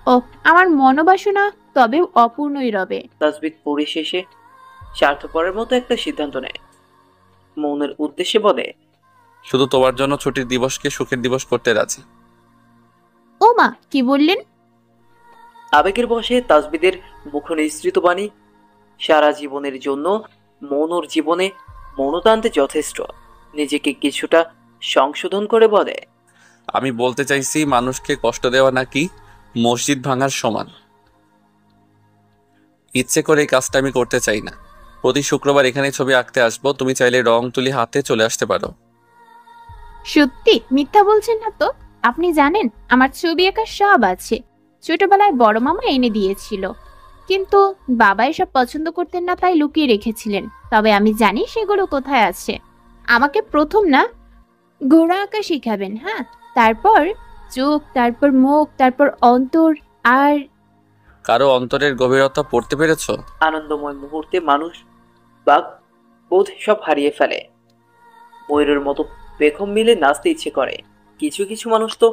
S11: ও আমার মনোবাসনা তবে অপূর্ণই রবে।
S18: তাজবিদ পরিশেষে স্বার্থপরের মতো একটা সিদ্ধান্ত নেয়। মনের উদ্দেশ্যে বলে,
S4: শুধু তোমার জন্য ছুটির দিবসকে সুখের দিবস করতে রাজি।
S11: ও মা, কি বললেন?
S18: আবেগের বশে তাজবিদের মুখনিসৃত বাণী সারা জীবনের জন্য মনুর জীবনে মনুতান্তে যথেষ্ট। নিজেকে কিছুটা সংশোধন করে বলে,
S4: আমি বলতে চাইছি মানুষকে কষ্ট দেওয়া নাকি মসজিদ ভাঙার সমান। ইচ্ছে করে এই কাজটা আমি করতে চাই না। প্রতি শুক্রবার এখানে ছবি আঁকতে আসবো, তুমি চাইলে রং তুলি হাতে চলে আসতে পারো।
S11: সত্যি মিথ্যা বলছেন না তো? আপনি জানেন আমার ছবি আঁকার সব আছে, ছোটবেলায় বড় মামা এনে দিয়েছিল, কিন্তু বাবা এসব পছন্দ করতেন না, তাই লুকিয়ে রেখেছিলেন। তবে আমি জানি সেগুলো কোথায় আছে। আমাকে প্রথম না ঘোড়া আঁকা শিখাবেন, হ্যাঁ? তারপর চোখ, তারপর মুখ, তারপর অন্তর। আর
S4: কারো অন্তরের গভীরতা পড়তে পেরেছো?
S18: আনন্দময় মুহূর্তে মানুষ বাক বোধ সব হারিয়ে ফেলে। ময়ূরের মতো বেগম মিলে নাচতে ইচ্ছে করে। কিছু কিছু মানুষ তো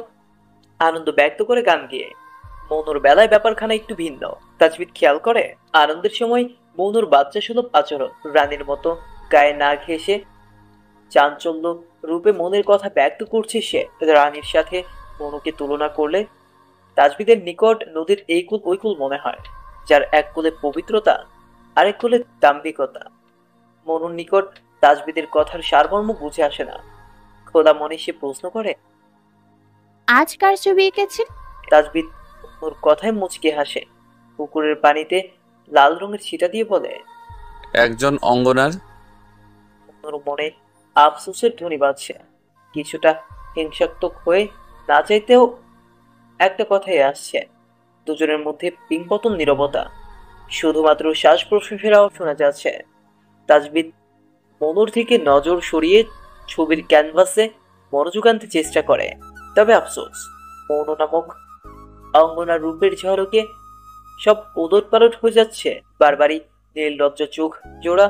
S18: আনন্দ ব্যক্ত করে গান গিয়ে। মনুর বেলায় ব্যাপারখানা একটু ভিন্ন। তাজবিদ খেয়াল করে, আনন্দের সময় মনুর বাচ্চা সুলভ আচরণ, রানীর মতো গায়ে না ঘেঁষে চাঞ্চল্য রূপে মনের কথা ব্যক্ত করছে সে। রানীর সাথে মনুকে তুলনা করলে তাজবিদের নিকট নদীর এই কুল ওই কুল মনে হয়, যার এক কুলে পবিত্রতা, আরেক কুলে দাম্ভিকতা। মনুর নিকট তাজবিদের কথার সারমর্ম বুঝে আসে না। খোদা মনে সে প্রশ্ন করে,
S11: আজ কার ছবি এঁকেছেন?
S18: তাজবিদ ওর কথায় মুচকে হাসে। পুকুরের পানিতে লাল রঙের ছিটা দিয়ে বলে,
S4: একজন অঙ্গনার।
S18: ওর মনে আফসোসের ধ্বনি বাজছে। কিছুটা হিংসাত্মক হয়ে না চাইতেও একটা কথাই আসছে। দুজনের মধ্যে পিংপতন নীরবতা, শুধুমাত্র শ্বাস প্রশ্বাসের আওয়াজ শোনা যাচ্ছে। তাজবিদ মনুর থেকে নজর সরিয়ে ছবির ক্যানভাসে মনোযোগ আনতে চেষ্টা করে, তবে আফসোস মৌন নামক অঙ্গনা রূপের ঝলকে সব ওলটপালট হয়ে যাচ্ছে। বারবারই নির্লজ্জ চোখ জোড়া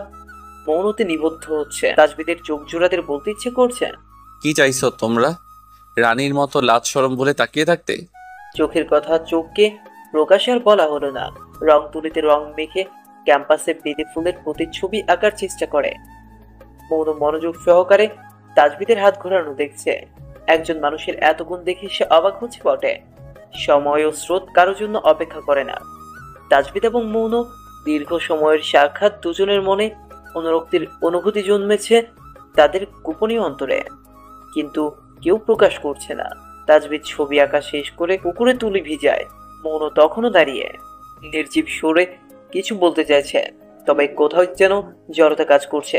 S18: মৌনতে নিবদ্ধ হচ্ছে। তাজবিদের চোখ জোড়াদের বলতে ইচ্ছে করছে,
S4: কি চাইছো তোমরা? রানীর মতো লাজ শরম বলে তাকিয়ে থাকতে?
S18: চোখের কথা চোখকে প্রকাশে আর বলা হলো না। রং তুলিতে রং মেখে ক্যাম্পাসে বেদে ফুলের প্রতিচ্ছবি আঁকার চেষ্টা করে। মৌন মনোযোগ সহকারে তাজবিদের হাত ঘোরানো দেখছে। একজন মানুষের এত গুণ দেখে সে অবাক হচ্ছে বটে। সময় ও স্রোত কারো জন্য অপেক্ষা করে না। তাজবিদ এবং মৌন দীর্ঘ সময়ের সাক্ষাৎ, দুজনের মনে অনুরক্তির অনুভূতি জন্মেছে তাদের গোপনীয় অন্তরে, কিন্তু কেউ প্রকাশ করছে না। তাজবিদ ছবি আঁকা শেষ করে পুকুরে তুলি ভিজায়। মৌন তখনও দাঁড়িয়ে নির্জীব সুরে কিছু বলতে চাইছে, তবে কোথাও যেন জড়তা কাজ করছে।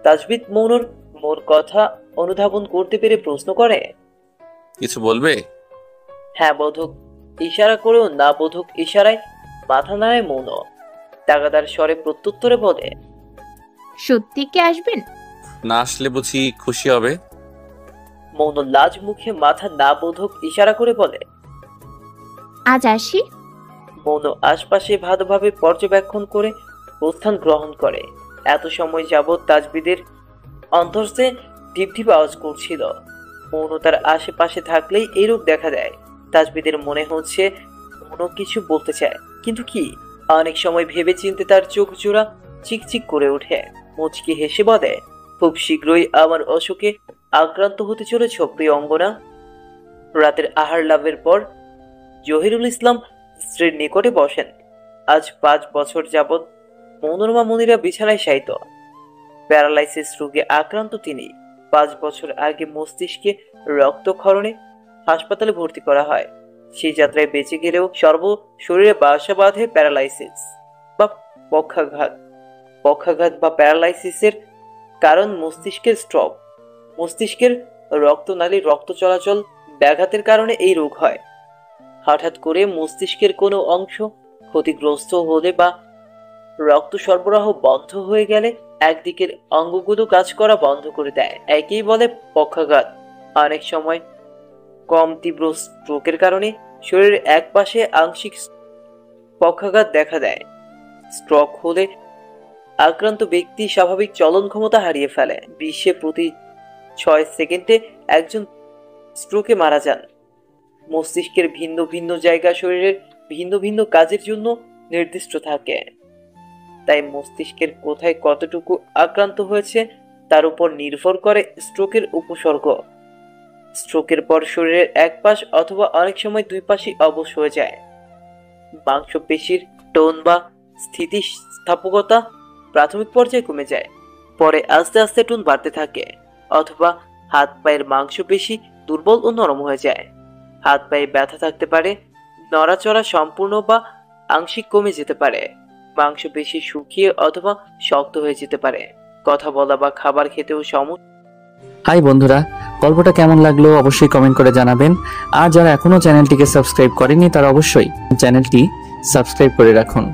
S18: তাজবিদ মৌনর মোর কথা অনুধাবন করতে পেরে প্রশ্ন করে,
S4: কিছু বলবে?
S18: হ্যাঁ বোধক ইশারা করেও না বোধক ইশারায় মাথা নাড়ায় মৌন। তাগাদার স্বরে প্রত্যুত্তরে বলে,
S11: সত্যি কি আসবেন?
S4: না আসলে বুঝি খুশি হবে?
S18: মৌন লাজ মুখে মাথা না বোধক ইশারা করে বলে,
S11: আজ আসি।
S18: মৌন আশপাশে ভালোভাবে পর্যবেক্ষণ করে প্রস্থান গ্রহণ করে। এত সময় যাবৎ তাজবিদের অন্তর্সে ঢিপ ঢিপ আওয়াজ করছিল। মৌন তার আশেপাশে থাকলেই এইরূপ দেখা দেয়। তাজবিদের মনে হচ্ছে মৌন কিছু বলতে চায়, কিন্তু কি? অনেক সময় ভেবে চিনতে তার চোখ জোড়া চিকচিক করে ওঠে। মুচকি হেসে বলে, খুব শীঘ্রই আমার অসুখে আক্রান্ত হতে চলেছ প্রিয় অঙ্গনা। রাতের আহার লাভের পর জহিরুল ইসলাম স্ত্রীর নিকটে বসেন। আজ 5 বছর যাবৎ মনোরমা মনিরা বিছানায় শায়িত। প্যারালাইসিস রোগে আক্রান্ত তিনি। 5 বছর আগে মস্তিষ্কে রক্তক্ষরণে হাসপাতালে ভর্তি করা হয়। সেই যাত্রায় বেঁচে গেলেও শরীরে বাসা বাঁধে প্যারালাইসিস বা পক্ষাঘাত। পক্ষাঘাত বা প্যারালাইসিসের কারণ মস্তিষ্কের স্ট্রোক। মস্তিষ্কের রক্তনালীর রক্ত চলাচল ব্যাঘাতের কারণে এই রোগ হয়। হঠাৎ করে মস্তিষ্কের কোনো অংশ ক্ষতিগ্রস্ত হলে বা রক্ত সরবরাহ বন্ধ হয়ে গেলে একদিকের অঙ্গগুলো কাজ করা বন্ধ করে দেয়। একেই বলে পক্ষাঘাত। অনেক সময় কম তীব্র স্ট্রোকের কারণে শরীরের এক পাশে আংশিক পক্ষাঘাত দেখা দেয়। স্ট্রোক হলে আক্রান্ত ব্যক্তি স্বাভাবিক চলন ক্ষমতা হারিয়ে ফেলে। বিশ্বে প্রতি 6 সেকেন্ডে একজন স্ট্রোকে মারা যান। মস্তিষ্কের ভিন্ন ভিন্ন জায়গা শরীরের ভিন্ন ভিন্ন কাজের জন্য নির্দিষ্ট থাকে। তাই মস্তিষ্কের কোথায় কতটুকু আক্রান্ত হয়েছে তার উপর নির্ভর করে স্ট্রোকের উপসর্গ। স্ট্রোকের পর শরীরের এক পাশ অথবা অনেক সময় 2 পাশই অবশ হয়ে যায়। মাংসপেশির টোন বা স্থিতিস্থাপকতা প্রাথমিক পর্যায়ে কমে যায়, পরে আস্তে আস্তে টোন বাড়তে থাকে। অথবা হাত পায়ের মাংসপেশি দুর্বল ও নরম হয়ে যায়। হাত পায়ে ব্যথা থাকতে পারে, নড়াচড়া সম্পূর্ণ বা আংশিক কমে যেতে পারে। মাংসপেশি শুকিয়ে অথবা শক্ত হয়ে যেতে পারে। কথা বলা বা খাবার খেতেও সমস্যা।
S1: হাই বন্ধুরা, গল্পটা কেমন লাগলো অবশ্যই কমেন্ট করে জানাবেন। আর যারা এখনো চ্যানেলটিকে সাবস্ক্রাইব করেনি তারা অবশ্যই চ্যানেলটি সাবস্ক্রাইব করে রাখুন।